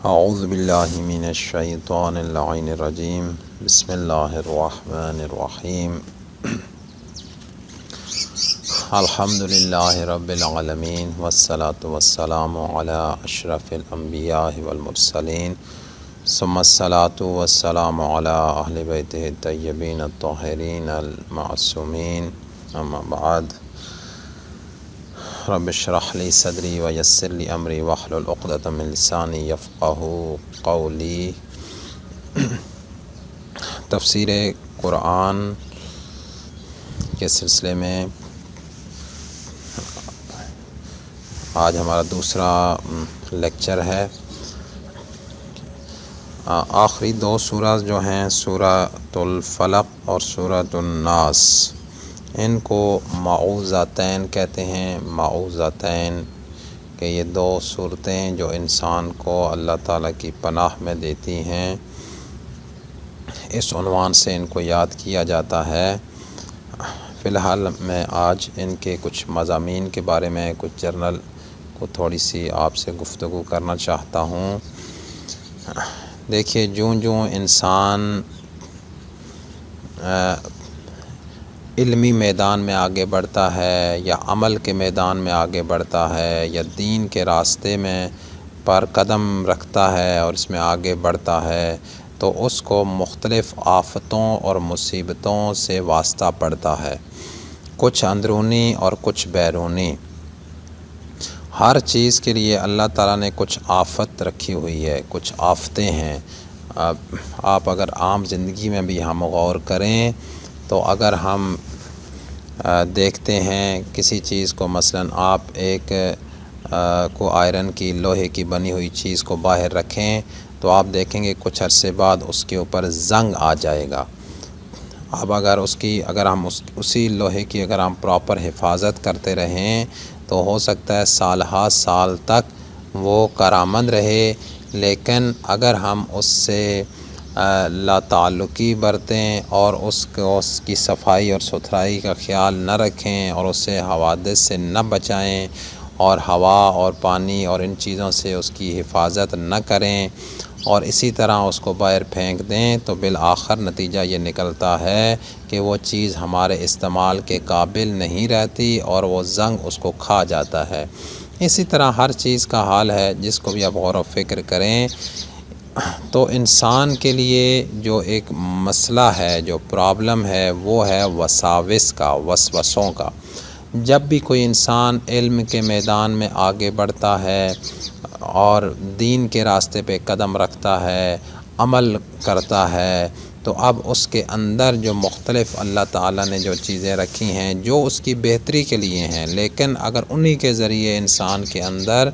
اعوذ باللہ من الشیطان اللعین الرجیم بسم اللہ الرحمن الرحیم الحمد للہ رب العالمین والصلاة والسلام علی اشرف الانبیاء والمرسلین ثم الصلاة والسلام علی اہل بیتہ الطیبین الطاہرین المعصومین اما بعد رب اشرح لی صدری ویسر لی امری واحلل عقدۃ من لسانی یفقہوا قولی۔ تفسیر قرآن کے سلسلے میں آج ہمارا دوسرا لیکچر ہے۔ آخری دو سورہ جو ہیں سورۃ الفلق اور سورۃ الناس، ان کو معوذتین کہتے ہیں۔ معوذتین کہ یہ دو صورتیں جو انسان کو اللہ تعالیٰ کی پناہ میں دیتی ہیں، اس عنوان سے ان کو یاد کیا جاتا ہے۔ فی الحال میں آج ان کے کچھ مضامین کے بارے میں کچھ جرنل کو تھوڑی سی آپ سے گفتگو کرنا چاہتا ہوں۔ دیکھیے، جوں انسان علمی میدان میں آگے بڑھتا ہے یا عمل کے میدان میں آگے بڑھتا ہے یا دین کے راستے میں پر قدم رکھتا ہے اور اس میں آگے بڑھتا ہے، تو اس کو مختلف آفتوں اور مصیبتوں سے واسطہ پڑتا ہے، کچھ اندرونی اور کچھ بیرونی۔ ہر چیز کے لیے اللہ تعالیٰ نے کچھ آفت رکھی ہوئی ہے، کچھ آفتیں ہیں۔ آپ اگر عام زندگی میں بھی ہم غور کریں تو اگر ہم دیکھتے ہیں کسی چیز کو، مثلاً آپ ایک کو آئرن کی لوہے کی بنی ہوئی چیز کو باہر رکھیں تو آپ دیکھیں گے کچھ عرصے بعد اس کے اوپر زنگ آ جائے گا۔ اب اگر ہم اسی لوہے کی اگر ہم پراپر حفاظت کرتے رہیں تو ہو سکتا ہے سال ہا سال تک وہ کارآمد رہے، لیکن اگر ہم اس سے لا تعلقی برتیں اور اس کی صفائی اور ستھرائی کا خیال نہ رکھیں اور اسے حوادث سے نہ بچائیں اور ہوا اور پانی اور ان چیزوں سے اس کی حفاظت نہ کریں اور اسی طرح اس کو باہر پھینک دیں، تو بالآخر نتیجہ یہ نکلتا ہے کہ وہ چیز ہمارے استعمال کے قابل نہیں رہتی اور وہ زنگ اس کو کھا جاتا ہے۔ اسی طرح ہر چیز کا حال ہے، جس کو بھی آپ غور و فکر کریں تو انسان کے لیے جو ایک مسئلہ ہے، جو پرابلم ہے، وہ ہے وساوس کا، وسوسوں کا۔ جب بھی کوئی انسان علم کے میدان میں آگے بڑھتا ہے اور دین کے راستے پہ قدم رکھتا ہے، عمل کرتا ہے، تو اب اس کے اندر جو مختلف اللہ تعالیٰ نے جو چیزیں رکھی ہیں جو اس کی بہتری کے لیے ہیں، لیکن اگر انہی کے ذریعے انسان کے اندر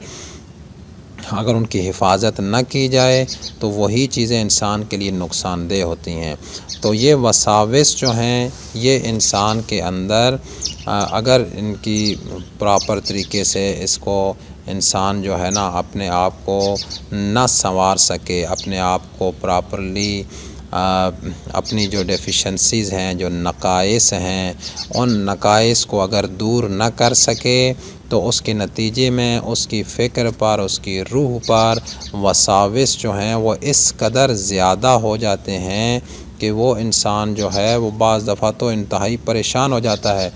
اگر ان کی حفاظت نہ کی جائے تو وہی چیزیں انسان کے لیے نقصان دہ ہوتی ہیں۔ تو یہ وساوس جو ہیں، یہ انسان کے اندر اگر ان کی پراپر طریقے سے اس کو انسان جو ہے نا اپنے آپ کو نہ سنوار سکے، اپنے آپ کو پراپرلی اپنی جو ڈیفیشنسیز ہیں، جو نقائص ہیں، ان نقائص کو اگر دور نہ کر سکے تو اس کے نتیجے میں اس کی فکر پر، اس کی روح پر وساوس جو ہیں وہ اس قدر زیادہ ہو جاتے ہیں کہ وہ انسان جو ہے وہ بعض دفعہ تو انتہائی پریشان ہو جاتا ہے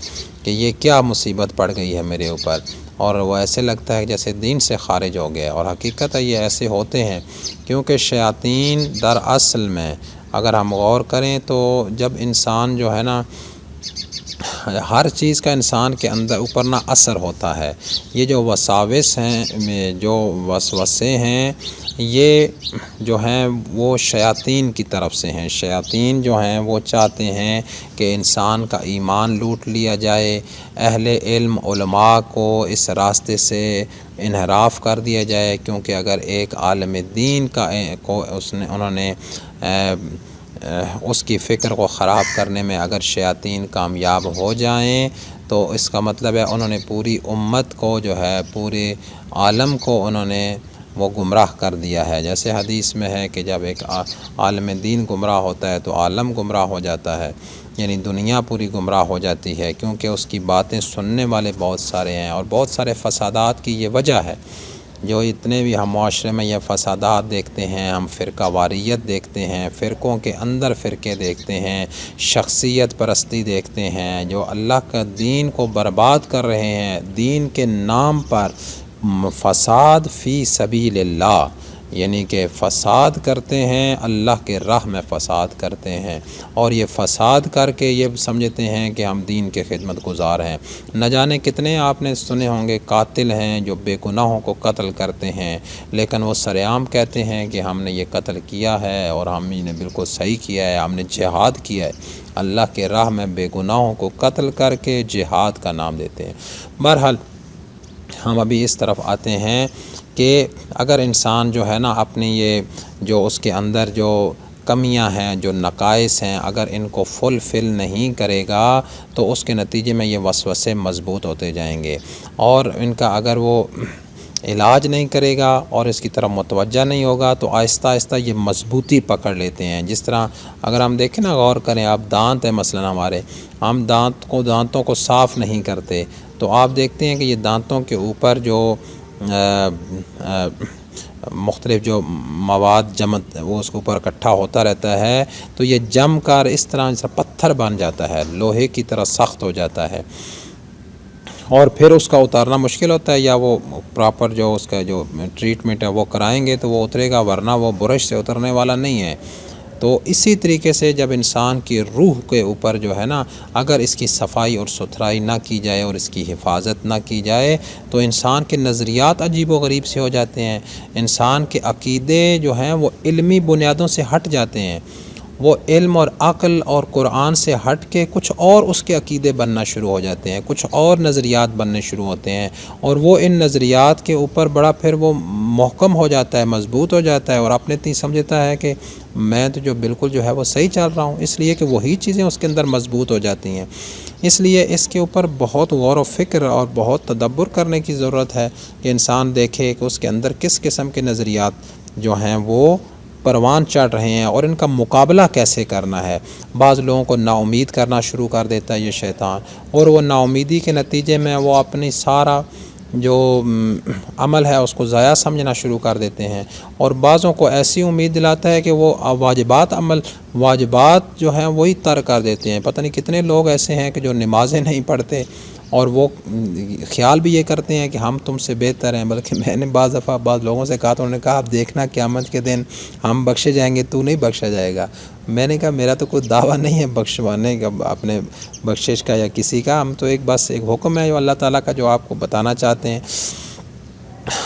کہ یہ کیا مصیبت پڑ گئی ہے میرے اوپر، اور وہ ایسے لگتا ہے جیسے دین سے خارج ہو گیا۔ اور حقیقت ہے یہ ایسے ہوتے ہیں، کیونکہ شیاطین دراصل میں اگر ہم غور کریں تو جب انسان جو ہے نا ہر چیز کا انسان کے اندر اوپر نہ اثر ہوتا ہے، یہ جو وساوس ہیں، جو وسوسے ہیں، یہ جو ہیں وہ شیاطین کی طرف سے ہیں۔ شیاطین جو ہیں وہ چاہتے ہیں کہ انسان کا ایمان لوٹ لیا جائے، اہل علم علماء کو اس راستے سے انحراف کر دیا جائے، کیونکہ اگر ایک عالم دین انہوں نے اس کی فکر کو خراب کرنے میں اگر شیاطین کامیاب ہو جائیں تو اس کا مطلب ہے انہوں نے پوری امت کو جو ہے، پورے عالم کو انہوں نے وہ گمراہ کر دیا ہے۔ جیسے حدیث میں ہے کہ جب ایک عالم دین گمراہ ہوتا ہے تو عالم گمراہ ہو جاتا ہے، یعنی دنیا پوری گمراہ ہو جاتی ہے، کیونکہ اس کی باتیں سننے والے بہت سارے ہیں اور بہت سارے فسادات کی یہ وجہ ہے۔ جو اتنے بھی ہم معاشرے میں یہ فسادات دیکھتے ہیں، ہم فرقہ واریت دیکھتے ہیں، فرقوں کے اندر فرقے دیکھتے ہیں، شخصیت پرستی دیکھتے ہیں، جو اللہ کا دین کو برباد کر رہے ہیں، دین کے نام پر فساد فی سبیل اللہ، یعنی کہ فساد کرتے ہیں، اللہ کے راہ میں فساد کرتے ہیں، اور یہ فساد کر کے یہ سمجھتے ہیں کہ ہم دین کے خدمت گزار ہیں۔ نہ جانے کتنے آپ نے سنے ہوں گے قاتل ہیں جو بے گناہوں کو قتل کرتے ہیں، لیکن وہ سرعام کہتے ہیں کہ ہم نے یہ قتل کیا ہے اور ہم نے بالکل صحیح کیا ہے، ہم نے جہاد کیا ہے۔ اللہ کے راہ میں بے گناہوں کو قتل کر کے جہاد کا نام دیتے ہیں۔ بہرحال ہم ابھی اس طرف آتے ہیں کہ اگر انسان جو ہے نا اپنی یہ جو اس کے اندر جو کمیاں ہیں، جو نقائص ہیں، اگر ان کو فل نہیں کرے گا تو اس کے نتیجے میں یہ وسوسے مضبوط ہوتے جائیں گے، اور ان کا اگر وہ علاج نہیں کرے گا اور اس کی طرف متوجہ نہیں ہوگا تو آہستہ آہستہ یہ مضبوطی پکڑ لیتے ہیں۔ جس طرح اگر ہم دیکھیں نا، غور کریں، اب دانت ہیں مثلا ہمارے، ہم دانتوں کو صاف نہیں کرتے تو آپ دیکھتے ہیں کہ یہ دانتوں کے اوپر جو مختلف جو مواد وہ اس کے اوپر اکٹھا ہوتا رہتا ہے، تو یہ جم کر اس طرح جیسا پتھر بن جاتا ہے، لوہے کی طرح سخت ہو جاتا ہے، اور پھر اس کا اتارنا مشکل ہوتا ہے، یا وہ پراپر جو اس کا جو ٹریٹمنٹ ہے وہ کرائیں گے تو وہ اترے گا، ورنہ وہ برش سے اترنے والا نہیں ہے۔ تو اسی طریقے سے جب انسان کی روح کے اوپر جو ہے نا، اگر اس کی صفائی اور ستھرائی نہ کی جائے اور اس کی حفاظت نہ کی جائے تو انسان کے نظریات عجیب و غریب سے ہو جاتے ہیں، انسان کے عقیدے جو ہیں وہ علمی بنیادوں سے ہٹ جاتے ہیں، وہ علم اور عقل اور قرآن سے ہٹ کے کچھ اور اس کے عقیدے بننا شروع ہو جاتے ہیں، کچھ اور نظریات بننے شروع ہوتے ہیں، اور وہ ان نظریات کے اوپر بڑا پھر وہ محکم ہو جاتا ہے، مضبوط ہو جاتا ہے، اور اپنے تئیں سمجھتا ہے کہ میں تو جو بالکل جو ہے وہ صحیح چل رہا ہوں، اس لیے کہ وہی چیزیں اس کے اندر مضبوط ہو جاتی ہیں۔ اس لیے اس کے اوپر بہت غور و فکر اور بہت تدبر کرنے کی ضرورت ہے کہ انسان دیکھے کہ اس کے اندر کس قسم کے نظریات جو ہیں وہ پروان چڑھ رہے ہیں اور ان کا مقابلہ کیسے کرنا ہے۔ بعض لوگوں کو نا امید کرنا شروع کر دیتا ہے یہ شیطان، اور وہ نا امیدی کے نتیجے میں وہ اپنی سارا جو عمل ہے اس کو ضائع سمجھنا شروع کر دیتے ہیں، اور بعضوں کو ایسی امید دلاتا ہے کہ وہ واجبات جو ہیں وہی ترک کر دیتے ہیں۔ پتہ نہیں کتنے لوگ ایسے ہیں کہ جو نمازیں نہیں پڑھتے اور وہ خیال بھی یہ کرتے ہیں کہ ہم تم سے بہتر ہیں، بلکہ میں نے بعض دفعہ بعض لوگوں سے کہا تو انہوں نے کہا اب دیکھنا قیامت کے دن ہم بخشے جائیں گے، تو نہیں بخشا جائے گا۔ میں نے کہا میرا تو کوئی دعویٰ نہیں ہے بخشوانے کا، اپنے بخشش کا یا کسی کا، ہم تو بس ایک حکم ہے جو اللہ تعالیٰ کا جو آپ کو بتانا چاہتے ہیں۔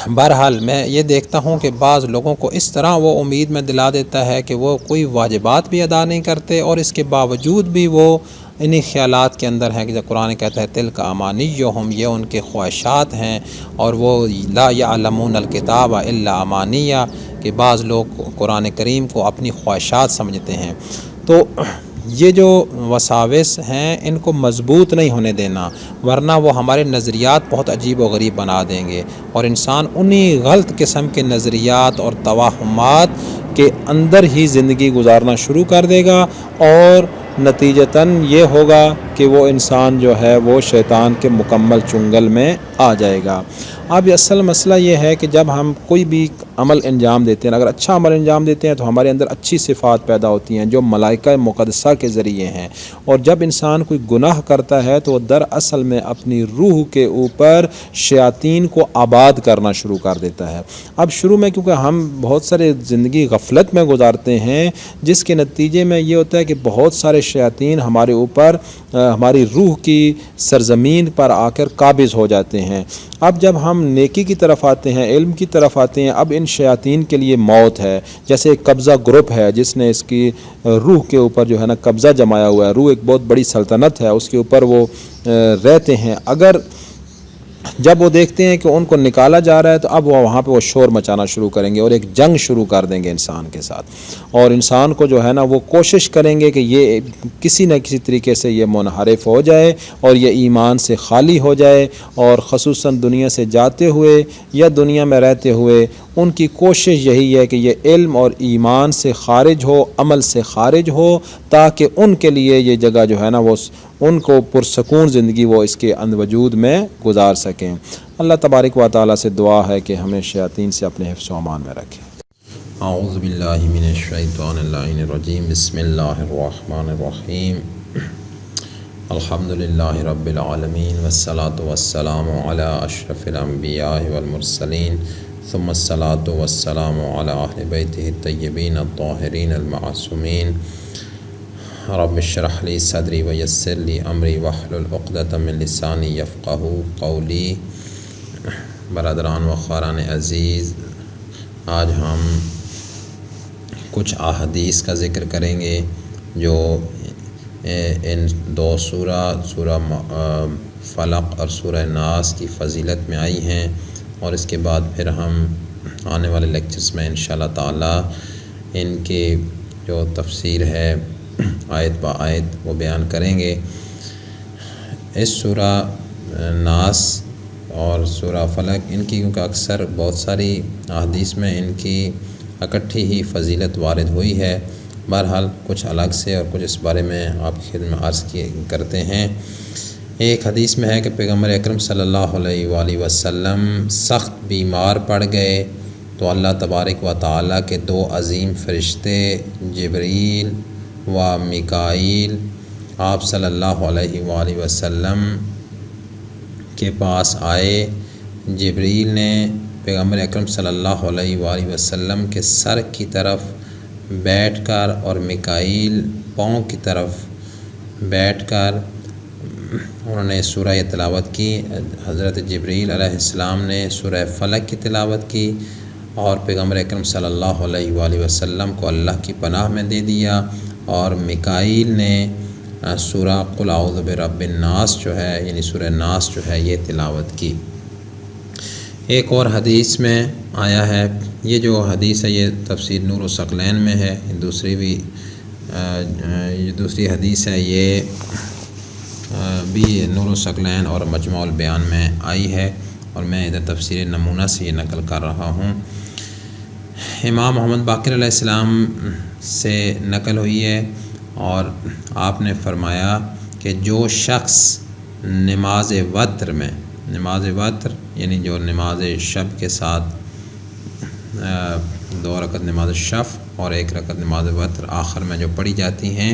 بہرحال میں یہ دیکھتا ہوں کہ بعض لوگوں کو اس طرح وہ امید میں دلا دیتا ہے کہ وہ کوئی واجبات بھی ادا نہیں کرتے، اور اس کے باوجود بھی وہ انہی خیالات کے اندر ہیں کہ جب قرآن کہتا ہے تلک امانیہم، یہ ان کے خواہشات ہیں، اور وہ لا یعلمون الکتاب الا امانیہ، کہ بعض لوگ قرآن کریم کو اپنی خواہشات سمجھتے ہیں۔ تو یہ جو وساوس ہیں ان کو مضبوط نہیں ہونے دینا، ورنہ وہ ہمارے نظریات بہت عجیب و غریب بنا دیں گے، اور انسان انہی غلط قسم کے نظریات اور توہمات کے اندر ہی زندگی گزارنا شروع کر دے گا، اور نتیجتاً یہ ہوگا کہ وہ انسان جو ہے وہ شیطان کے مکمل چنگل میں آ جائے گا۔ اب اصل مسئلہ یہ ہے کہ جب ہم کوئی بھی عمل انجام دیتے ہیں، اگر اچھا عمل انجام دیتے ہیں تو ہمارے اندر اچھی صفات پیدا ہوتی ہیں جو ملائکہ مقدسہ کے ذریعے ہیں، اور جب انسان کوئی گناہ کرتا ہے تو دراصل میں اپنی روح کے اوپر شیاطین کو آباد کرنا شروع کر دیتا ہے۔ اب شروع میں کیونکہ ہم بہت سارے زندگی غفلت میں گزارتے ہیں، جس کے نتیجے میں یہ ہوتا ہے کہ بہت سارے شیاطین ہمارے اوپر ہماری روح کی سرزمین پر آ کر قابض ہو جاتے ہیں۔ اب جب ہم نیکی کی طرف آتے ہیں، علم کی طرف آتے ہیں، اب ان شیاطین کے لیے موت ہے۔ جیسے ایک قبضہ گروپ ہے جس نے اس کی روح کے اوپر جو ہے نا قبضہ جمایا ہوا ہے، روح ایک بہت بڑی سلطنت ہے، اس کے اوپر وہ رہتے ہیں۔ اگر جب وہ دیکھتے ہیں کہ ان کو نکالا جا رہا ہے تو اب وہ وہاں پہ وہ شور مچانا شروع کریں گے اور ایک جنگ شروع کر دیں گے انسان کے ساتھ، اور انسان کو جو ہے نا وہ کوشش کریں گے کہ یہ کسی نہ کسی طریقے سے یہ منحرف ہو جائے اور یہ ایمان سے خالی ہو جائے، اور خصوصاً دنیا سے جاتے ہوئے یا دنیا میں رہتے ہوئے ان کی کوشش یہی ہے کہ یہ علم اور ایمان سے خارج ہو، عمل سے خارج ہو، تاکہ ان کے لیے یہ جگہ جو ہے نا وہ ان کو پرسکون زندگی وہ اس کے وجود میں گزار سکیں۔ اللہ تبارک و تعالیٰ سے دعا ہے کہ ہمیں شیاطین سے اپنے حفظ و امان میں رکھے۔ اعوذ باللہ من الشیطان اللعین الرجیم، بسم اللہ الرحمن الرحیم، الحمدللہ رب العالمین، والصلاة والسلام علی اشرف الانبیاء والمرسلین، ثم الصلاة والسلام علی اہل بیتہ الطیبین الطاہرین المعصومین۔ رب اشرح لی صدری ویسر لی امری واحلل عقدۃ من لسانی یفقہوا قولی۔ برادران و خواران عزیز، آج ہم کچھ احادیث کا ذکر کریں گے جو ان دو سورہ فلق اور سورہ ناس کی فضیلت میں آئی ہیں، اور اس کے بعد پھر ہم آنے والے لیکچرز میں انشاءاللہ تعالی ان کی جو تفسیر ہے آیت با آیت وہ بیان کریں گے۔ اس سورہ ناس اور سورہ فلق ان کی کیونکہ اکثر بہت ساری احادیث میں ان کی اکٹھی ہی فضیلت وارد ہوئی ہے، بہرحال کچھ الگ سے اور کچھ اس بارے میں آپ کی خدمت میں عرض کرتے ہیں۔ ایک حدیث میں ہے کہ پیغمبر اکرم صلی اللہ علیہ وآلہ وسلم سخت بیمار پڑ گئے تو اللہ تبارک و تعالیٰ کے دو عظیم فرشتے جبریل و میکائیل آپ صلی اللہ علیہ وآلہ وسلم کے پاس آئے۔ جبریل نے پیغمبر اکرم صلی اللہ علیہ وآلہ وسلم کے سر کی طرف بیٹھ کر اور میکائیل پاؤں کی طرف بیٹھ کر انہوں نے سورہ تلاوت کی۔ حضرت جبریل علیہ السلام نے سورہ فلق کی تلاوت کی اور پیغمبر اکرم صلی اللہ علیہ وآلہ وسلم کو اللہ کی پناہ میں دے دیا، اور میکائیل نے سورہ قل اعوذ برب الناس جو ہے یعنی سورہ ناس جو ہے یہ تلاوت کی۔ ایک اور حدیث میں آیا ہے، یہ جو حدیث ہے یہ تفسیر نور الثقلین میں ہے، دوسری حدیث ہے یہ بھی نور الثقلین اور مجموع البیان میں آئی ہے، اور میں ادھر تفسیر نمونہ سے یہ نقل کر رہا ہوں۔ امام محمد باقر علیہ السلام سے نقل ہوئی ہے، اور آپ نے فرمایا کہ جو شخص نماز وتر میں، نماز وتر یعنی جو نماز شب کے ساتھ 2 رکعت نماز شف اور 1 رکعت نماز وتر آخر میں جو پڑھی جاتی ہیں،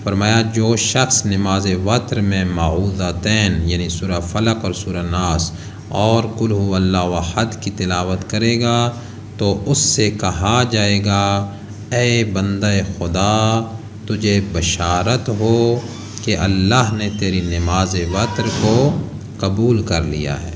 فرمایا جو شخص نماز وتر میں معوذتین یعنی سورہ فلق اور سورہ ناس اور قل هو اللہ احد کی تلاوت کرے گا تو اس سے کہا جائے گا اے بندہ خدا، تجھے بشارت ہو کہ اللہ نے تیری نماز وتر کو قبول کر لیا ہے۔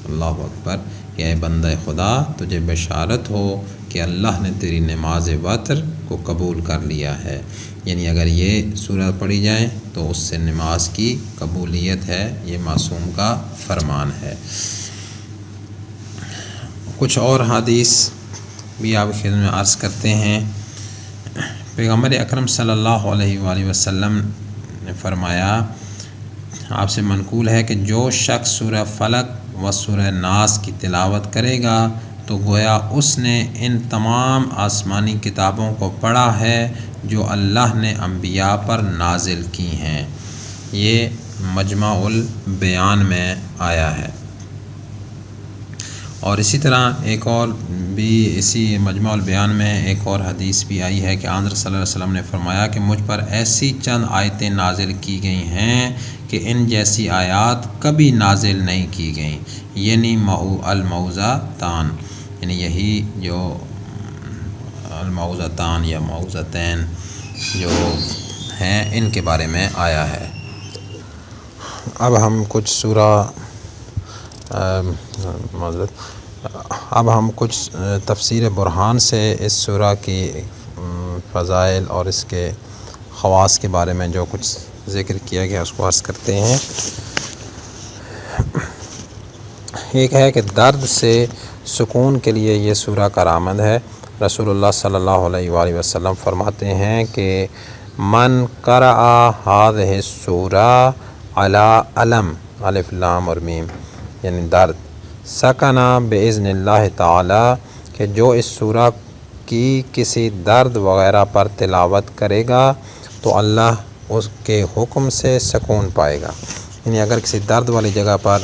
اللہ اکبر، کہ اے بندہ خدا تجھے بشارت ہو کہ اللہ نے تیری نماز وتر کو قبول کر لیا ہے، یعنی اگر یہ سورہ پڑھی جائے تو اس سے نماز کی قبولیت ہے، یہ معصوم کا فرمان ہے۔ کچھ اور حدیث بھی آپ خدمت میں عرض کرتے ہیں۔ پیغمبر اکرم صلی اللہ علیہ وآلہ وسلم نے فرمایا، آپ سے منقول ہے کہ جو شخص سورہ فلق و سورہ ناس کی تلاوت کرے گا تو گویا اس نے ان تمام آسمانی کتابوں کو پڑھا ہے جو اللہ نے انبیاء پر نازل کی ہیں۔ یہ مجمع البیان میں آیا ہے، اور اسی طرح ایک اور بھی اسی مجمع البیان میں ایک اور حدیث بھی آئی ہے کہ آنظر صلی اللہ علیہ وسلم نے فرمایا کہ مجھ پر ایسی چند آیتیں نازل کی گئی ہیں کہ ان جیسی آیات کبھی نازل نہیں کی گئیں، یعنی المعوذتان، یعنی یہی جو المعوذتان یا معوذتین جو ہیں ان کے بارے میں آیا ہے۔ اب ہم کچھ تفسیر برہان سے اس سورہ کی فضائل اور اس کے خواص کے بارے میں جو کچھ ذکر کیا گیا اس کو عرض کرتے ہیں۔ ایک ہے کہ درد سے سکون کے لیے یہ سورہ کارآمد ہے۔ رسول اللہ صلی اللہ علیہ وآلہ وسلم فرماتے ہیں کہ من قرأ هذه السورہ علی علم الف لام اور میم یعنی درد سکنا باذن اللہ تعالی، کہ جو اس سورہ کی کسی درد وغیرہ پر تلاوت کرے گا تو اللہ اس کے حکم سے سکون پائے گا، یعنی اگر کسی درد والی جگہ پر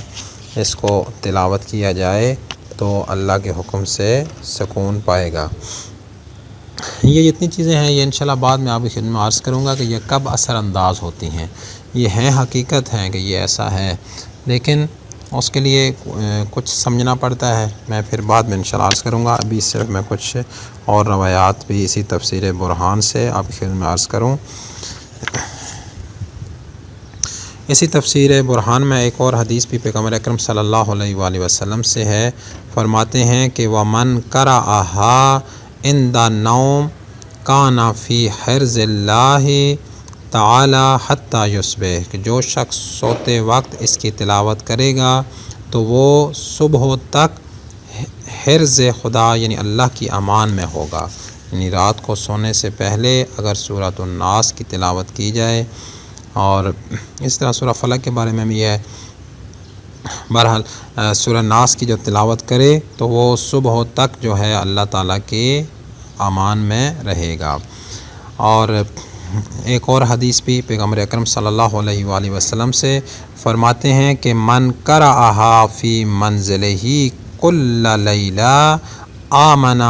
اس کو تلاوت کیا جائے تو اللہ کے حکم سے سکون پائے گا۔ یہ جتنی چیزیں ہیں یہ انشاءاللہ بعد میں آپ کی خدمت میں عرض کروں گا کہ یہ کب اثر انداز ہوتی ہیں۔ یہ ہیں حقیقت ہیں کہ یہ ایسا ہے، لیکن اس کے لیے کچھ سمجھنا پڑتا ہے۔ میں پھر بعد میں انشاءاللہ عرض کروں گا۔ ابھی صرف میں کچھ اور روایات بھی اسی تفسیر برہان سے آپ کی خدمت میں عرض کروں۔ اسی تفسیر برہان میں ایک اور حدیث بھی پیغمبر اکرم صلی اللہ علیہ وآلہ وسلم سے ہے۔ فرماتے ہیں کہ وَمَنْ قَرَأَهَا عِنْدَ النَّوْمِ كَانَ فِي حِرْزِ اللَّهِ تعالی حتی یصبح، کہ جو شخص سوتے وقت اس کی تلاوت کرے گا تو وہ صبح تک حرز خدا یعنی اللہ کی امان میں ہوگا۔ یعنی رات کو سونے سے پہلے اگر سورۃ الناس کی تلاوت کی جائے، اور اس طرح سورہ فلق کے بارے میں بھی ہے، بہرحال سورہ ناس کی جو تلاوت کرے تو وہ صبح تک جو ہے اللہ تعالیٰ کے امان میں رہے گا۔ اور ایک اور حدیث بھی پیغمبر اکرم صلی اللہ علیہ وآلہ وسلم سے فرماتے ہیں کہ من قرأہا فی منزلہ کل لیلہ آمن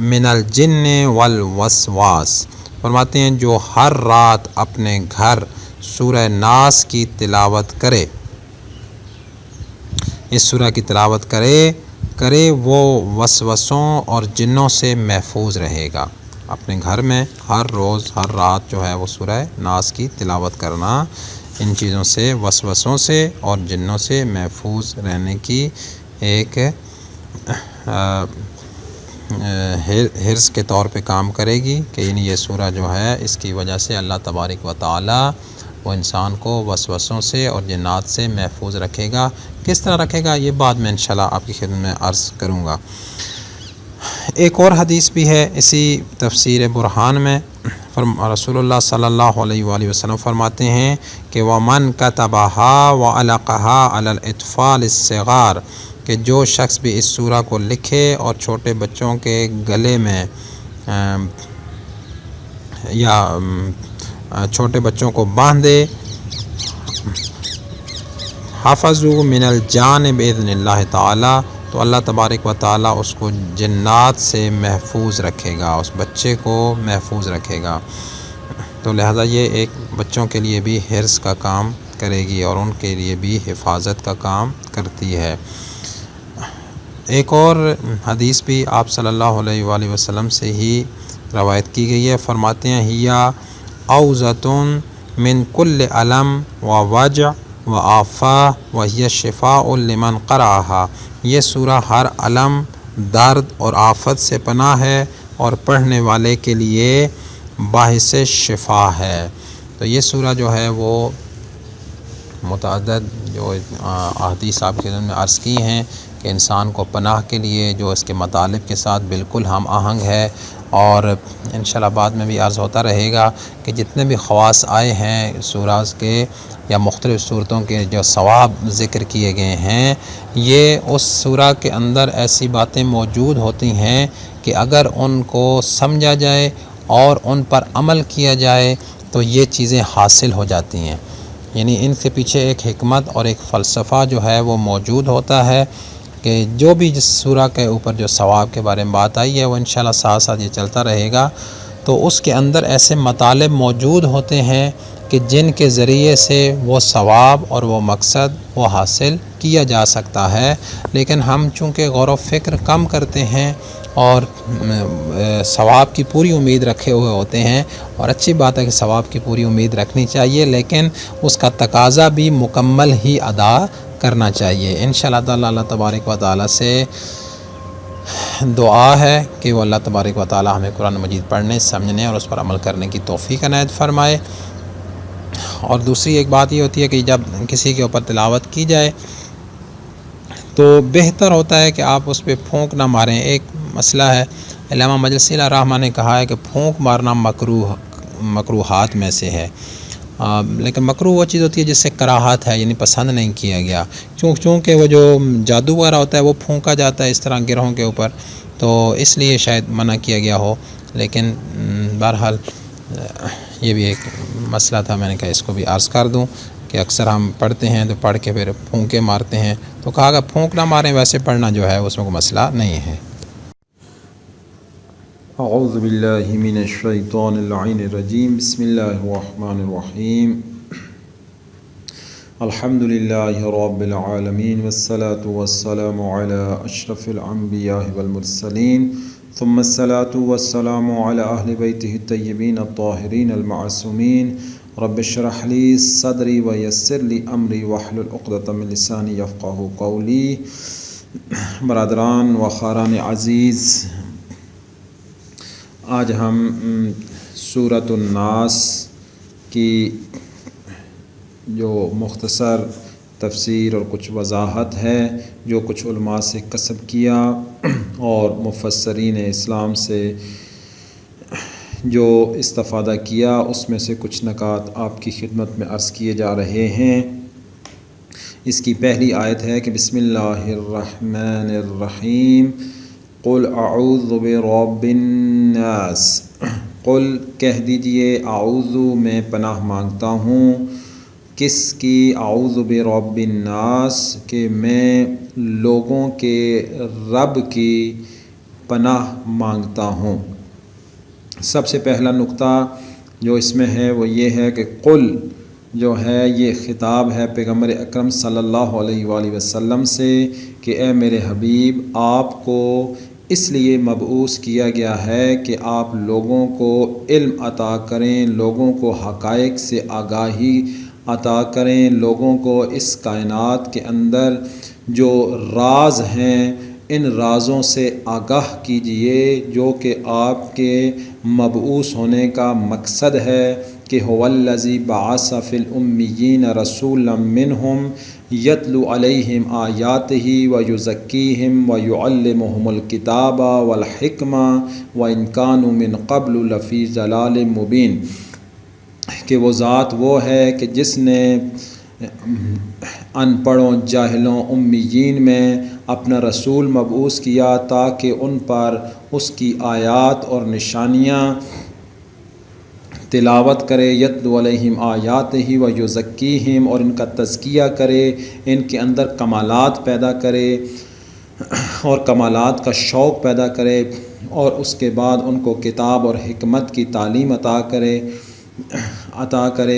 من الجن والوسواس۔ فرماتے ہیں جو ہر رات اپنے گھر سورہ ناس کی تلاوت کرے، اس سورہ کی تلاوت کرے وہ وسوسوں اور جنوں سے محفوظ رہے گا۔ اپنے گھر میں ہر روز ہر رات جو ہے وہ سورہ ناس کی تلاوت کرنا ان چیزوں سے، وسوسوں سے اور جنوں سے محفوظ رہنے کی ایک حرص کے طور پہ کام کرے گی کہ یعنی یہ سورہ جو ہے اس کی وجہ سے اللہ تبارک و تعالی وہ انسان کو وسوسوں سے اور جنات سے محفوظ رکھے گا۔ کس طرح رکھے گا یہ بعد میں انشاءاللہ آپ کی خدمت میں عرض کروں گا۔ ایک اور حدیث بھی ہے اسی تفسیر برہان میں، رسول اللہ صلی اللہ علیہ وآلہ وسلم فرماتے ہیں کہ وَمَنْ كَتَبَهَا وَعَلَقَهَا عَلَى الْأَطْفَالِ الصِّغَارِ، کہ جو شخص بھی اس سورہ کو لکھے اور چھوٹے بچوں کے گلے میں یا چھوٹے بچوں کو باندھے، حَفَظُوا مِنَ الْجَانِ بِإِذْنِ اللَّهِ تعالی، تو اللہ تبارک و تعالی اس کو جنات سے محفوظ رکھے گا، اس بچے کو محفوظ رکھے گا۔ تو لہذا یہ ایک بچوں کے لیے بھی حرص کا کام کرے گی اور ان کے لیے بھی حفاظت کا کام کرتی ہے۔ ایک اور حدیث بھی آپ صلی اللہ علیہ وآلہ وسلم سے ہی روایت کی گئی ہے۔ فرماتے ہیں ہِیَ عَوْضَةٌ مِّن كُلِّ أَلَمٍ وَوَجْعٍ وَآفَةٍ وَهِيَ شِفَاءٌ لِمَنْ قَرَأَهَا، یہ سورہ ہر علم، درد اور آفت سے پناہ ہے اور پڑھنے والے کے لیے باعث شفا ہے۔ تو یہ سورہ جو ہے وہ متعدد جو احادیث آپ کے خدمت میں عرض کی ہیں کہ انسان کو پناہ کے لیے جو اس کے مطالب کے ساتھ بالکل ہم آہنگ ہے، اور انشاءاللہ بعد میں بھی عرض ہوتا رہے گا کہ جتنے بھی خواص آئے ہیں سورہ کے یا مختلف صورتوں کے جو ثواب ذکر کیے گئے ہیں، یہ اس سورہ کے اندر ایسی باتیں موجود ہوتی ہیں کہ اگر ان کو سمجھا جائے اور ان پر عمل کیا جائے تو یہ چیزیں حاصل ہو جاتی ہیں۔ یعنی ان کے پیچھے ایک حکمت اور ایک فلسفہ جو ہے وہ موجود ہوتا ہے کہ جو بھی جس سورہ کے اوپر جو ثواب کے بارے میں بات آئی ہے وہ انشاءاللہ ساتھ ساتھ یہ چلتا رہے گا، تو اس کے اندر ایسے مطالب موجود ہوتے ہیں کہ جن کے ذریعے سے وہ ثواب اور وہ مقصد وہ حاصل کیا جا سکتا ہے۔ لیکن ہم چونکہ غور و فکر کم کرتے ہیں اور ثواب کی پوری امید رکھے ہوئے ہوتے ہیں، اور اچھی بات ہے کہ ثواب کی پوری امید رکھنی چاہیے، لیکن اس کا تقاضا بھی مکمل ہی ادا کرنا چاہیے۔ انشاءاللہ تعالی اللہ تبارک و تعالی سے دعا ہے کہ وہ اللہ تبارک و تعالی ہمیں قرآن مجید پڑھنے، سمجھنے اور اس پر عمل کرنے کی توفیق عنایت فرمائے۔ اور دوسری ایک بات یہ ہوتی ہے کہ جب کسی کے اوپر تلاوت کی جائے تو بہتر ہوتا ہے کہ آپ اس پہ پھونک نہ ماریں۔ ایک مسئلہ ہے، علامہ مجلسی علیہ الرحمہ نے کہا ہے کہ پھونک مارنا مکروہات میں سے ہے، لیکن مکروہ وہ چیز ہوتی ہے جس سے کراہت ہے، یعنی پسند نہیں کیا گیا۔ چونکہ وہ جو جادو وغیرہ ہوتا ہے وہ پھونکا جاتا ہے اس طرح گرہوں کے اوپر، تو اس لیے شاید منع کیا گیا ہو، لیکن بہرحال یہ بھی ایک مسئلہ تھا، میں نے کہا اس کو بھی عرض کر دوں کہ اکثر ہم پڑھتے ہیں تو پڑھ کے پھر پھونکے مارتے ہیں، تو کہا کہ پھونک نہ ماریں، ویسے پڑھنا جو ہے اس میں کوئی مسئلہ نہیں ہے۔ اعوذ باللہ من الشیطان اللعین الرجیم، بسم اللہ الرحمن الرحیم، الحمد للہ رب العالمین والصلاة والسلام علی اشرف الانبیاء والمرسلین ثم الصلاة والسلام علی اہل بیتہ الطیبین الطاہرین المعصومین، رب اشرح لی صدری ویسر لی امری واحلل عقدۃ من لسانی یفقہوا قولی۔ برادران و خاران عزیز، آج ہم سورۃ الناس کی جو مختصر تفسیر اور کچھ وضاحت ہے، جو کچھ علماء سے کسب کیا اور مفسرین اسلام سے جو استفادہ کیا، اس میں سے کچھ نکات آپ کی خدمت میں عرض کیے جا رہے ہیں۔ اس کی پہلی آیت ہے کہ بسم اللہ الرحمن الرحیم، قل اعوذ برب الناس، قل کہہ دیجئے، اعوذ میں پناہ مانگتا ہوں، کس کی؟ اعوذ برب الناس، کہ میں لوگوں کے رب کی پناہ مانگتا ہوں۔ سب سے پہلا نقطہ جو اس میں ہے وہ یہ ہے کہ قل جو ہے یہ خطاب ہے پیغمبر اکرم صلی اللہ علیہ وآلہ وسلم سے کہ اے میرے حبیب، آپ کو اس لیے مبعوث کیا گیا ہے کہ آپ لوگوں کو علم عطا کریں، لوگوں کو حقائق سے آگاہی عطا کریں، لوگوں کو اس کائنات کے اندر جو راز ہیں ان رازوں سے آگاہ کیجئے، جو کہ آپ کے مبعوث ہونے کا مقصد ہے کہ هو الذی بعث فی الامیین رسولا منہم یتلو علیہم آیاتہ ویزکیہم ویعلمہم الکتاب والحکمہ وان کانوا من قبل لفی ضلال مبین، کہ وہ ذات وہ ہے کہ جس نے ان پڑھوں، جاہلوں، امیین میں اپنا رسول مبعوث کیا تاکہ ان پر اس کی آیات اور نشانیاں تلاوت کرے، یتلو علیہم آیاتہ و یزکیہم، اور ان کا تزکیہ کرے، ان کے اندر کمالات پیدا کرے اور کمالات کا شوق پیدا کرے، اور اس کے بعد ان کو کتاب اور حکمت کی تعلیم عطا کرے،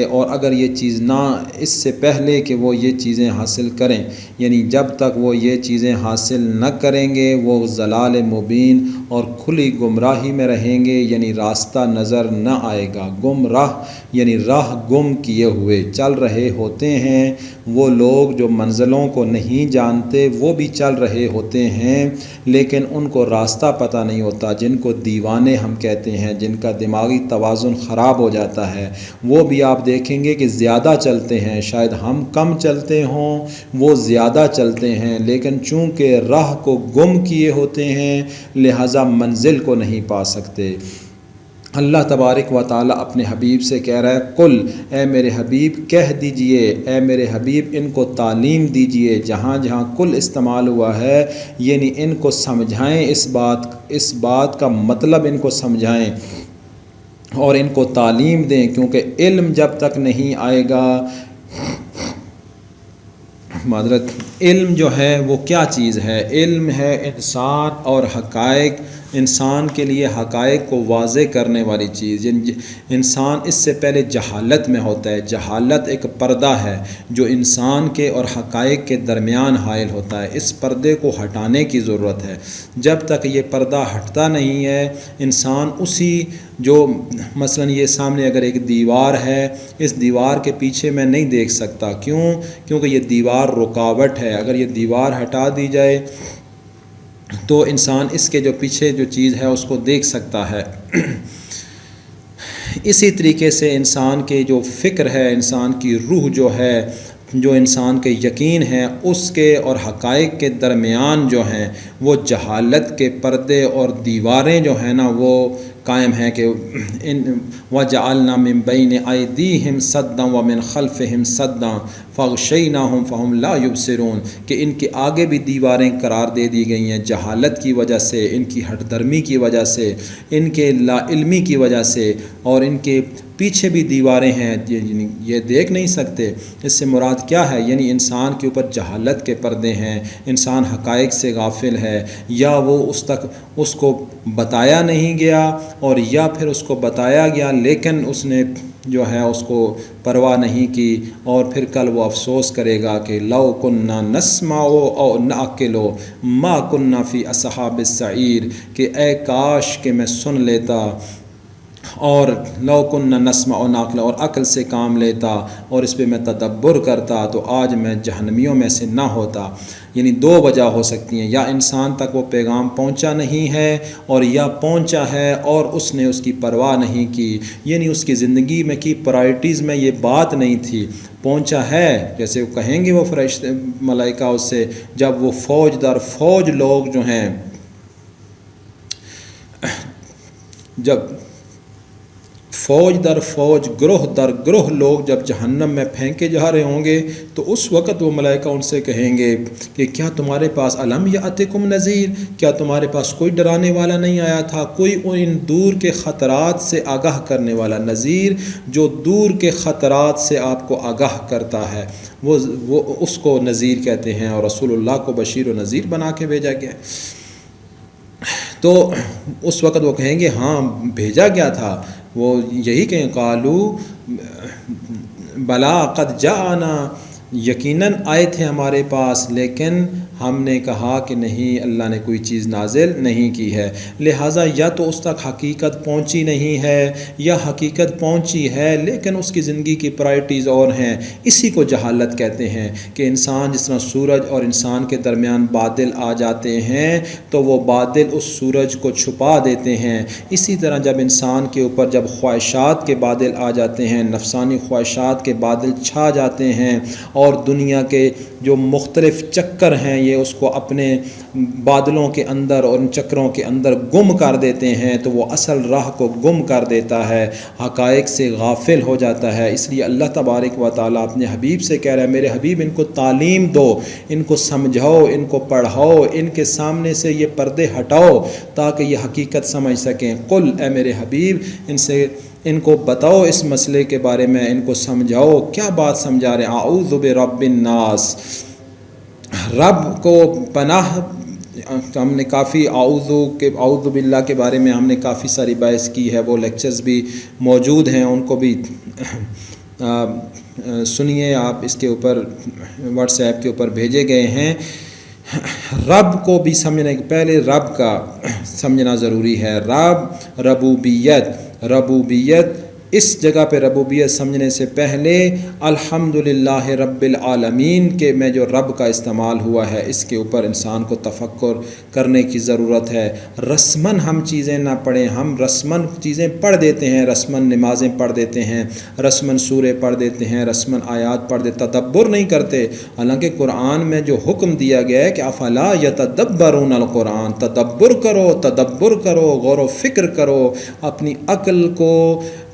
اور اگر یہ چیز نہ، اس سے پہلے کہ وہ یہ چیزیں حاصل کریں، یعنی جب تک وہ یہ چیزیں حاصل نہ کریں گے وہ ضلال مبین اور کھلی گمراہی میں رہیں گے، یعنی راستہ نظر نہ آئے گا۔ گمراہ یعنی راہ گم کیے ہوئے چل رہے ہوتے ہیں، وہ لوگ جو منزلوں کو نہیں جانتے وہ بھی چل رہے ہوتے ہیں لیکن ان کو راستہ پتہ نہیں ہوتا، جن کو دیوانے ہم کہتے ہیں، جن کا دماغی توازن خراب ہو جاتا ہے، وہ بھی آپ دیکھیں گے کہ زیادہ چلتے ہیں، شاید ہم کم چلتے ہوں، وہ زیادہ چلتے ہیں، لیکن چونکہ راہ کو گم کیے ہوتے ہیں لہٰذا منزل کو نہیں پا سکتے۔ اللہ تبارک و تعالیٰ اپنے حبیب سے کہہ رہا ہے قل، اے میرے حبیب کہہ دیجئے، اے میرے حبیب ان کو تعلیم دیجئے، جہاں جہاں قل استعمال ہوا ہے یعنی ان کو سمجھائیں، اس بات کا مطلب ان کو سمجھائیں اور ان کو تعلیم دیں، کیونکہ علم جب تک نہیں آئے گا، علم جو ہے وہ کیا چیز ہے؟ علم ہے انسان اور حقائق، انسان کے لیے حقائق کو واضح کرنے والی چیز۔ انسان اس سے پہلے جہالت میں ہوتا ہے، جہالت ایک پردہ ہے جو انسان کے اور حقائق کے درمیان حائل ہوتا ہے، اس پردے کو ہٹانے کی ضرورت ہے۔ جب تک یہ پردہ ہٹتا نہیں ہے انسان اسی جو مثلا یہ سامنے اگر ایک دیوار ہے، اس دیوار کے پیچھے میں نہیں دیکھ سکتا، کیونکہ یہ دیوار رکاوٹ ہے، اگر یہ دیوار ہٹا دی جائے تو انسان اس کے جو پیچھے جو چیز ہے اس کو دیکھ سکتا ہے۔ اسی طریقے سے انسان کے جو فکر ہے، انسان کی روح جو ہے، جو انسان کے یقین ہے، اس کے اور حقائق کے درمیان جو ہیں وہ جہالت کے پردے اور دیواریں جو ہیں نا وہ قائم ہے کہ وَجَعَلْنَا مِن بَيْنِ أَيْدِيهِمْ صَدًّا وَمِن خَلْفِهِمْ صَدًّا فَغْشَيْنَاهُمْ فَهُمْ لَا يُبْصِرُونَ کہ ان کے آگے بھی دیواریں قرار دے دی گئی ہیں جہالت کی وجہ سے، ان کی ہٹ درمی کی وجہ سے، ان کے لا علمی کی وجہ سے، اور ان کے پیچھے بھی دیواریں ہیں، یہ دیکھ نہیں سکتے۔ اس سے مراد کیا ہے؟ یعنی انسان کے اوپر جہالت کے پردے ہیں، انسان حقائق سے غافل ہے، یا وہ اس کو بتایا نہیں گیا، اور یا پھر اس کو بتایا گیا لیکن اس نے جو ہے اس کو پرواہ نہیں کی، اور پھر کل وہ افسوس کرے گا کہ لو کننا نسمع او نعقل ما کننا فی اصحاب السعیر، کہ اے کاش کہ میں سن لیتا، اور لو کننا نسمع و نعقل، اور عقل سے کام لیتا اور اس پہ میں تدبر کرتا تو آج میں جہنمیوں میں سے نہ ہوتا۔ یعنی دو وجہ ہو سکتی ہیں، یا انسان تک وہ پیغام پہنچا نہیں ہے، اور یا پہنچا ہے اور اس نے اس کی پرواہ نہیں کی، یعنی اس کی زندگی میں کی پرائرٹیز میں یہ بات نہیں تھی۔ پہنچا ہے جیسے وہ کہیں گے وہ فرشتے ملائکہ اس سے، جب وہ فوج در فوج لوگ جو ہیں، جب فوج در فوج گروہ در گروہ لوگ جب جہنم میں پھینکے جا رہے ہوں گے، تو اس وقت وہ ملائکہ ان سے کہیں گے کہ کیا تمہارے پاس الم یاتکم نذیر، کیا تمہارے پاس کوئی ڈرانے والا نہیں آیا تھا، کوئی ان دور کے خطرات سے آگاہ کرنے والا؟ نذیر جو دور کے خطرات سے آپ کو آگاہ کرتا ہے، وہ اس کو نذیر کہتے ہیں، اور رسول اللہ کو بشیر و نذیر بنا کے بھیجا گیا۔ تو اس وقت وہ کہیں گے ہاں بھیجا گیا تھا، وہ یہی کہیں قالو بلا قد جاءنا، یقیناً آئے تھے ہمارے پاس، لیکن ہم نے کہا کہ نہیں، اللہ نے کوئی چیز نازل نہیں کی ہے۔ لہٰذا یا تو اس تک حقیقت پہنچی نہیں ہے، یا حقیقت پہنچی ہے لیکن اس کی زندگی کی پرائرٹیز اور ہیں۔ اسی کو جہالت کہتے ہیں، کہ انسان جس طرح سورج اور انسان کے درمیان بادل آ جاتے ہیں تو وہ بادل اس سورج کو چھپا دیتے ہیں، اسی طرح جب انسان کے اوپر جب خواہشات کے بادل آ جاتے ہیں، نفسانی خواہشات کے بادل چھا جاتے ہیں، اور دنیا کے جو مختلف چکر ہیں یہ اس کو اپنے بادلوں کے اندر اور ان چکروں کے اندر گم کر دیتے ہیں، تو وہ اصل راہ کو گم کر دیتا ہے، حقائق سے غافل ہو جاتا ہے۔ اس لیے اللہ تبارک و تعالیٰ اپنے حبیب سے کہہ رہا ہے میرے حبیب ان کو تعلیم دو، ان کو سمجھاؤ، ان کو پڑھاؤ، ان کے سامنے سے یہ پردے ہٹاؤ تاکہ یہ حقیقت سمجھ سکیں۔ قل، اے میرے حبیب ان کو بتاؤ اس مسئلے کے بارے میں، ان کو سمجھاؤ۔ کیا بات سمجھا رہے ہیں؟ اعوذ برب الناس، رب کو پناہ۔ ہم نے کافی اعوذ باللہ کے بارے میں ہم نے کافی ساری بحث کی ہے، وہ لیکچرز بھی موجود ہیں، ان کو بھی سنیے آپ، اس کے اوپر واٹس ایپ کے اوپر بھیجے گئے ہیں۔ رب کو بھی سمجھنے کے پہلے رب کا سمجھنا ضروری ہے۔ ربوبیت اس جگہ پہ ربوبیت سمجھنے سے پہلے الحمدللہ رب العالمین کے میں جو رب کا استعمال ہوا ہے اس کے اوپر انسان کو تفکر کرنے کی ضرورت ہے۔ رسمن ہم چیزیں نہ پڑھیں، ہم رسمن چیزیں پڑھ دیتے ہیں، رسمن نمازیں پڑھ دیتے ہیں، رسمن سورے پڑھ دیتے ہیں، رسمن آیات پڑھ دیتے، تدبر نہیں کرتے۔ حالانکہ قرآن میں جو حکم دیا گیا ہے کہ افلا یتدبرون القرآن، تدبر کرو، غور و فکر کرو،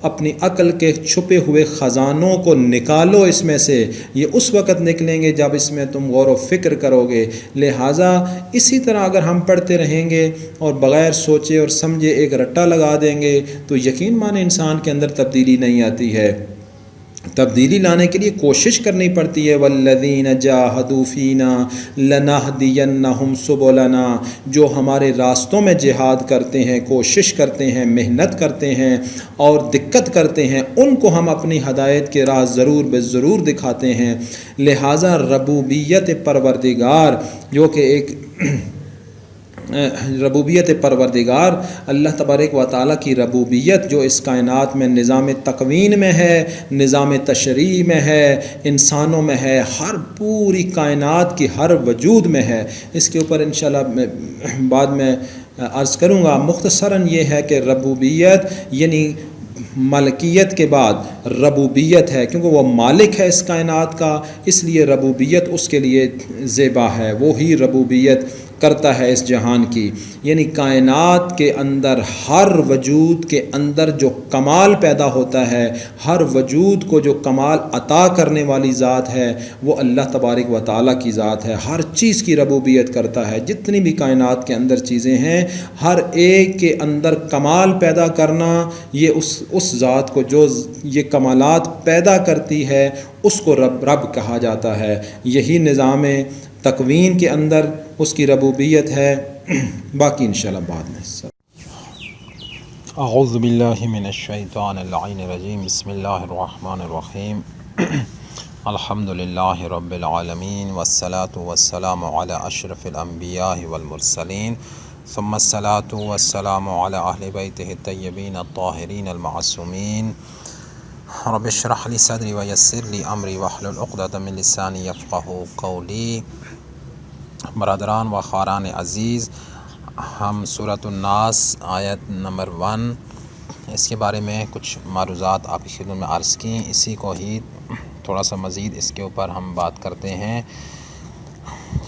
اپنی عقل کے چھپے ہوئے خزانوں کو نکالو اس میں سے، یہ اس وقت نکلیں گے جب اس میں تم غور و فکر کرو گے۔ لہٰذا اسی طرح اگر ہم پڑھتے رہیں گے اور بغیر سوچے اور سمجھے ایک رٹا لگا دیں گے تو یقین مانے انسان کے اندر تبدیلی نہیں آتی ہے۔ تبدیلی لانے کے لیے کوشش کرنی پڑتی ہے۔ والذین جاہدوا فینا لنہدینہم سبلنا، جو ہمارے راستوں میں جہاد کرتے ہیں، کوشش کرتے ہیں، محنت کرتے ہیں اور دقت کرتے ہیں، ان کو ہم اپنی ہدایت کے راہ ضرور بے ضرور دکھاتے ہیں۔ لہٰذا ربوبیت پروردگار جو کہ ایک ربوبیت پروردگار، اللہ تبارک و تعالیٰ کی ربوبیت جو اس کائنات میں نظام تکوین میں ہے، نظام تشریع میں ہے، انسانوں میں ہے، ہر پوری کائنات کی ہر وجود میں ہے۔ اس کے اوپر انشاءاللہ بعد میں عرض کروں گا۔ مختصراً یہ ہے کہ ربوبیت یعنی ملکیت کے بعد ربوبیت ہے، کیونکہ وہ مالک ہے اس کائنات کا، اس لیے ربوبیت اس کے لیے زیبا ہے، وہی ربوبیت کرتا ہے اس جہان کی، یعنی کائنات کے اندر ہر وجود کے اندر جو کمال پیدا ہوتا ہے، ہر وجود کو جو کمال عطا کرنے والی ذات ہے وہ اللہ تبارک و تعالیٰ کی ذات ہے۔ ہر چیز کی ربوبیت کرتا ہے، جتنی بھی کائنات کے اندر چیزیں ہیں ہر ایک کے اندر کمال پیدا کرنا، یہ اس ذات کو جو یہ کمالات پیدا کرتی ہے اس کو رب کہا جاتا ہے۔ یہی نظام تکوین کے اندر اس کی ربوبیت ہے۔ باقی انشاءاللہ بعد میں۔ اعوذ باللہ من الشیطان اللعین الرجیم، بسم اللہ الرحمن الرحیم۔ الحمد للہ رب العالمین، والصلاة والسلام علی اشرف الانبیاء والمرسلین، ثم الصلاة والسلام علی اہل بیتہ الطیبین الطاہرین المعصومین۔ رب اشرح لی صدری ویسر لی امری واحلل عقدۃ من لسانی یفقہوا قولی۔ برادران و خاران عزیز، ہم سورۃ الناس آیت نمبر 1 اس کے بارے میں کچھ معروضات آپ کی خدمت میں عرض کیں، اسی کو ہی تھوڑا سا مزید اس کے اوپر ہم بات کرتے ہیں۔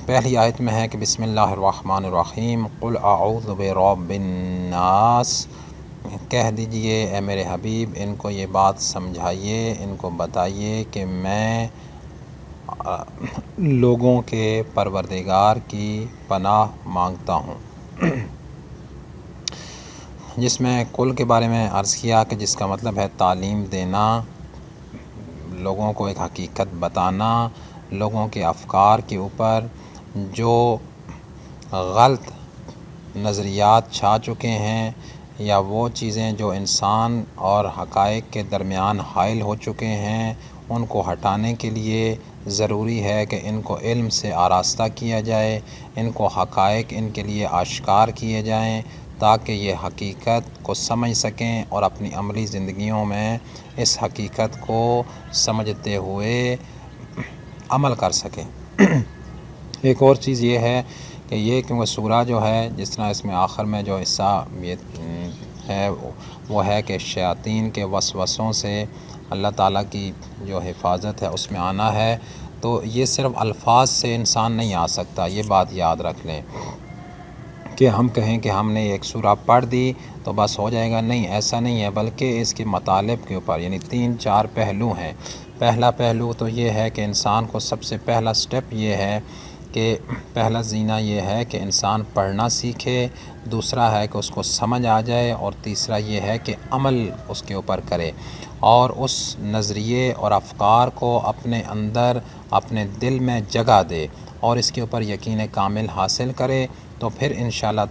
پہلی آیت میں ہے کہ بسم اللہ الرحمن الرحیم، قل اعوذ برب الناس، کہہ دیجئے اے میرے حبیب ان کو یہ بات سمجھائیے، ان کو بتائیے کہ میں لوگوں کے پروردگار کی پناہ مانگتا ہوں۔ جس میں قل کے بارے میں عرض کیا کہ جس کا مطلب ہے تعلیم دینا، لوگوں کو ایک حقیقت بتانا، لوگوں کے افکار کے اوپر جو غلط نظریات چھا چکے ہیں یا وہ چیزیں جو انسان اور حقائق کے درمیان حائل ہو چکے ہیں ان کو ہٹانے کے لیے ضروری ہے کہ ان کو علم سے آراستہ کیا جائے، ان کو حقائق ان کے لیے آشکار کیے جائیں تاکہ یہ حقیقت کو سمجھ سکیں اور اپنی عملی زندگیوں میں اس حقیقت کو سمجھتے ہوئے عمل کر سکیں۔ ایک اور چیز یہ ہے کہ یہ کہ وہ سورہ جو ہے، جس طرح اس میں آخر میں جو حصہ ہے وہ ہے کہ شیاطین کے وسوسوں سے اللہ تعالیٰ کی جو حفاظت ہے اس میں آنا ہے۔ تو یہ صرف الفاظ سے انسان نہیں آ سکتا، یہ بات یاد رکھ لیں کہ ہم کہیں کہ ہم نے ایک سورہ پڑھ دی تو بس ہو جائے گا، نہیں، ایسا نہیں ہے، بلکہ اس کے مطالب کے اوپر یعنی 3-4 پہلو ہیں۔ پہلا پہلو تو یہ ہے کہ انسان کو سب سے پہلا سٹیپ یہ ہے کہ پہلا زینہ یہ ہے کہ انسان پڑھنا سیکھے، دوسرا ہے کہ اس کو سمجھ آ جائے، اور تیسرا یہ ہے کہ عمل اس کے اوپر کرے اور اس نظریے اور افکار کو اپنے اندر اپنے دل میں جگہ دے اور اس کے اوپر یقین کامل حاصل کرے، تو پھر انشاءاللہ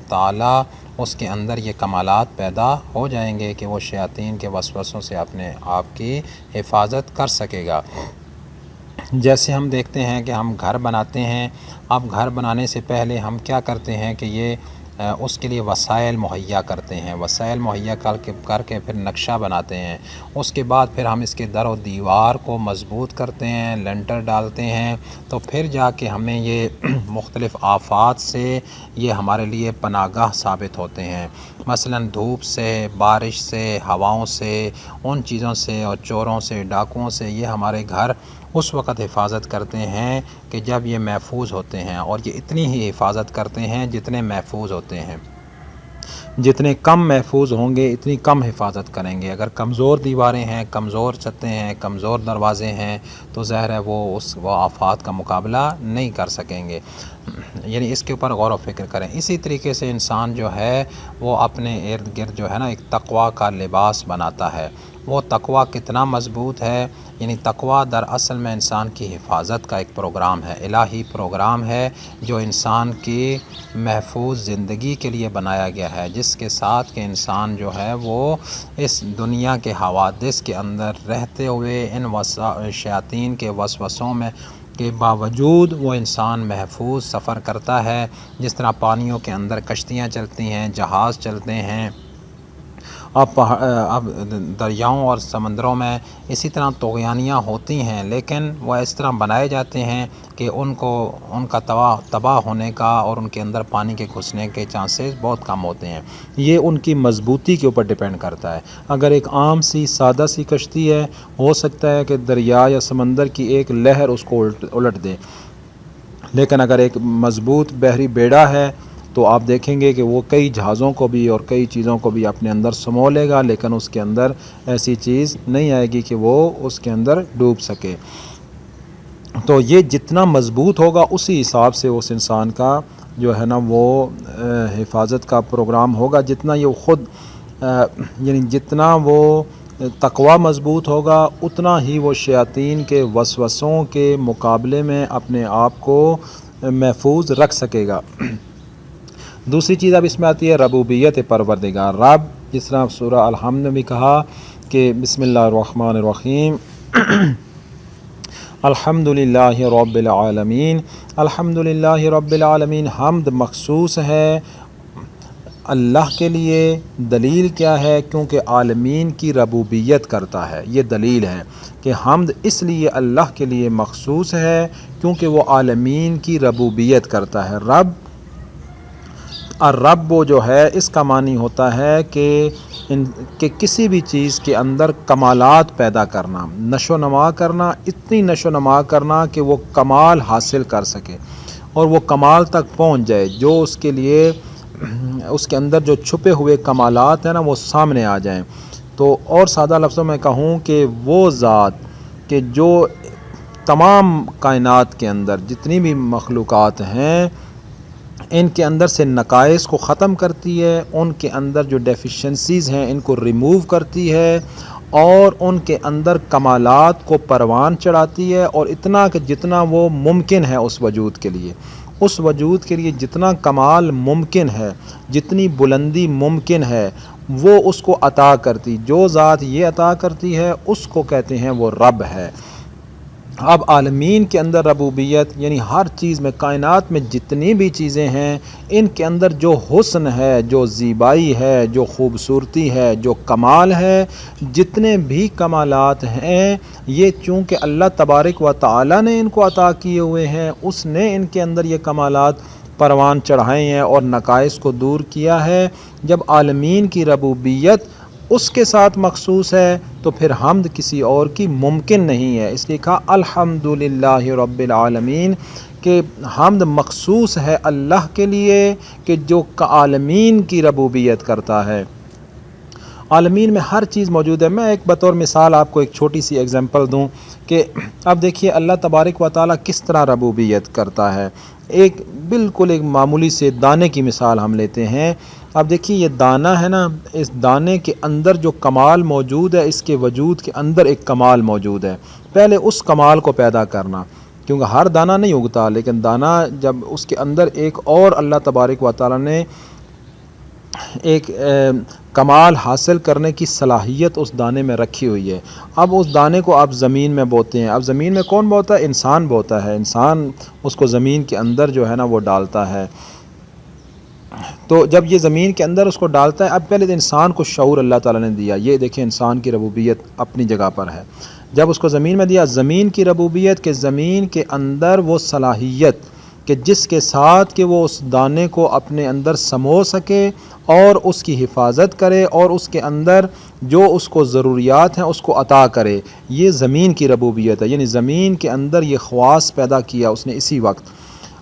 تعالیٰ اس کے اندر یہ کمالات پیدا ہو جائیں گے کہ وہ شیاطین کے وسوسوں سے اپنے آپ کی حفاظت کر سکے گا۔ جیسے ہم دیکھتے ہیں کہ ہم گھر بناتے ہیں، اب گھر بنانے سے پہلے ہم کیا کرتے ہیں کہ یہ اس کے لیے وسائل مہیا کرتے ہیں، وسائل مہیا کر کے پھر نقشہ بناتے ہیں، اس کے بعد پھر ہم اس کے در و دیوار کو مضبوط کرتے ہیں، لینٹر ڈالتے ہیں، تو پھر جا کے ہمیں یہ مختلف آفات سے یہ ہمارے لیے پناہ گاہ ثابت ہوتے ہیں۔ مثلا دھوپ سے، بارش سے، ہواؤں سے، ان چیزوں سے اور چوروں سے، ڈاکوؤں سے یہ ہمارے گھر اس وقت حفاظت کرتے ہیں کہ جب یہ محفوظ ہوتے ہیں، اور یہ اتنی ہی حفاظت کرتے ہیں جتنے محفوظ ہوتے ہیں۔ جتنے کم محفوظ ہوں گے اتنی کم حفاظت کریں گے۔ اگر کمزور دیواریں ہیں، کمزور چھتیں ہیں، کمزور دروازے ہیں تو ظاہر ہے وہ آفات کا مقابلہ نہیں کر سکیں گے۔ یعنی اس کے اوپر غور و فکر کریں۔ اسی طریقے سے انسان جو ہے وہ اپنے ارد گرد جو ہے نا ایک تقویٰ کا لباس بناتا ہے۔ وہ تقویٰ کتنا مضبوط ہے، یعنی تقویٰ دراصل میں انسان کی حفاظت کا ایک پروگرام ہے، الہی پروگرام ہے جو انسان کی محفوظ زندگی کے لیے بنایا گیا ہے، جس کے ساتھ کہ انسان جو ہے وہ اس دنیا کے حوادث کے اندر رہتے ہوئے ان شیاطین کے وسوسوں میں کے باوجود وہ انسان محفوظ سفر کرتا ہے۔ جس طرح پانیوں کے اندر کشتیاں چلتی ہیں، جہاز چلتے ہیں، اب دریاؤں اور سمندروں میں اسی طرح طغیانیاں ہوتی ہیں، لیکن وہ اس طرح بنائے جاتے ہیں کہ ان کا تباہ ہونے کا اور ان کے اندر پانی کے گھسنے کے چانسز بہت کم ہوتے ہیں۔ یہ ان کی مضبوطی کے اوپر ڈیپینڈ کرتا ہے۔ اگر ایک عام سی سادہ سی کشتی ہے، ہو سکتا ہے کہ دریا یا سمندر کی ایک لہر اس کو الٹ دے، لیکن اگر ایک مضبوط بحری بیڑا ہے تو آپ دیکھیں گے کہ وہ کئی جہازوں کو بھی اور کئی چیزوں کو بھی اپنے اندر سمو لے گا، لیکن اس کے اندر ایسی چیز نہیں آئے گی کہ وہ اس کے اندر ڈوب سکے۔ تو یہ جتنا مضبوط ہوگا اسی حساب سے اس انسان کا جو ہے نا وہ حفاظت کا پروگرام ہوگا، جتنا یہ خود یعنی جتنا وہ تقوی مضبوط ہوگا اتنا ہی وہ شیاطین کے وسوسوں کے مقابلے میں اپنے آپ کو محفوظ رکھ سکے گا۔ دوسری چیز اب اس میں آتی ہے ربوبیت پروردگار۔ رب، جس طرح سورہ الحمد میں بھی کہا کہ بسم اللہ الرحمن الرحیم الحمد للہ رب العالمین، الحمد للہ رب العالمین، حمد مخصوص ہے اللہ کے لیے۔ دلیل کیا ہے؟ کیونکہ عالمین کی ربوبیت کرتا ہے، یہ دلیل ہے کہ حمد اس لیے اللہ کے لیے مخصوص ہے کیونکہ وہ عالمین کی ربوبیت کرتا ہے۔ رب، الرب جو ہے اس کا معنی ہوتا ہے کہ کسی بھی چیز کے اندر کمالات پیدا کرنا، نشو و نما کرنا، اتنی نشو و نما کرنا کہ وہ کمال حاصل کر سکے اور وہ کمال تک پہنچ جائے، جو اس کے لیے اس کے اندر جو چھپے ہوئے کمالات ہیں نا وہ سامنے آ جائیں۔ تو اور سادہ لفظوں میں کہوں کہ وہ ذات کہ جو تمام کائنات کے اندر جتنی بھی مخلوقات ہیں ان کے اندر سے نقائص کو ختم کرتی ہے، ان کے اندر جو ڈیفیشنسیز ہیں ان کو ریموو کرتی ہے اور ان کے اندر کمالات کو پروان چڑھاتی ہے، اور اتنا کہ جتنا وہ ممکن ہے اس وجود کے لیے، اس وجود کے لیے جتنا کمال ممکن ہے، جتنی بلندی ممکن ہے وہ اس کو عطا کرتی۔ جو ذات یہ عطا کرتی ہے اس کو کہتے ہیں وہ رب ہے۔ اب عالمین کے اندر ربوبیت یعنی ہر چیز میں، کائنات میں جتنی بھی چیزیں ہیں ان کے اندر جو حسن ہے، جو زیبائی ہے، جو خوبصورتی ہے، جو کمال ہے، جتنے بھی کمالات ہیں یہ چونکہ اللہ تبارک و تعالی نے ان کو عطا کیے ہوئے ہیں، اس نے ان کے اندر یہ کمالات پروان چڑھائے ہیں اور نقائص کو دور کیا ہے۔ جب عالمین کی ربوبیت اس کے ساتھ مخصوص ہے تو پھر حمد کسی اور کی ممکن نہیں ہے، اس لیے کہا الحمد للہ رب العالمین کہ حمد مخصوص ہے اللہ کے لیے کہ جو عالمین کی ربوبیت کرتا ہے۔ عالمین میں ہر چیز موجود ہے۔ میں ایک بطور مثال آپ کو ایک چھوٹی سی ایگزامپل دوں کہ اب دیکھیے اللہ تبارک و تعالیٰ کس طرح ربوبیت کرتا ہے۔ ایک بالکل ایک معمولی سے دانے کی مثال ہم لیتے ہیں۔ اب دیکھیے یہ دانہ ہے نا، اس دانے کے اندر جو کمال موجود ہے، اس کے وجود کے اندر ایک کمال موجود ہے، پہلے اس کمال کو پیدا کرنا، کیونکہ ہر دانہ نہیں اگتا، لیکن دانہ جب اس کے اندر ایک اور اللہ تبارک و تعالیٰ نے ایک کمال حاصل کرنے کی صلاحیت اس دانے میں رکھی ہوئی ہے۔ اب اس دانے کو آپ زمین میں بوتے ہیں، اب زمین میں کون بوتا ہے؟ انسان بوتا ہے، انسان اس کو زمین کے اندر جو ہے نا وہ ڈالتا ہے۔ تو جب یہ زمین کے اندر اس کو ڈالتا ہے، اب پہلے انسان کو شعور اللہ تعالیٰ نے دیا، یہ دیکھیں انسان کی ربوبیت اپنی جگہ پر ہے۔ جب اس کو زمین میں دیا، زمین کی ربوبیت کہ زمین کے اندر وہ صلاحیت کہ جس کے ساتھ کہ وہ اس دانے کو اپنے اندر سمو سکے اور اس کی حفاظت کرے اور اس کے اندر جو اس کو ضروریات ہیں اس کو عطا کرے، یہ زمین کی ربوبیت ہے۔ یعنی زمین کے اندر یہ خواص پیدا کیا اس نے اسی وقت،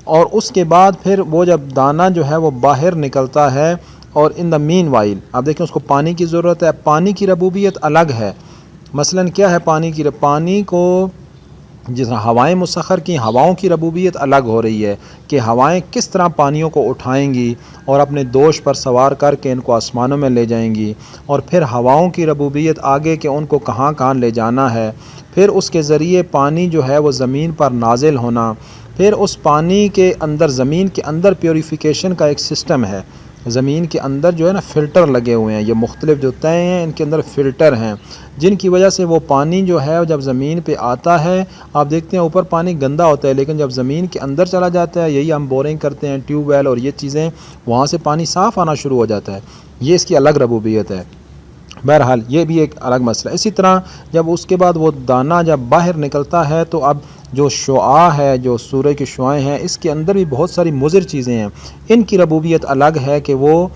اور اس کے بعد پھر وہ جب دانہ جو ہے وہ باہر نکلتا ہے، اور ان دا مین وائل آپ دیکھیں اس کو پانی کی ضرورت ہے، پانی کی ربوبیت الگ ہے۔ مثلاً کیا ہے پانی کو جس طرح ہوائیں مسخر کی، ہواؤں کی ربوبیت الگ ہو رہی ہے کہ ہوائیں کس طرح پانیوں کو اٹھائیں گی اور اپنے دوش پر سوار کر کے ان کو آسمانوں میں لے جائیں گی، اور پھر ہواؤں کی ربوبیت آگے کہ ان کو کہاں کہاں لے جانا ہے، پھر اس کے ذریعے پانی جو ہے وہ زمین پر نازل ہونا، پھر اس پانی کے اندر زمین کے اندر پیوریفیکیشن کا ایک سسٹم ہے، زمین کے اندر جو ہے نا فلٹر لگے ہوئے ہیں، یہ مختلف جو تہے ہیں ان کے اندر فلٹر ہیں جن کی وجہ سے وہ پانی جو ہے جب زمین پہ آتا ہے، آپ دیکھتے ہیں اوپر پانی گندا ہوتا ہے لیکن جب زمین کے اندر چلا جاتا ہے، یہی ہم بورنگ کرتے ہیں، ٹیوب ویل اور یہ چیزیں، وہاں سے پانی صاف آنا شروع ہو جاتا ہے، یہ اس کی الگ ربوبیت ہے۔ بہرحال یہ بھی ایک الگ مسئلہ ہے۔ اسی طرح جب اس کے بعد وہ دانہ جب باہر نکلتا ہے تو اب جو شعاع ہے، جو سورج کی شعائیں ہیں، اس کے اندر بھی بہت ساری مضر چیزیں ہیں، ان کی ربوبیت الگ ہے کہ وہ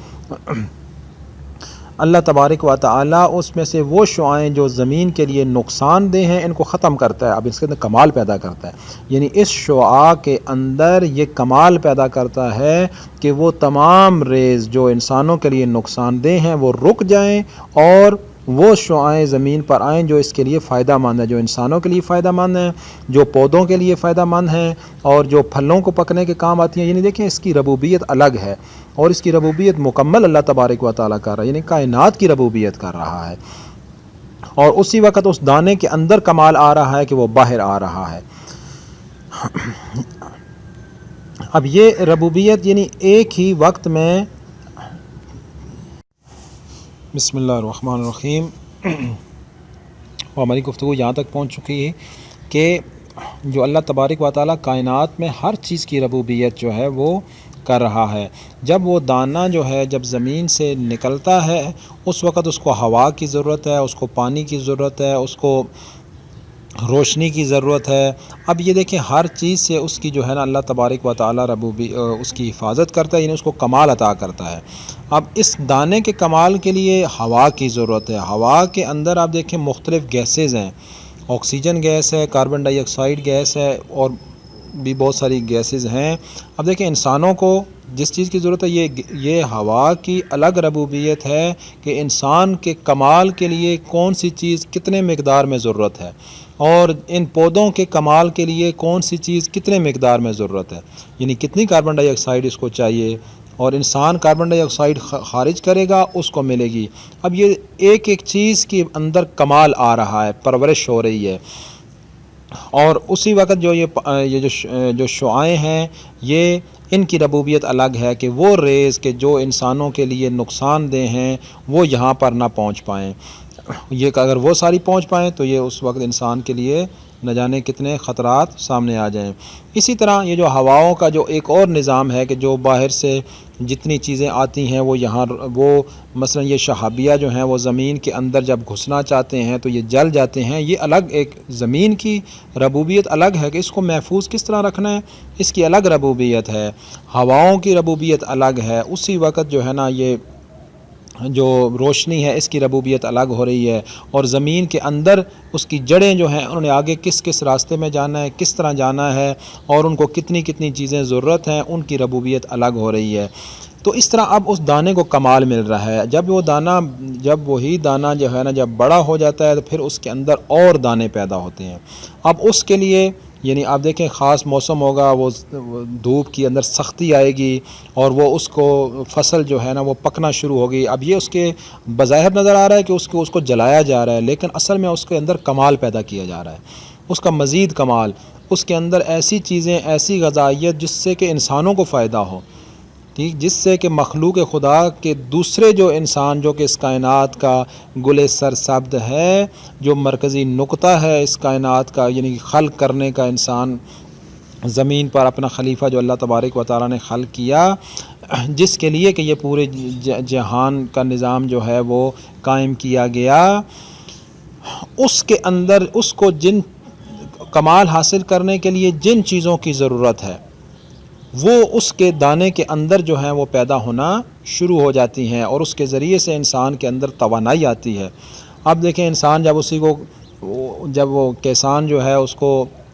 اللہ تبارک و تعالی اس میں سے وہ شعائیں جو زمین کے لیے نقصان دہ ہیں ان کو ختم کرتا ہے، اب اس کے اندر کمال پیدا کرتا ہے، یعنی اس شعاع کے اندر یہ کمال پیدا کرتا ہے کہ وہ تمام ریز جو انسانوں کے لیے نقصان دہ ہیں وہ رک جائیں اور وہ شعائیں زمین پر آئیں جو اس کے لیے فائدہ مند ہیں، جو انسانوں کے لیے فائدہ مند ہیں، جو پودوں کے لیے فائدہ مند ہیں اور جو پھلوں کو پکنے کے کام آتی ہیں۔ یعنی دیکھیں اس کی ربوبیت الگ ہے اور اس کی ربوبیت مکمل اللہ تبارک و تعالیٰ کر رہا ہے، یعنی کائنات کی ربوبیت کر رہا ہے، اور اسی وقت اس دانے کے اندر کمال آ رہا ہے کہ وہ باہر آ رہا ہے۔ اب یہ ربوبیت یعنی ایک ہی وقت میں، بسم اللہ الرحمن الرحیم، اور ہماری گفتگو یہاں تک پہنچ چکی ہے کہ جو اللہ تبارک و تعالیٰ کائنات میں ہر چیز کی ربوبیت جو ہے وہ کر رہا ہے۔ جب وہ دانہ جو ہے جب زمین سے نکلتا ہے اس وقت اس کو ہوا کی ضرورت ہے، اس کو پانی کی ضرورت ہے، اس کو روشنی کی ضرورت ہے۔ اب یہ دیکھیں ہر چیز سے اس کی جو ہے نا اللہ تبارک و تعالیٰ اس کی حفاظت کرتا ہے، یعنی اس کو کمال عطا کرتا ہے۔ اب اس دانے کے کمال کے لیے ہوا کی ضرورت ہے۔ ہوا کے اندر آپ دیکھیں مختلف گیسز ہیں، آکسیجن گیس ہے، کاربن ڈائی آکسائڈ گیس ہے اور بھی بہت ساری گیسز ہیں۔ اب دیکھیں انسانوں کو جس چیز کی ضرورت ہے یہ ہوا کی الگ ربوبیت ہے کہ انسان کے کمال کے لیے کون سی چیز کتنے مقدار میں ضرورت ہے، اور ان پودوں کے کمال کے لیے کون سی چیز کتنے مقدار میں ضرورت ہے، یعنی کتنی کاربن ڈائی آکسائڈ اس کو چاہیے، اور انسان کاربن ڈائی آکسائڈ خارج کرے گا اس کو ملے گی۔ اب یہ ایک ایک چیز کے اندر کمال آ رہا ہے، پرورش ہو رہی ہے، اور اسی وقت جو شعائیں ہیں یہ ان کی ربوبیت الگ ہے کہ وہ ریز کہ جو انسانوں کے لیے نقصان دہ ہیں وہ یہاں پر نہ پہنچ پائیں، یہ کہ اگر وہ ساری پہنچ پائیں تو یہ اس وقت انسان کے لیے نہ جانے کتنے خطرات سامنے آ جائیں۔ اسی طرح یہ جو ہواؤں کا جو ایک اور نظام ہے کہ جو باہر سے جتنی چیزیں آتی ہیں وہ مثلا یہ شہابیہ جو ہیں وہ زمین کے اندر جب گھسنا چاہتے ہیں تو یہ جل جاتے ہیں۔ یہ الگ ایک زمین کی ربوبیت الگ ہے کہ اس کو محفوظ کس طرح رکھنا ہے، اس کی الگ ربوبیت ہے۔ ہواؤں کی ربوبیت الگ ہے، اسی وقت جو ہے نا یہ جو روشنی ہے اس کی ربوبیت الگ ہو رہی ہے، اور زمین کے اندر اس کی جڑیں جو ہیں انہوں نے آگے کس کس راستے میں جانا ہے، کس طرح جانا ہے، اور ان کو کتنی کتنی چیزیں ضرورت ہیں، ان کی ربوبیت الگ ہو رہی ہے۔ تو اس طرح اب اس دانے کو کمال مل رہا ہے۔ جب وہی دانہ جو ہے نا جب بڑا ہو جاتا ہے تو پھر اس کے اندر اور دانے پیدا ہوتے ہیں۔ اب اس کے لیے یعنی آپ دیکھیں خاص موسم ہوگا، وہ دھوپ کی اندر سختی آئے گی اور وہ اس کو فصل جو ہے نا وہ پکنا شروع ہوگی۔ اب یہ اس کے بظاہر نظر آ رہا ہے کہ اس کو جلایا جا رہا ہے، لیکن اصل میں اس کے اندر کمال پیدا کیا جا رہا ہے، اس کا مزید کمال، اس کے اندر ایسی چیزیں، ایسی غذائیت جس سے کہ انسانوں کو فائدہ ہو، ٹھیک، جس سے کہ مخلوق خدا کے دوسرے جو انسان جو کہ اس کائنات کا گل سرسبد ہے، جو مرکزی نقطہ ہے اس کائنات کا، یعنی خلق کرنے کا، انسان زمین پر اپنا خلیفہ جو اللہ تبارک و تعالیٰ نے خلق کیا، جس کے لیے کہ یہ پورے جہان کا نظام جو ہے وہ قائم کیا گیا، اس کے اندر اس کو جن کمال حاصل کرنے کے لیے جن چیزوں کی ضرورت ہے وہ اس کے دانے کے اندر جو ہیں وہ پیدا ہونا شروع ہو جاتی ہیں، اور اس کے ذریعے سے انسان کے اندر توانائی آتی ہے۔ اب دیکھیں انسان جب وہ کسان جو ہے اس کو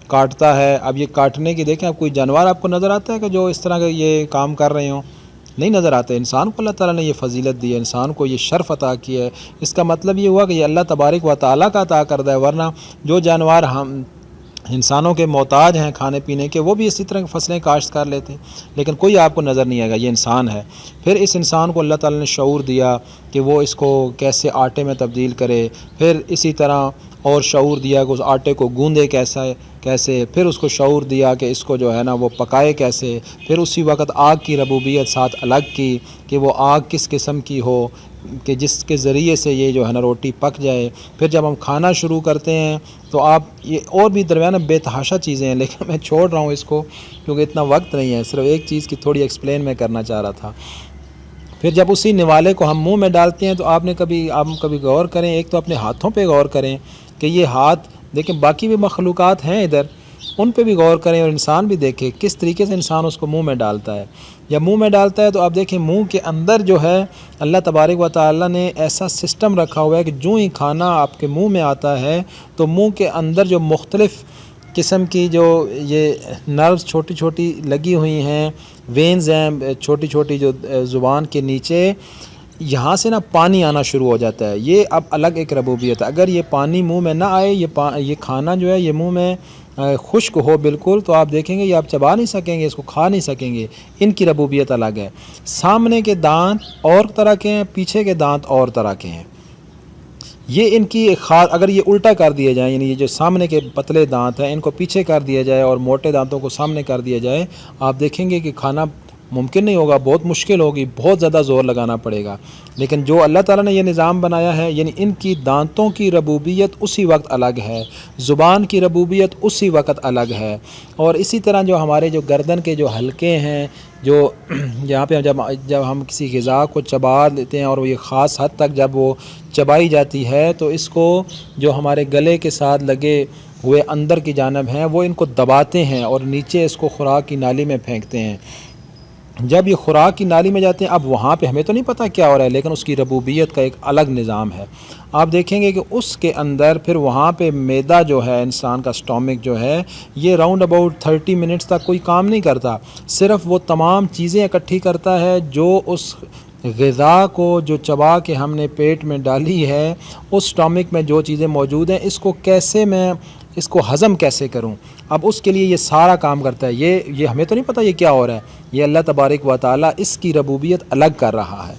کاٹتا ہے، اب یہ کاٹنے کی دیکھیں اب کوئی جانور آپ کو نظر آتا ہے کہ جو اس طرح کا یہ کام کر رہے ہوں؟ نہیں نظر آتا۔ انسان کو اللہ تعالیٰ نے یہ فضیلت دی ہے، انسان کو یہ شرف عطا کیا ہے۔ اس کا مطلب یہ ہوا کہ یہ اللہ تبارک و تعالیٰ کا عطا کردہ ہے، ورنہ جو جانور ہم انسانوں کے محتاج ہیں کھانے پینے کے، وہ بھی اسی طرح فصلیں کاشت کر لیتے ہیں، لیکن کوئی آپ کو نظر نہیں آئے گا، یہ انسان ہے۔ پھر اس انسان کو اللہ تعالیٰ نے شعور دیا کہ وہ اس کو کیسے آٹے میں تبدیل کرے، پھر اسی طرح اور شعور دیا کہ اس آٹے کو گوندے کیسے، پھر اس کو شعور دیا کہ اس کو جو ہے نا وہ پکائے کیسے، پھر اسی وقت آگ کی ربوبیت ساتھ الگ کی کہ وہ آگ کس قسم کی ہو کہ جس کے ذریعے سے یہ جو ہے نا روٹی پک جائے۔ پھر جب ہم کھانا شروع کرتے ہیں تو آپ یہ اور بھی درمیان بے تحاشا چیزیں ہیں، لیکن میں چھوڑ رہا ہوں اس کو کیونکہ اتنا وقت نہیں ہے، صرف ایک چیز کی تھوڑی ایکسپلین میں کرنا چاہ رہا تھا۔ پھر جب اسی نوالے کو ہم منہ میں ڈالتے ہیں تو آپ کبھی غور کریں، ایک تو اپنے ہاتھوں پہ غور کریں کہ یہ ہاتھ دیکھیں، باقی بھی مخلوقات ہیں ادھر، ان پہ بھی غور کریں، اور انسان بھی دیکھے کس طریقے سے انسان اس کو منہ میں ڈالتا ہے۔ جب منہ میں ڈالتا ہے تو آپ دیکھیں منہ کے اندر جو ہے اللہ تبارک و تعالیٰ نے ایسا سسٹم رکھا ہوا ہے کہ جو ہی کھانا آپ کے منہ میں آتا ہے تو منہ کے اندر جو مختلف قسم کی جو یہ نروز چھوٹی چھوٹی لگی ہوئی ہیں، وینز ہیں چھوٹی چھوٹی جو زبان کے نیچے، یہاں سے نا پانی آنا شروع ہو جاتا ہے۔ یہ اب الگ ایک ربوبیت ہے۔ اگر یہ پانی منہ میں نہ آئے، یہ کھانا جو ہے یہ منہ میں خشک ہو بالکل، تو آپ دیکھیں گے یہ آپ چبا نہیں سکیں گے، اس کو کھا نہیں سکیں گے۔ ان کی ربوبیت الگ ہے۔ سامنے کے دانت اور طرح کے ہیں، پیچھے کے دانت اور طرح کے ہیں۔ یہ ان کی خاص، اگر یہ الٹا کر دیا جائے، یعنی یہ جو سامنے کے پتلے دانت ہیں ان کو پیچھے کر دیا جائے اور موٹے دانتوں کو سامنے کر دیا جائے، آپ دیکھیں گے کہ کھانا ممکن نہیں ہوگا، بہت مشکل ہوگی، بہت زیادہ زور لگانا پڑے گا۔ لیکن جو اللہ تعالیٰ نے یہ نظام بنایا ہے، یعنی ان کی دانتوں کی ربوبیت اسی وقت الگ ہے، زبان کی ربوبیت اسی وقت الگ ہے۔ اور اسی طرح جو ہمارے جو گردن کے جو حلقے ہیں، جو یہاں پہ جب ہم کسی غذا کو چبا لیتے ہیں اور وہ یہ خاص حد تک جب وہ چبائی جاتی ہے تو اس کو جو ہمارے گلے کے ساتھ لگے ہوئے اندر کی جانب ہیں وہ ان کو دباتے ہیں اور نیچے اس کو خوراک کی نالی میں پھینکتے ہیں۔ جب یہ خوراک کی نالی میں جاتے ہیں، اب وہاں پہ ہمیں تو نہیں پتہ کیا ہو رہا ہے، لیکن اس کی ربوبیت کا ایک الگ نظام ہے۔ آپ دیکھیں گے کہ اس کے اندر پھر وہاں پہ معدہ جو ہے، انسان کا سٹومک جو ہے، یہ راؤنڈ اباؤٹ 30 منٹس تک کوئی کام نہیں کرتا، صرف وہ تمام چیزیں اکٹھی کرتا ہے جو اس غذا کو جو چبا کے ہم نے پیٹ میں ڈالی ہے، اس سٹومک میں جو چیزیں موجود ہیں، اس کو کیسے میں اس کو ہضم کیسے کروں، اب اس کے لیے یہ سارا کام کرتا ہے۔ یہ ہمیں تو نہیں پتہ یہ کیا ہو رہا ہے، یہ اللہ تبارک و تعالیٰ اس کی ربوبیت الگ کر رہا ہے۔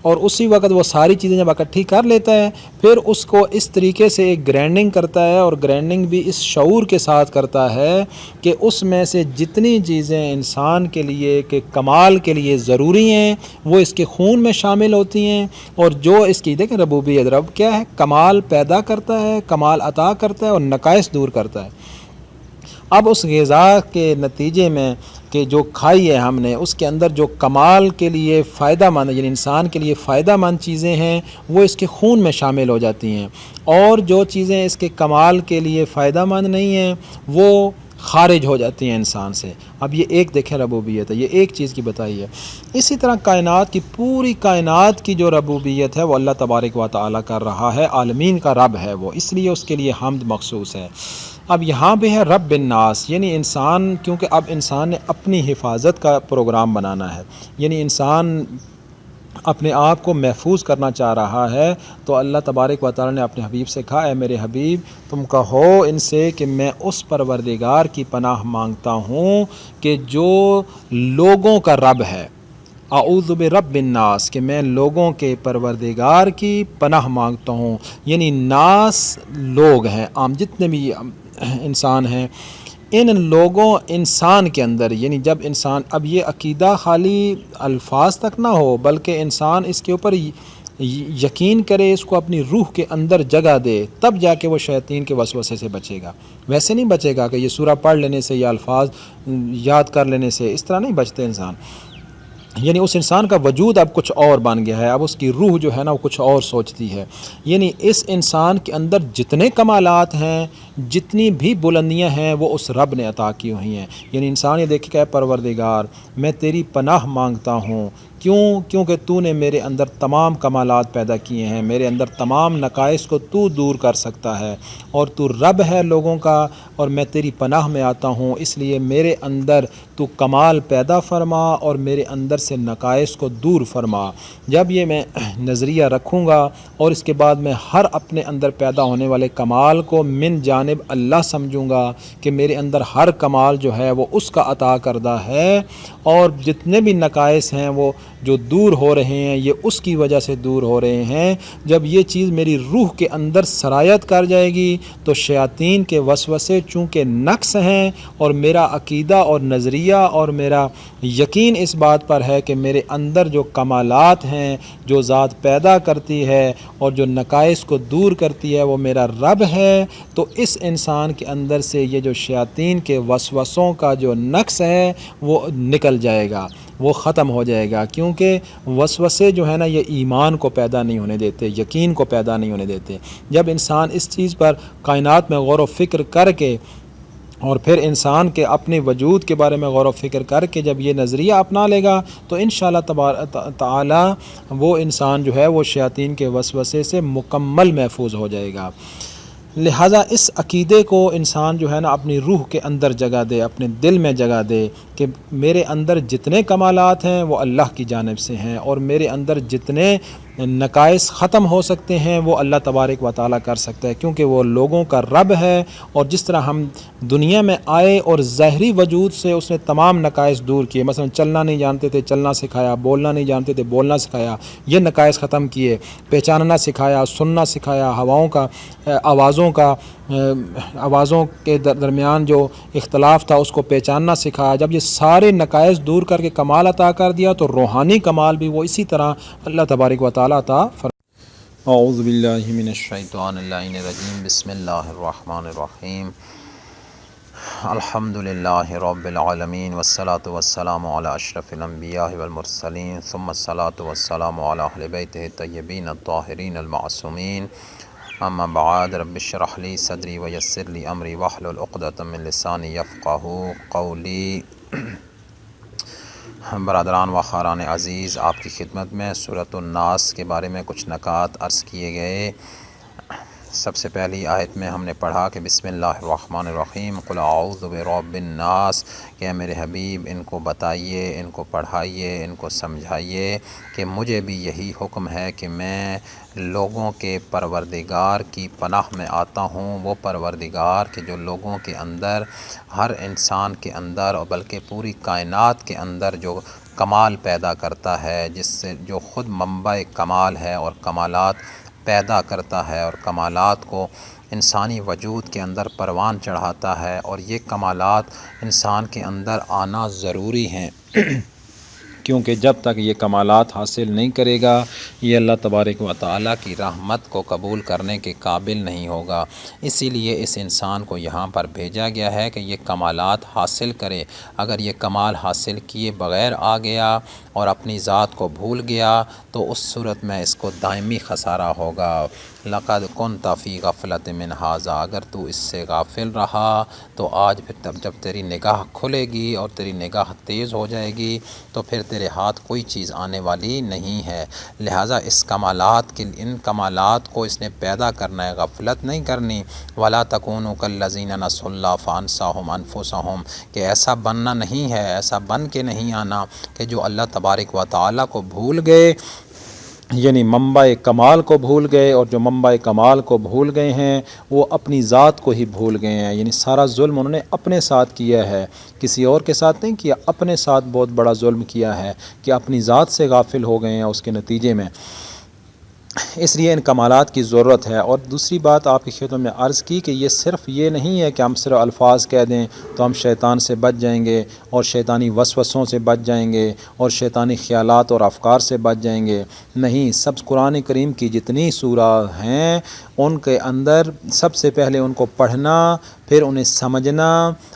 اور اسی وقت وہ ساری چیزیں جب اکٹھی کر لیتا ہے، پھر اس کو اس طریقے سے ایک گرائنڈنگ کرتا ہے، اور گرائنڈنگ بھی اس شعور کے ساتھ کرتا ہے کہ اس میں سے جتنی چیزیں انسان کے لیے کہ کمال کے لیے ضروری ہیں وہ اس کے خون میں شامل ہوتی ہیں، اور جو اس کی دیکھیں ربوبیت، رب کیا ہے، کمال پیدا کرتا ہے، کمال عطا کرتا ہے اور نقائص دور کرتا ہے۔ اب اس غذا کے نتیجے میں کہ جو کھائی ہے ہم نے، اس کے اندر جو کمال کے لیے فائدہ مند، یعنی انسان کے لیے فائدہ مند چیزیں ہیں وہ اس کے خون میں شامل ہو جاتی ہیں، اور جو چیزیں اس کے کمال کے لیے فائدہ مند نہیں ہیں وہ خارج ہو جاتی ہیں انسان سے۔ اب یہ ایک دیکھیں ربوبیت ہے، یہ ایک چیز کی بتائی ہے۔ اسی طرح کائنات کی، پوری کائنات کی جو ربوبیت ہے وہ اللہ تبارک و تعالیٰ کر رہا ہے، عالمین کا رب ہے وہ، اس لیے اس کے لیے حمد مخصوص ہے۔ اب یہاں پہ ہے رب الناس، یعنی انسان، کیونکہ اب انسان نے اپنی حفاظت کا پروگرام بنانا ہے، یعنی انسان اپنے آپ کو محفوظ کرنا چاہ رہا ہے، تو اللہ تبارک و تعالیٰ نے اپنے حبیب سے کہا، اے میرے حبیب تم کہو ان سے کہ میں اس پروردگار کی پناہ مانگتا ہوں کہ جو لوگوں کا رب ہے، اعوذ برب الناس، کہ میں لوگوں کے پروردگار کی پناہ مانگتا ہوں، یعنی ناس لوگ ہیں، عام جتنے بھی انسان ہیں، ان لوگوں انسان کے اندر، یعنی جب انسان، اب یہ عقیدہ خالی الفاظ تک نہ ہو بلکہ انسان اس کے اوپر یقین کرے، اس کو اپنی روح کے اندر جگہ دے، تب جا کے وہ شیاطین کے وسوسے سے بچے گا۔ ویسے نہیں بچے گا کہ یہ سورہ پڑھ لینے سے یا الفاظ یاد کر لینے سے، اس طرح نہیں بچتے انسان، یعنی اس انسان کا وجود اب کچھ اور بن گیا ہے، اب اس کی روح جو ہے نا وہ کچھ اور سوچتی ہے۔ یعنی اس انسان کے اندر جتنے کمالات ہیں، جتنی بھی بلندیاں ہیں، وہ اس رب نے عطا کی ہوئی ہیں۔ یعنی انسان یہ دیکھے کہ اے پروردگار میں تیری پناہ مانگتا ہوں، کیونکہ تو نے میرے اندر تمام کمالات پیدا کیے ہیں، میرے اندر تمام نقائص کو تو دور کر سکتا ہے، اور تو رب ہے لوگوں کا، اور میں تیری پناہ میں آتا ہوں، اس لیے میرے اندر تو کمال پیدا فرما اور میرے اندر سے نقائص کو دور فرما۔ جب یہ میں نظریہ رکھوں گا اور اس کے بعد میں ہر اپنے اندر پیدا ہونے والے کمال کو من جانب اللہ سمجھوں گا کہ میرے اندر ہر کمال جو ہے وہ اس کا عطا کردہ ہے، اور جتنے بھی نقائص ہیں وہ جو دور ہو رہے ہیں یہ اس کی وجہ سے دور ہو رہے ہیں۔ جب یہ چیز میری روح کے اندر سرایت کر جائے گی تو شیاطین کے وسوسے چونکہ نقص ہیں، اور میرا عقیدہ اور نظریہ اور میرا یقین اس بات پر ہے کہ میرے اندر جو کمالات ہیں، جو ذات پیدا کرتی ہے اور جو نقائص کو دور کرتی ہے وہ میرا رب ہے، تو اس انسان کے اندر سے یہ جو شیاطین کے وسوسوں کا جو نقص ہے وہ نکل جائے گا، وہ ختم ہو جائے گا، کیونکہ وسوسے جو ہے نا یہ ایمان کو پیدا نہیں ہونے دیتے، یقین کو پیدا نہیں ہونے دیتے۔ جب انسان اس چیز پر کائنات میں غور و فکر کر کے اور پھر انسان کے اپنے وجود کے بارے میں غور و فکر کر کے جب یہ نظریہ اپنا لے گا تو انشاءاللہ تعالی وہ انسان جو ہے وہ شیاطین کے وسوسے سے مکمل محفوظ ہو جائے گا۔ لہٰذا اس عقیدے کو انسان جو ہے نا اپنی روح کے اندر جگہ دے، اپنے دل میں جگہ دے کہ میرے اندر جتنے کمالات ہیں وہ اللہ کی جانب سے ہیں، اور میرے اندر جتنے نقائص ختم ہو سکتے ہیں وہ اللہ تبارک و تعالیٰ کر سکتا ہے، کیونکہ وہ لوگوں کا رب ہے۔ اور جس طرح ہم دنیا میں آئے اور ظاہری وجود سے اس نے تمام نقائص دور کیے، مثلا چلنا نہیں جانتے تھے چلنا سکھایا، بولنا نہیں جانتے تھے بولنا سکھایا، یہ نقائص ختم کیے، پہچاننا سکھایا، سننا سکھایا، ہواؤں کا آوازوں کے درمیان جو اختلاف تھا اس کو پہچاننا سکھایا۔ جب یہ سارے نقائص دور کر کے کمال عطا کر دیا تو روحانی کمال بھی وہ اسی طرح اللہ تبارک و تعالیٰ عطا فرمایا۔ اعوذ باللہ من الشیطان اللعین الرجیم، بسم اللہ الرحمن الرحیم، الحمدللہ رب العالمین، والصلاة والسلام علی اشرف الانبیاء والمرسلین، ثم الصلاة والسلام علی اہل بیتہ الطیبین الطاہرین المعصومین، اما بعد، رب اشرح لی صدری ویسر لی امری واحلل عقدۃ من لسانی یفقہوا قولی۔ برادران و خاران عزیز، آپ کی خدمت میں سورۃ الناس کے بارے میں کچھ نکات عرض کیے گئے۔ سب سے پہلی آیت میں ہم نے پڑھا کہ بسم اللہ الرحمن الرحیم، قل اعوذ برب الناس، کہ میرے حبیب ان کو بتائیے، ان کو پڑھائیے، ان کو سمجھائیے کہ مجھے بھی یہی حکم ہے کہ میں لوگوں کے پروردگار کی پناہ میں آتا ہوں، وہ پروردگار کہ جو لوگوں کے اندر، ہر انسان کے اندر اور بلکہ پوری کائنات کے اندر جو کمال پیدا کرتا ہے، جس سے جو خود منبع کمال ہے اور کمالات پیدا کرتا ہے اور کمالات کو انسانی وجود کے اندر پروان چڑھاتا ہے، اور یہ کمالات انسان کے اندر آنا ضروری ہیں کیونکہ جب تک یہ کمالات حاصل نہیں کرے گا یہ اللہ تبارک و تعالیٰ کی رحمت کو قبول کرنے کے قابل نہیں ہوگا۔ اسی لیے اس انسان کو یہاں پر بھیجا گیا ہے کہ یہ کمالات حاصل کرے۔ اگر یہ کمال حاصل کیے بغیر آ گیا اور اپنی ذات کو بھول گیا تو اس صورت میں اس کو دائمی خسارہ ہوگا۔ لقد كنت فی غفلۃ من ھذا، اگر تو اس سے غافل رہا تو آج پھر جب تیری نگاہ کھلے گی اور تیری نگاہ تیز ہو جائے گی تو پھر تیرے ہاتھ کوئی چیز آنے والی نہیں ہے۔ لہٰذا ان کمالات کو اس نے پیدا کرنا ہے، غفلت نہیں کرنی۔ وَلَا تَكُونُوا كَالَّذِينَ نَسُوا اللَّهَ فَأَنسَاهُمْ أَنفُسَهُمْ، کہ ایسا بننا نہیں ہے، ایسا بن کے نہیں آنا کہ جو اللہ تبارک و تعالیٰ کو بھول گئے، یعنی منبع کمال کو بھول گئے، اور جو منبع کمال کو بھول گئے ہیں وہ اپنی ذات کو ہی بھول گئے ہیں، یعنی سارا ظلم انہوں نے اپنے ساتھ کیا ہے، کسی اور کے ساتھ نہیں کیا، اپنے ساتھ بہت بڑا ظلم کیا ہے کہ اپنی ذات سے غافل ہو گئے ہیں اس کے نتیجے میں۔ اس لیے ان کمالات کی ضرورت ہے۔ اور دوسری بات آپ کی خدمت میں عرض کی کہ یہ صرف یہ نہیں ہے کہ ہم صرف الفاظ کہہ دیں تو ہم شیطان سے بچ جائیں گے اور شیطانی وسوسوں سے بچ جائیں گے اور شیطانی خیالات اور افکار سے بچ جائیں گے، نہیں، سب قرآن کریم کی جتنی سورہ ہیں ان کے اندر سب سے پہلے ان کو پڑھنا، پھر انہیں سمجھنا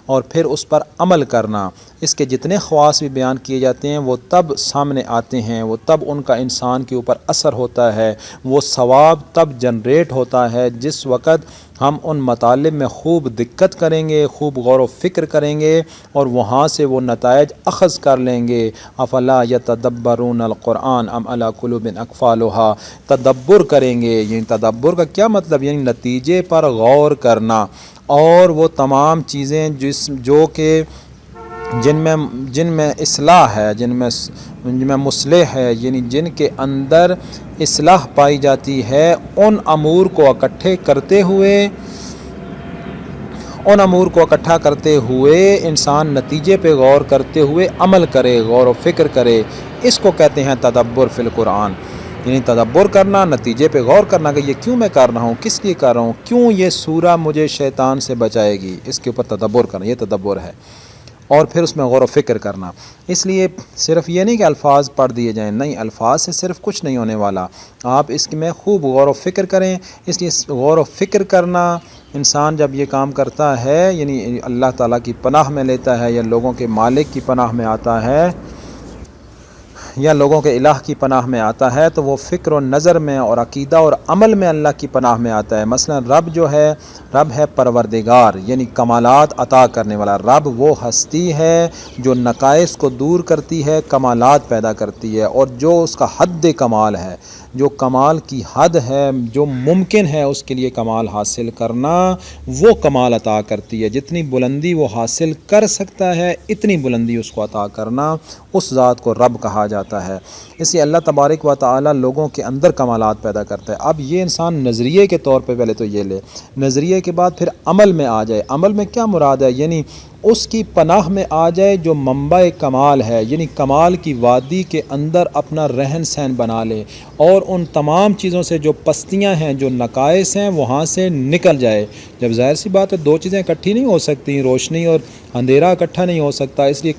اور پھر اس پر عمل کرنا، اس کے جتنے خواص بھی بیان کیے جاتے ہیں وہ تب سامنے آتے ہیں، وہ تب ان کا انسان کے اوپر اثر ہوتا ہے، وہ ثواب تب جنریٹ ہوتا ہے جس وقت ہم ان مطالب میں خوب دقت کریں گے، خوب غور و فکر کریں گے اور وہاں سے وہ نتائج اخذ کر لیں گے۔ افلا یتدبرون القرآن ام علی قلوب اقفالها، تدبر کریں گے، یعنی تدبر کا کیا مطلب، یعنی نتیجے پر غور کرنا، اور وہ تمام چیزیں جو کہ جن میں اصلاح ہے، جن میں مصلح ہے، یعنی جن کے اندر اصلاح پائی جاتی ہے، ان امور کو اکٹھا کرتے ہوئے انسان نتیجے پہ غور کرتے ہوئے عمل کرے، غور و فکر کرے، اس کو کہتے ہیں تدبر فی القرآن، یعنی تدبر کرنا، نتیجے پہ غور کرنا کہ یہ کیوں میں کر رہا ہوں، کس لیے کر رہا ہوں، کیوں یہ سورہ مجھے شیطان سے بچائے گی، اس کے اوپر تدبر کرنا، یہ تدبر ہے، اور پھر اس میں غور و فکر کرنا۔ اس لیے صرف یہ نہیں کہ الفاظ پڑھ دیے جائیں، نہیں، الفاظ سے صرف کچھ نہیں ہونے والا، آپ اس میں خوب غور و فکر کریں۔ اس لیے غور و فکر کرنا انسان جب یہ کام کرتا ہے، یعنی اللہ تعالیٰ کی پناہ میں لیتا ہے یا لوگوں کے مالک کی پناہ میں آتا ہے، یا لوگوں کے الہ کی پناہ میں آتا ہے تو وہ فکر و نظر میں اور عقیدہ اور عمل میں اللہ کی پناہ میں آتا ہے۔ مثلا رب جو ہے، رب ہے پروردگار، یعنی کمالات عطا کرنے والا۔ رب وہ ہستی ہے جو نقائص کو دور کرتی ہے، کمالات پیدا کرتی ہے، اور جو اس کا حد کمال ہے، جو کمال کی حد ہے، جو ممکن ہے اس کے لیے کمال حاصل کرنا، وہ کمال عطا کرتی ہے۔ جتنی بلندی وہ حاصل کر سکتا ہے اتنی بلندی اس کو عطا کرنا، اس ذات کو رب کہا جاتا ہے۔ اس لیے اللہ تبارک و تعالی لوگوں کے اندر کمالات پیدا کرتا ہے۔ اب یہ انسان نظریے کے طور پہ پہلے تو یہ لے، نظریے کے بعد پھر عمل میں آ جائے۔ عمل میں کیا مراد ہے؟ یعنی اس کی پناہ میں آ جائے جو منبع کمال ہے، یعنی کمال کی وادی کے اندر اپنا رہن سہن بنا لے، اور ان تمام چیزوں سے جو پستیاں ہیں، جو نقائص ہیں، وہاں سے نکل جائے۔ جب ظاہر سی بات ہے دو چیزیں اکٹھی نہیں ہو سکتی، روشنی اور اندھیرا اکٹھا نہیں ہو سکتا، اس لیے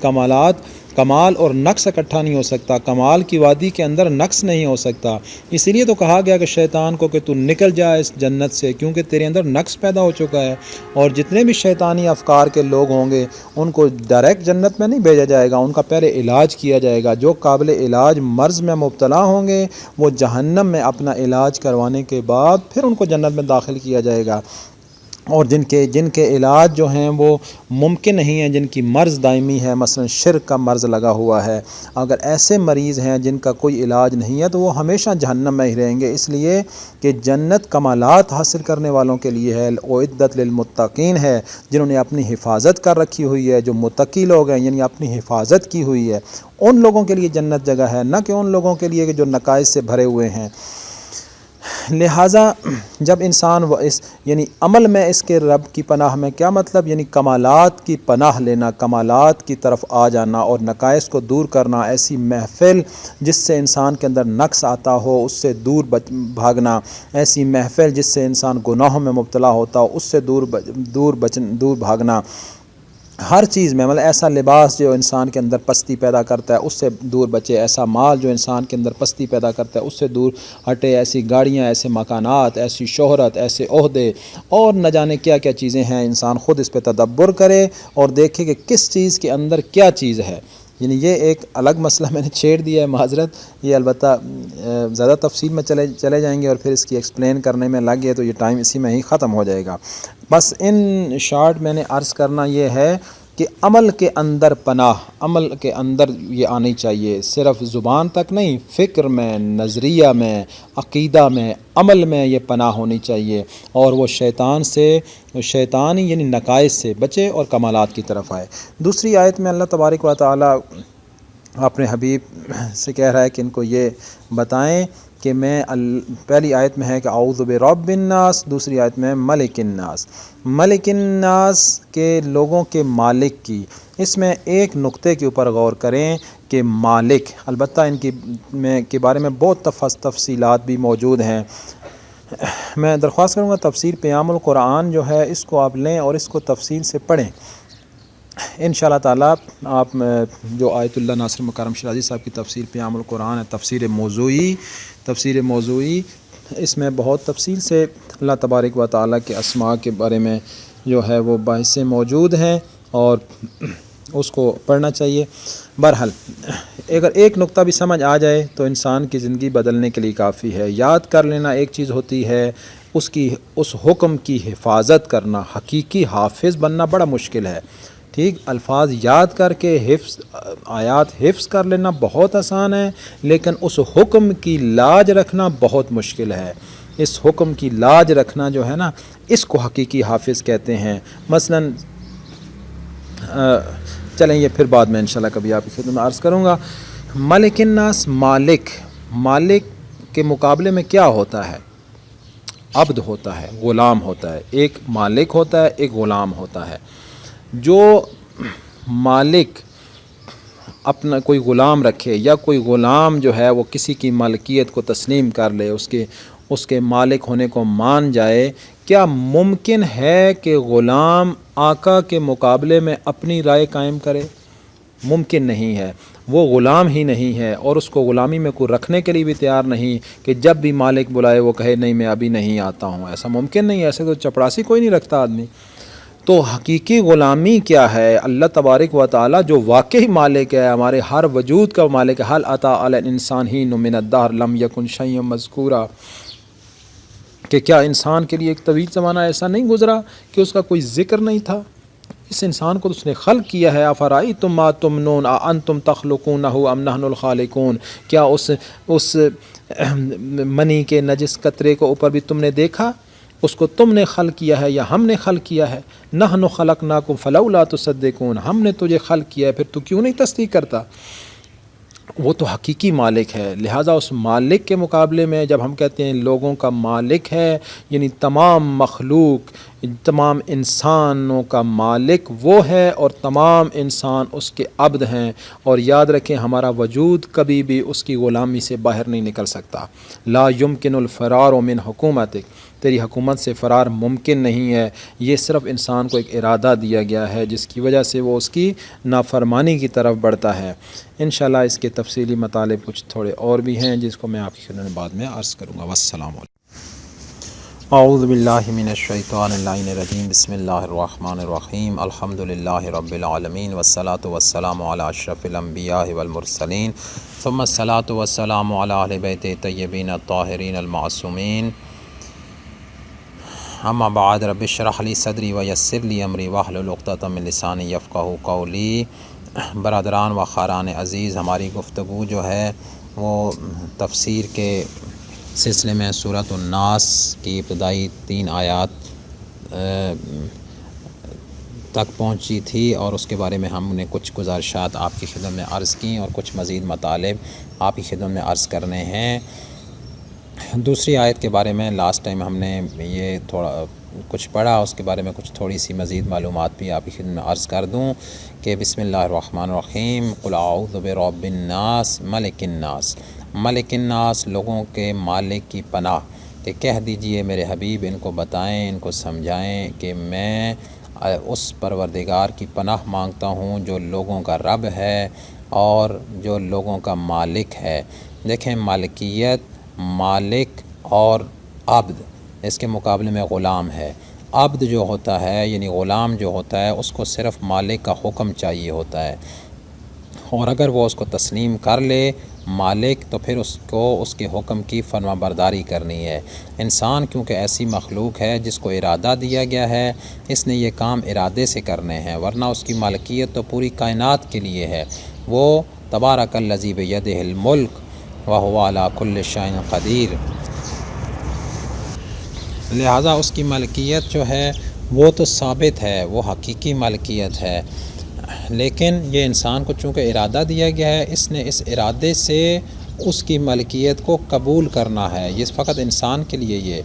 کمال اور نقص اکٹھا نہیں ہو سکتا۔ کمال کی وادی کے اندر نقص نہیں ہو سکتا، اسی لیے تو کہا گیا کہ شیطان کو کہ تو نکل جا اس جنت سے، کیونکہ تیرے اندر نقص پیدا ہو چکا ہے۔ اور جتنے بھی شیطانی افکار کے لوگ ہوں گے ان کو ڈائریکٹ جنت میں نہیں بھیجا جائے گا، ان کا پہلے علاج کیا جائے گا۔ جو قابل علاج مرض میں مبتلا ہوں گے وہ جہنم میں اپنا علاج کروانے کے بعد پھر ان کو جنت میں داخل کیا جائے گا۔ اور جن کے علاج جو ہیں وہ ممکن نہیں ہیں، جن کی مرض دائمی ہے، مثلا شرک کا مرض لگا ہوا ہے، اگر ایسے مریض ہیں جن کا کوئی علاج نہیں ہے تو وہ ہمیشہ جہنم میں ہی رہیں گے۔ اس لیے کہ جنت کمالات حاصل کرنے والوں کے لیے ہے، اعدت للمتقین ہے، جنہوں نے اپنی حفاظت کر رکھی ہوئی ہے، جو متقی لوگ ہیں یعنی اپنی حفاظت کی ہوئی ہے، ان لوگوں کے لیے جنت جگہ ہے، نہ کہ ان لوگوں کے لیے کہ جو نقائص سے بھرے ہوئے ہیں۔ لہٰذا جب انسان یعنی عمل میں اس کے رب کی پناہ میں کیا مطلب؟ یعنی کمالات کی پناہ لینا، کمالات کی طرف آ جانا اور نقائص کو دور کرنا، ایسی محفل جس سے انسان کے اندر نقص آتا ہو اس سے دور بھاگنا، ایسی محفل جس سے انسان گناہوں میں مبتلا ہوتا ہو اس سے دور بھاگنا، ہر چیز میں مطلب ایسا لباس جو انسان کے اندر پستی پیدا کرتا ہے اس سے دور بچے، ایسا مال جو انسان کے اندر پستی پیدا کرتا ہے اس سے دور ہٹے، ایسی گاڑیاں، ایسے مکانات، ایسی شہرت، ایسے عہدے اور نہ جانے کیا کیا چیزیں ہیں، انسان خود اس پہ تدبر کرے اور دیکھے کہ کس چیز کے اندر کیا چیز ہے۔ یعنی یہ ایک الگ مسئلہ میں نے چھیڑ دیا ہے، معذرت، یہ البتہ زیادہ تفصیل میں چلے جائیں گے اور پھر اس کی ایکسپلین کرنے میں لگ گئے تو یہ ٹائم اسی میں ہی ختم ہو جائے گا۔ بس ان شارٹ میں نے عرض کرنا یہ ہے کہ عمل کے اندر پناہ، عمل کے اندر یہ آنی چاہیے، صرف زبان تک نہیں، فکر میں، نظریہ میں، عقیدہ میں، عمل میں یہ پناہ ہونی چاہیے، اور وہ شیطان یعنی نقائص سے بچے اور کمالات کی طرف آئے۔ دوسری آیت میں اللہ تبارک و تعالی اپنے حبیب سے کہہ رہا ہے کہ ان کو یہ بتائیں کہ پہلی آیت میں ہے کہ اعوذ برب الناس، دوسری آیت میں ملک الناس، ملک الناس کے لوگوں کے مالک کی۔ اس میں ایک نقطے کے اوپر غور کریں کہ مالک، البتہ ان کے بارے میں بہت تفصیلات بھی موجود ہیں۔ میں درخواست کروں گا تفسیر پیام القرآن جو ہے اس کو آپ لیں اور اس کو تفصیل سے پڑھیں، انشاءاللہ تعالیٰ آپ جو آیت اللہ ناصر مکرم شیرازی صاحب کی تفسیر پیام القرآن ہے، تفسیر موضوعی، اس میں بہت تفصیل سے اللہ تبارک و تعالیٰ کے اسماء کے بارے میں جو ہے وہ بحثیں موجود ہیں اور اس کو پڑھنا چاہیے۔ بہرحال اگر ایک نقطہ بھی سمجھ آ جائے تو انسان کی زندگی بدلنے کے لیے کافی ہے۔ یاد کر لینا ایک چیز ہوتی ہے، اس حکم کی حفاظت کرنا، حقیقی حافظ بننا بڑا مشکل ہے۔ ٹھیک، الفاظ یاد کر کے آیات حفظ کر لینا بہت آسان ہے، لیکن اس حکم کی لاج رکھنا بہت مشکل ہے۔ اس حکم کی لاج رکھنا جو ہے نا، اس کو حقیقی حافظ کہتے ہیں۔ مثلا چلیں یہ پھر بعد میں انشاءاللہ کبھی آپ کی خدمت میں عرض کروں گا۔ ملک الناس، مالک کے مقابلے میں کیا ہوتا ہے؟ عبد ہوتا ہے، غلام ہوتا ہے۔ ایک مالک ہوتا ہے، ایک غلام ہوتا ہے۔ جو مالک اپنا کوئی غلام رکھے یا کوئی غلام جو ہے وہ کسی کی مالکیت کو تسلیم کر لے، اس کے مالک ہونے کو مان جائے، کیا ممکن ہے کہ غلام آقا کے مقابلے میں اپنی رائے قائم کرے؟ ممکن نہیں ہے، وہ غلام ہی نہیں ہے اور اس کو غلامی میں کوئی رکھنے کے لیے بھی تیار نہیں کہ جب بھی مالک بلائے وہ کہے نہیں میں ابھی نہیں آتا ہوں، ایسا ممکن نہیں ہے، ایسے تو چپڑاسی کوئی نہیں رکھتا آدمی۔ تو حقیقی غلامی کیا ہے؟ اللہ تبارک و تعالی جو واقعی مالک ہے، ہمارے ہر وجود کا مالک ہے. حل اتی علی الانسان حین من الدہر لم یکن شیئا مذکورا، کہ کیا انسان کے لیے ایک طویل زمانہ ایسا نہیں گزرا کہ اس کا کوئی ذکر نہیں تھا؟ اس انسان کو تو اس نے خلق کیا ہے. افرأیتم ما تمنون اانتم تخلقونہ ام نحن الخالقون، کیا اس منی کے نجس قطرے کو اوپر بھی تم نے دیکھا؟ اس کو تم نے خلق کیا ہے یا ہم نے خلق کیا ہے؟ نحن خلقناکم فلولا تصدقون، ہم نے تجھے خلق کیا ہے پھر تو کیوں نہیں تصدیق کرتا؟ وہ تو حقیقی مالک ہے. لہٰذا اس مالک کے مقابلے میں جب ہم کہتے ہیں لوگوں کا مالک ہے، یعنی تمام مخلوق، تمام انسانوں کا مالک وہ ہے اور تمام انسان اس کے عبد ہیں. اور یاد رکھیں ہمارا وجود کبھی بھی اس کی غلامی سے باہر نہیں نکل سکتا. لا یمکن الفرار من حکومتک، تیری حکومت سے فرار ممکن نہیں ہے. یہ صرف انسان کو ایک ارادہ دیا گیا ہے جس کی وجہ سے وہ اس کی نافرمانی کی طرف بڑھتا ہے. انشاءاللہ اس کے تفصیلی مطالب کچھ تھوڑے اور بھی ہیں جس کو میں آپ کی خدمت میں بعد میں عرض کروں گا. والسلام علیکم. اعوذ باللہ من الشیطان اللعین الرجیم. بسم اللہ الرحمن الرحیم. الحمد للہ رب العالمین والصلاة والسلام علی اشرف الانبیاء والمرسلین ثم الصلاة والسلام علی اہل بیت الطیبین الطاہرین المعصومین. اما بعد، رب اشرح لی صدری ویسر لی امری واحلل عقدۃ من لسانی یفقہوا قولی. برادران و خاران عزیز، ہماری گفتگو جو ہے وہ تفسیر کے سلسلے میں سورۃ الناس کی ابتدائی 3 آیات تک پہنچی تھی، اور اس کے بارے میں ہم نے کچھ گزارشات آپ کی خدمت میں عرض کیں اور کچھ مزید مطالب آپ کی خدمت میں عرض کرنے ہیں. دوسری آیت کے بارے میں لاسٹ ٹائم ہم نے یہ تھوڑا کچھ پڑھا، اس کے بارے میں کچھ تھوڑی سی مزید معلومات بھی آپ کی خدمت میں عرض کر دوں کہ بسم اللہ الرحمن الرحیم. قل اعوذ برب الناس ملک الناس. ملک الناس، لوگوں کے مالک کی پناہ. کہ کہہ دیجئے میرے حبیب، ان کو بتائیں، ان کو سمجھائیں کہ میں اس پروردگار کی پناہ مانگتا ہوں جو لوگوں کا رب ہے اور جو لوگوں کا مالک ہے. دیکھیں، مالکیت، مالک اور عبد، اس کے مقابلے میں غلام ہے. عبد جو ہوتا ہے یعنی غلام جو ہوتا ہے، اس کو صرف مالک کا حکم چاہیے ہوتا ہے، اور اگر وہ اس کو تسلیم کر لے مالک، تو پھر اس کو اس کے حکم کی فرما برداری کرنی ہے. انسان کیونکہ ایسی مخلوق ہے جس کو ارادہ دیا گیا ہے، اس نے یہ کام ارادے سے کرنے ہیں، ورنہ اس کی مالکیت تو پوری کائنات کے لیے ہے. وہ تبارک الذی بیدہ الملک وہو علی کل شیء قدیر. لہٰذا اس کی ملکیت جو ہے وہ تو ثابت ہے، وہ حقیقی ملکیت ہے. لیکن یہ انسان کو چونکہ ارادہ دیا گیا ہے، اس نے اس ارادے سے اس کی ملکیت کو قبول کرنا ہے. یہ فقط انسان کے لیے یہ،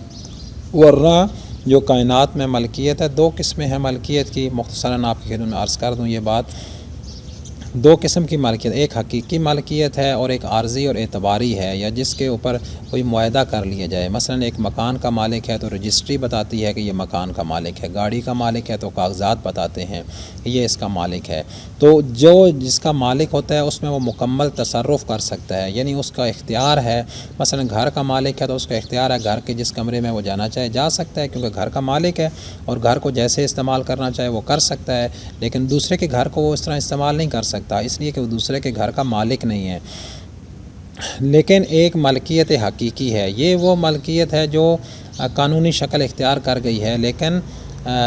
ورنہ جو کائنات میں ملکیت ہے، 2 قسمیں ہیں ملکیت کی. مختصراً آپ کی خدمت میں عرض کر دوں یہ بات. 2 قسم کی مالکیت، ایک حقیقی مالکیت ہے اور ایک عارضی اور اعتباری ہے، یا جس کے اوپر کوئی معاہدہ کر لیا جائے. مثلا ایک مکان کا مالک ہے تو رجسٹری بتاتی ہے کہ یہ مکان کا مالک ہے. گاڑی کا مالک ہے تو کاغذات بتاتے ہیں کہ یہ اس کا مالک ہے. تو جو جس کا مالک ہوتا ہے اس میں وہ مکمل تصرف کر سکتا ہے، یعنی اس کا اختیار ہے. مثلا گھر کا مالک ہے تو اس کا اختیار ہے، گھر کے جس کمرے میں وہ جانا چاہے جا سکتا ہے کیونکہ گھر کا مالک ہے، اور گھر کو جیسے استعمال کرنا چاہے وہ کر سکتا ہے. لیکن دوسرے کے گھر کو وہ اس طرح استعمال نہیں کر سکتا، اس لیے کہ وہ دوسرے کے گھر کا مالک نہیں ہے. لیکن ایک ملکیت حقیقی ہے، یہ وہ ملکیت ہے جو قانونی شکل اختیار کر گئی ہے، لیکن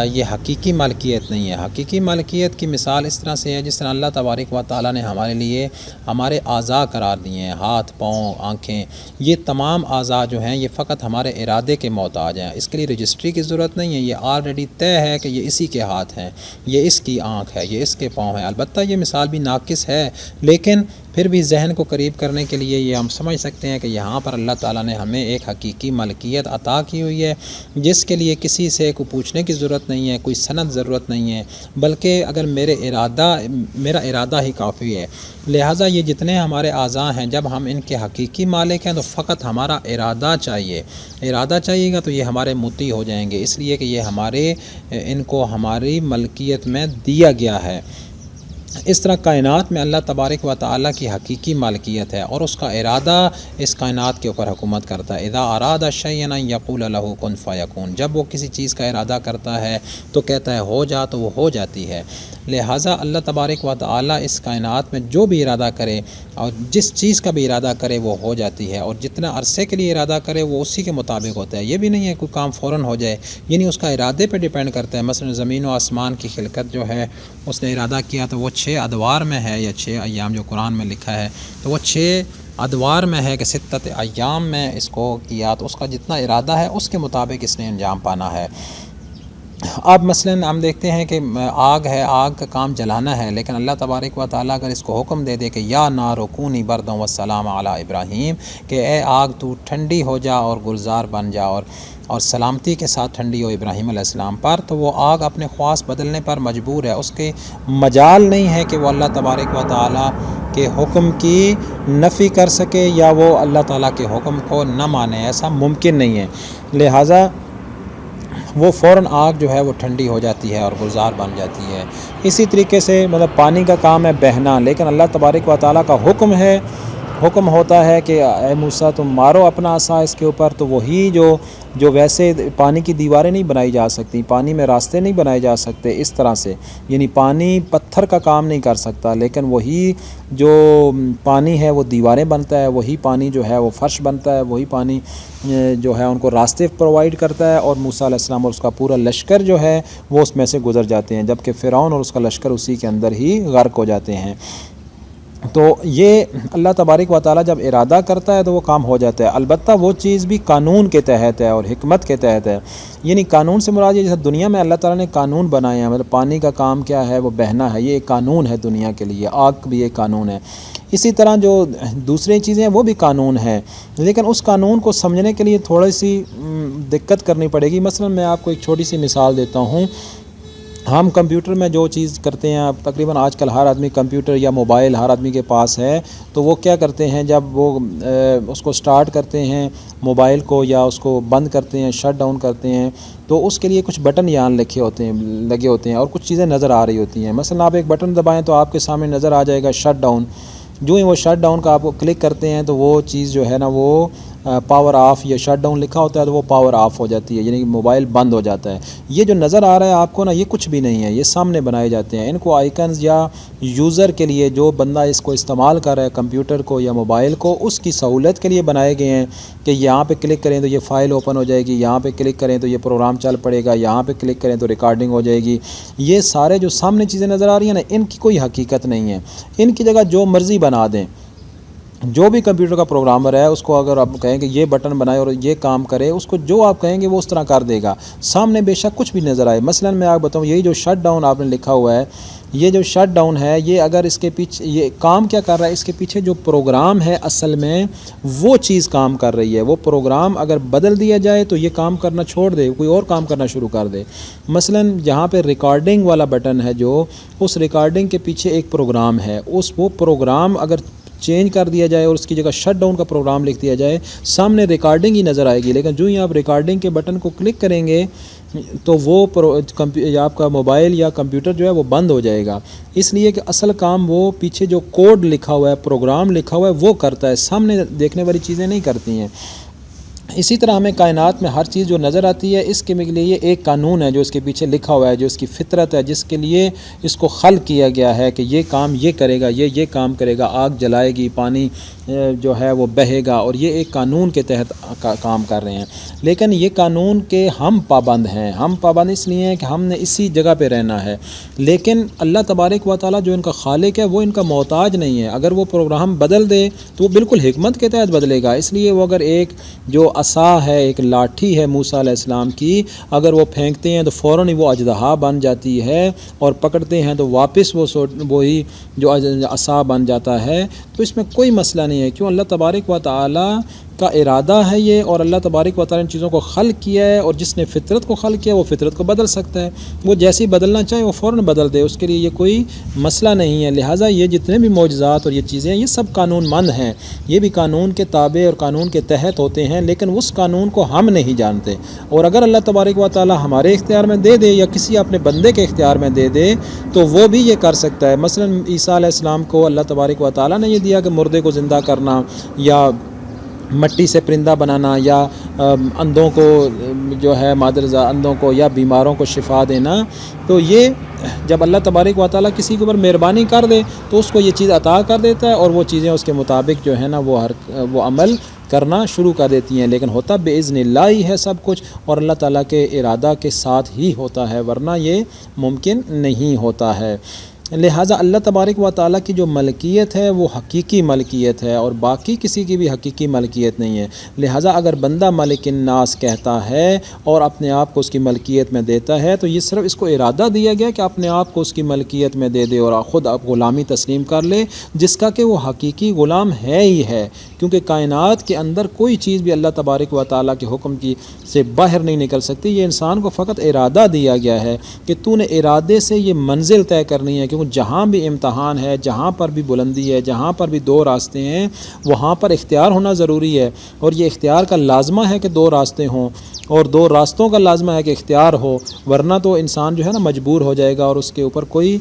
یہ حقیقی ملکیت نہیں ہے. حقیقی ملکیت کی مثال اس طرح سے ہے جس طرح اللہ تبارک و تعالیٰ نے ہمارے لیے ہمارے اعضاء قرار دیے ہیں، ہاتھ، پاؤں، آنکھیں. یہ تمام اعضاء جو ہیں یہ فقط ہمارے ارادے کے محتاج ہیں. اس کے لیے رجسٹری کی ضرورت نہیں ہے، یہ آلریڈی طے ہے کہ یہ اسی کے ہاتھ ہیں، یہ اس کی آنکھ ہے، یہ اس کے پاؤں ہیں. البتہ یہ مثال بھی ناقص ہے، لیکن پھر بھی ذہن کو قریب کرنے کے لیے یہ ہم سمجھ سکتے ہیں کہ یہاں پر اللہ تعالیٰ نے ہمیں ایک حقیقی ملکیت عطا کی ہوئی ہے جس کے لیے کسی سے کوئی پوچھنے کی ضرورت نہیں ہے، کوئی سند ضرورت نہیں ہے، بلکہ اگر میرا ارادہ ہی کافی ہے. لہٰذا یہ جتنے ہمارے اعضاء ہیں، جب ہم ان کے حقیقی مالک ہیں تو فقط ہمارا ارادہ چاہیے. ارادہ چاہیے گا تو یہ ہمارے مطیع ہو جائیں گے، اس لیے کہ یہ ان کو ہماری ملکیت میں دیا گیا ہے. اس طرح کائنات میں اللہ تبارک و تعالیٰ کی حقیقی مالکیت ہے اور اس کا ارادہ اس کائنات کے اوپر حکومت کرتا ہے۔ اذا اراد شیئا ان یقول له کن فیکون، جب وہ کسی چیز کا ارادہ کرتا ہے تو کہتا ہے ہو جا، تو وہ ہو جاتی ہے۔ لہٰذا اللہ تبارک و تعالیٰ اس کائنات میں جو بھی ارادہ کرے اور جس چیز کا بھی ارادہ کرے وہ ہو جاتی ہے، اور جتنا عرصے کے لیے ارادہ کرے وہ اسی کے مطابق ہوتا ہے۔ یہ بھی نہیں ہے کوئی کام فوراً ہو جائے، یعنی اس کا ارادے پہ ڈیپینڈ کرتا ہے۔ مثلا زمین و آسمان کی خلقت جو ہے اس نے ارادہ کیا تو وہ 6 ادوار میں ہے، یا 6 ایام جو قرآن میں لکھا ہے تو وہ 6 ادوار میں ہے کہ 6 ایام میں اس کو کیا، تو اس کا جتنا ارادہ ہے اس کے مطابق اس نے انجام پانا ہے۔ اب مثلاً ہم دیکھتے ہیں کہ آگ ہے، آگ کا کام جلانا ہے، لیکن اللہ تبارک و تعالیٰ اگر اس کو حکم دے دے کہ یا نار کونی بردا والسلام علی ابراہیم، کہ اے آگ تو ٹھنڈی ہو جا اور گلزار بن جا اور سلامتی کے ساتھ ٹھنڈی ہو ابراہیم علیہ السلام پر، تو وہ آگ اپنے خواص بدلنے پر مجبور ہے۔ اس کے مجال نہیں ہے کہ وہ اللہ تبارک و تعالیٰ کے حکم کی نفی کر سکے یا وہ اللہ تعالیٰ کے حکم کو نہ مانے، ایسا ممکن نہیں ہے۔ لہٰذا وہ فوراً آگ جو ہے وہ ٹھنڈی ہو جاتی ہے اور گلزار بن جاتی ہے۔ اسی طریقے سے مطلب پانی کا کام ہے بہنا، لیکن اللہ تبارک و تعالیٰ کا حکم ہوتا ہے کہ اے موسیٰ تم مارو اپنا عصا اس کے اوپر، تو وہی جو ویسے پانی کی دیواریں نہیں بنائی جا سکتی، پانی میں راستے نہیں بنائے جا سکتے اس طرح سے، یعنی پانی پتھر کا کام نہیں کر سکتا، لیکن وہی جو پانی ہے وہ دیواریں بنتا ہے، وہی پانی جو ہے وہ فرش بنتا ہے، وہی پانی جو ہے ان کو راستے پرووائڈ کرتا ہے، اور موسیٰ علیہ السلام اور اس کا پورا لشکر جو ہے وہ اس میں سے گزر جاتے ہیں، جبکہ فرعون اور اس کا لشکر اسی کے اندر ہی غرق ہو جاتے ہیں۔ تو یہ اللہ تبارک و تعالیٰ جب ارادہ کرتا ہے تو وہ کام ہو جاتا ہے، البتہ وہ چیز بھی قانون کے تحت ہے اور حکمت کے تحت ہے۔ یعنی قانون سے مراد یہ جیسے دنیا میں اللہ تعالیٰ نے قانون بنائے ہیں، مطلب پانی کا کام کیا ہے وہ بہنا ہے، یہ ایک قانون ہے دنیا کے لیے، آگ بھی ایک قانون ہے۔ اسی طرح جو دوسری چیزیں ہیں وہ بھی قانون ہے، لیکن اس قانون کو سمجھنے کے لیے تھوڑی سی دقت کرنی پڑے گی۔ مثلا میں آپ کو ایک چھوٹی سی مثال دیتا ہوں۔ ہم کمپیوٹر میں جو چیز کرتے ہیں، اب تقریباً آج کل ہر آدمی کمپیوٹر یا موبائل ہر آدمی کے پاس ہے، تو وہ کیا کرتے ہیں جب وہ اس کو سٹارٹ کرتے ہیں موبائل کو یا اس کو بند کرتے ہیں، شٹ ڈاؤن کرتے ہیں، تو اس کے لیے کچھ بٹن یہاں لگے ہوتے ہیں اور کچھ چیزیں نظر آ رہی ہوتی ہیں۔ مثلا آپ ایک بٹن دبائیں تو آپ کے سامنے نظر آ جائے گا شٹ ڈاؤن، جو ہی وہ شٹ ڈاؤن کا آپ کو کلک کرتے ہیں تو وہ چیز جو ہے نا وہ پاور آف یا شٹ ڈاؤن لکھا ہوتا ہے تو وہ پاور آف ہو جاتی ہے، یعنی کہ موبائل بند ہو جاتا ہے۔ یہ جو نظر آ رہا ہے آپ کو نا، یہ کچھ بھی نہیں ہے، یہ سامنے بنائے جاتے ہیں۔ ان کو آئیکنز یا یوزر کے لیے، جو بندہ اس کو استعمال کر رہا ہے کمپیوٹر کو یا موبائل کو، اس کی سہولت کے لیے بنائے گئے ہیں کہ یہاں پہ کلک کریں تو یہ فائل اوپن ہو جائے گی، یہاں پہ کلک کریں تو یہ پروگرام چل پڑے گا، یہاں پہ کلک کریں تو ریکارڈنگ ہو جائے گی۔ یہ سارے جو سامنے چیزیں نظر آ رہی ہیں نا، ان کی کوئی حقیقت نہیں ہے۔ ان کی جگہ جو مرضی بنا دیں، جو بھی کمپیوٹر کا پروگرامر ہے اس کو اگر آپ کہیں کہ یہ بٹن بنائے اور یہ کام کرے، اس کو جو آپ کہیں گے وہ اس طرح کر دے گا، سامنے بے شک کچھ بھی نظر آئے۔ مثلا میں آپ بتاؤں، یہی جو شٹ ڈاؤن آپ نے لکھا ہوا ہے، یہ جو شٹ ڈاؤن ہے، یہ اگر اس کے پیچھے یہ کام کیا کر رہا ہے، اس کے پیچھے جو پروگرام ہے اصل میں وہ چیز کام کر رہی ہے۔ وہ پروگرام اگر بدل دیا جائے تو یہ کام کرنا چھوڑ دے، کوئی اور کام کرنا شروع کر دے۔ مثلا جہاں پہ ریکارڈنگ والا بٹن ہے، جو اس ریکارڈنگ کے پیچھے ایک پروگرام ہے، وہ پروگرام اگر چینج کر دیا جائے اور اس کی جگہ شٹ ڈاؤن کا پروگرام لکھ دیا جائے، سامنے ریکارڈنگ ہی نظر آئے گی، لیکن جو ہی آپ ریکارڈنگ کے بٹن کو کلک کریں گے تو وہ آپ کا موبائل یا کمپیوٹر جو ہے وہ بند ہو جائے گا، اس لیے کہ اصل کام وہ پیچھے جو کوڈ لکھا ہوا ہے، پروگرام لکھا ہوا ہے، وہ کرتا ہے، سامنے دیکھنے والی چیزیں نہیں کرتی ہیں۔ اسی طرح ہمیں کائنات میں ہر چیز جو نظر آتی ہے، اس کے لیے ایک قانون ہے جو اس کے پیچھے لکھا ہوا ہے، جو اس کی فطرت ہے، جس کے لیے اس کو خلق کیا گیا ہے کہ یہ کام یہ کرے گا، یہ کام کرے گا، آگ جلائے گی، پانی جو ہے وہ بہے گا، اور یہ ایک قانون کے تحت کام کر رہے ہیں۔ لیکن یہ قانون کے ہم پابند ہیں، ہم پابند اس لیے ہیں کہ ہم نے اسی جگہ پہ رہنا ہے، لیکن اللہ تبارک و تعالیٰ جو ان کا خالق ہے وہ ان کا محتاج نہیں ہے۔ اگر وہ پروگرام بدل دے تو وہ بالکل حکمت کے تحت بدلے گا، اس لیے وہ اگر ایک جو عصا ہے، ایک لاٹھی ہے موسیٰ علیہ السلام کی، اگر وہ پھینکتے ہیں تو فوراً ہی وہ اژدہا بن جاتی ہے، اور پکڑتے ہیں تو واپس وہی جو عصا بن جاتا ہے۔ تو اس میں کوئی مسئلہ نہیں ہے، کیوں اللہ تبارک و تعالیٰ کا ارادہ ہے یہ، اور اللہ تبارک و تعالیٰ نے چیزوں کو خلق کیا ہے، اور جس نے فطرت کو خلق کیا وہ فطرت کو بدل سکتا ہے، وہ جیسی بدلنا چاہے وہ فوراً بدل دے، اس کے لیے یہ کوئی مسئلہ نہیں ہے۔ لہٰذا یہ جتنے بھی معجزات اور یہ چیزیں ہیں یہ سب قانون مند ہیں، یہ بھی قانون کے تابع اور قانون کے تحت ہوتے ہیں، لیکن اس قانون کو ہم نہیں جانتے، اور اگر اللہ تبارک و تعالیٰ ہمارے اختیار میں دے دے یا کسی اپنے بندے کے اختیار میں دے دے تو وہ بھی یہ کر سکتا ہے۔ مثلا عیسیٰ علیہ السلام کو اللہ تبارک و تعالیٰ نے یہ دیا کہ مردے کو زندہ کرنا، یا مٹی سے پرندہ بنانا، یا اندھوں کو جو ہے مادرزا اندھوں کو یا بیماروں کو شفا دینا، تو یہ جب اللہ تبارک و تعالیٰ کسی کے اوپر مہربانی کر دے تو اس کو یہ چیز عطا کر دیتا ہے، اور وہ چیزیں اس کے مطابق جو ہے نا وہ عمل کرنا شروع کر دیتی ہیں، لیکن ہوتا بِإِذْنِ اللہ ہی ہے سب کچھ، اور اللہ تعالیٰ کے ارادہ کے ساتھ ہی ہوتا ہے، ورنہ یہ ممکن نہیں ہوتا ہے۔ لہٰذا اللہ تبارک و تعالیٰ کی جو ملکیت ہے وہ حقیقی ملکیت ہے، اور باقی کسی کی بھی حقیقی ملکیت نہیں ہے۔ لہٰذا اگر بندہ ملک الناس کہتا ہے اور اپنے آپ کو اس کی ملکیت میں دیتا ہے تو یہ صرف اس کو ارادہ دیا گیا کہ اپنے آپ کو اس کی ملکیت میں دے دے اور خود اب غلامی تسلیم کر لے، جس کا کہ وہ حقیقی غلام ہے ہی ہے، کیونکہ کائنات کے اندر کوئی چیز بھی اللہ تبارک و تعالیٰ کے حکم کی سے باہر نہیں نکل سکتی۔ یہ انسان کو فقط ارادہ دیا گیا ہے کہ تو نے ارادے سے یہ منزل طے کرنی ہے، کیونکہ جہاں بھی امتحان ہے، جہاں پر بھی بلندی ہے، جہاں پر بھی دو راستے ہیں، وہاں پر اختیار ہونا ضروری ہے، اور یہ اختیار کا لازمہ ہے کہ دو راستے ہوں، اور دو راستوں کا لازمہ ہے کہ اختیار ہو، ورنہ تو انسان جو ہے نا مجبور ہو جائے گا، اور اس کے اوپر کوئی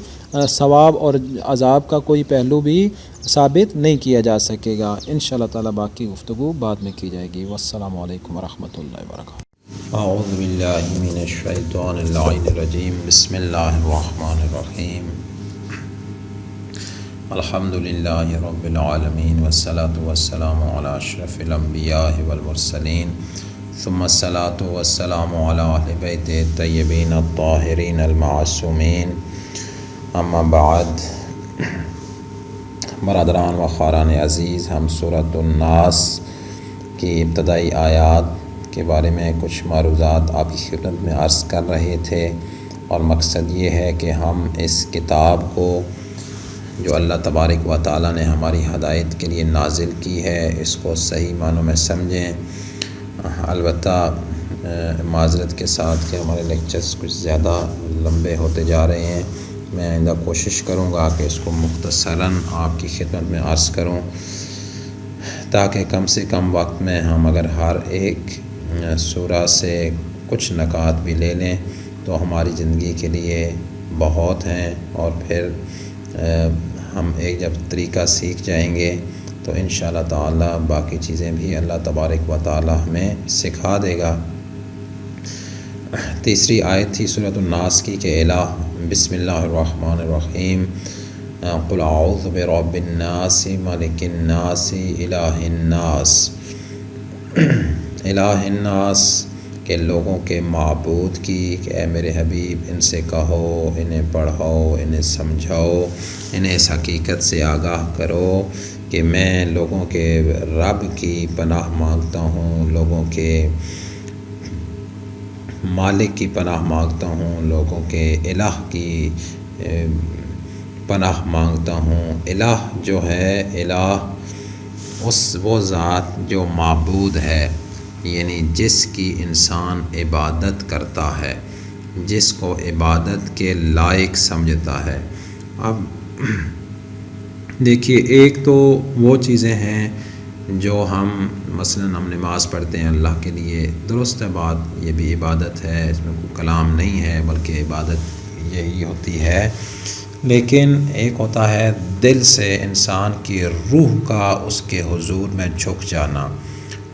ثواب اور عذاب کا کوئی پہلو بھی ثابت نہیں کیا جا سکے گا۔ انشاءاللہ تعالی باقی گفتگو بعد میں کی جائے گی۔ والسلام علیکم ورحمۃ اللہ وبرکاتہ۔ اعوذ باللہ من الشیطان اللعین الرجیم، بسم اللہ الرحمن الرحیم، الحمد للہ رب العالمین، والصلاة والسلام علی اشرف الانبیاء والمرسلین، ثم الصلاة والسلام علی اہل بیت الطیبین الطاہرین المعصومین، اما بعد۔ برادران و خواران عزیز، ہم سورۃ الناس کی ابتدائی آیات کے بارے میں کچھ معروضات آپ کی خدمت میں عرض کر رہے تھے، اور مقصد یہ ہے کہ ہم اس کتاب کو جو اللہ تبارک و تعالیٰ نے ہماری ہدایت کے لیے نازل کی ہے اس کو صحیح معنوں میں سمجھیں۔ البتہ معذرت کے ساتھ کہ ہمارے لیکچرز کچھ زیادہ لمبے ہوتے جا رہے ہیں، میں آئندہ کوشش کروں گا کہ اس کو مختصراً آپ کی خدمت میں عرض کروں، تاکہ کم سے کم وقت میں ہم اگر ہر ایک سورہ سے کچھ نکات بھی لے لیں تو ہماری زندگی کے لیے بہت ہیں، اور پھر ہم ایک جب طریقہ سیکھ جائیں گے تو انشاءاللہ تعالی باقی چیزیں بھی اللہ تبارک و تعالی ہمیں سکھا دے گا۔ تیسری آیت تھی سورۃ الناس کی کہ بسم اللہ الرحمن الرحیم، قل اعوذ برب الناس ملک الناس الہ الناس۔ الہ الناس کہ لوگوں کے معبود کی، کہ اے میرے حبیب ان سے کہو، انہیں پڑھاؤ، انہیں سمجھاؤ، انہیں اس حقیقت سے آگاہ کرو کہ میں لوگوں کے رب کی پناہ مانگتا ہوں، لوگوں کے مالک کی پناہ مانگتا ہوں، لوگوں کے الہ کی پناہ مانگتا ہوں۔ الہ جو ہے، الہ وہ ذات جو معبود ہے، یعنی جس کی انسان عبادت کرتا ہے، جس کو عبادت کے لائق سمجھتا ہے۔ اب دیکھیے، ایک تو وہ چیزیں ہیں جو ہم مثلاً ہم نماز پڑھتے ہیں اللہ کے لیے، درست ہے بات، یہ بھی عبادت ہے، اس میں کوئی کلام نہیں ہے، بلکہ عبادت یہی ہوتی ہے۔ لیکن ایک ہوتا ہے دل سے انسان کی روح کا اس کے حضور میں جھک جانا،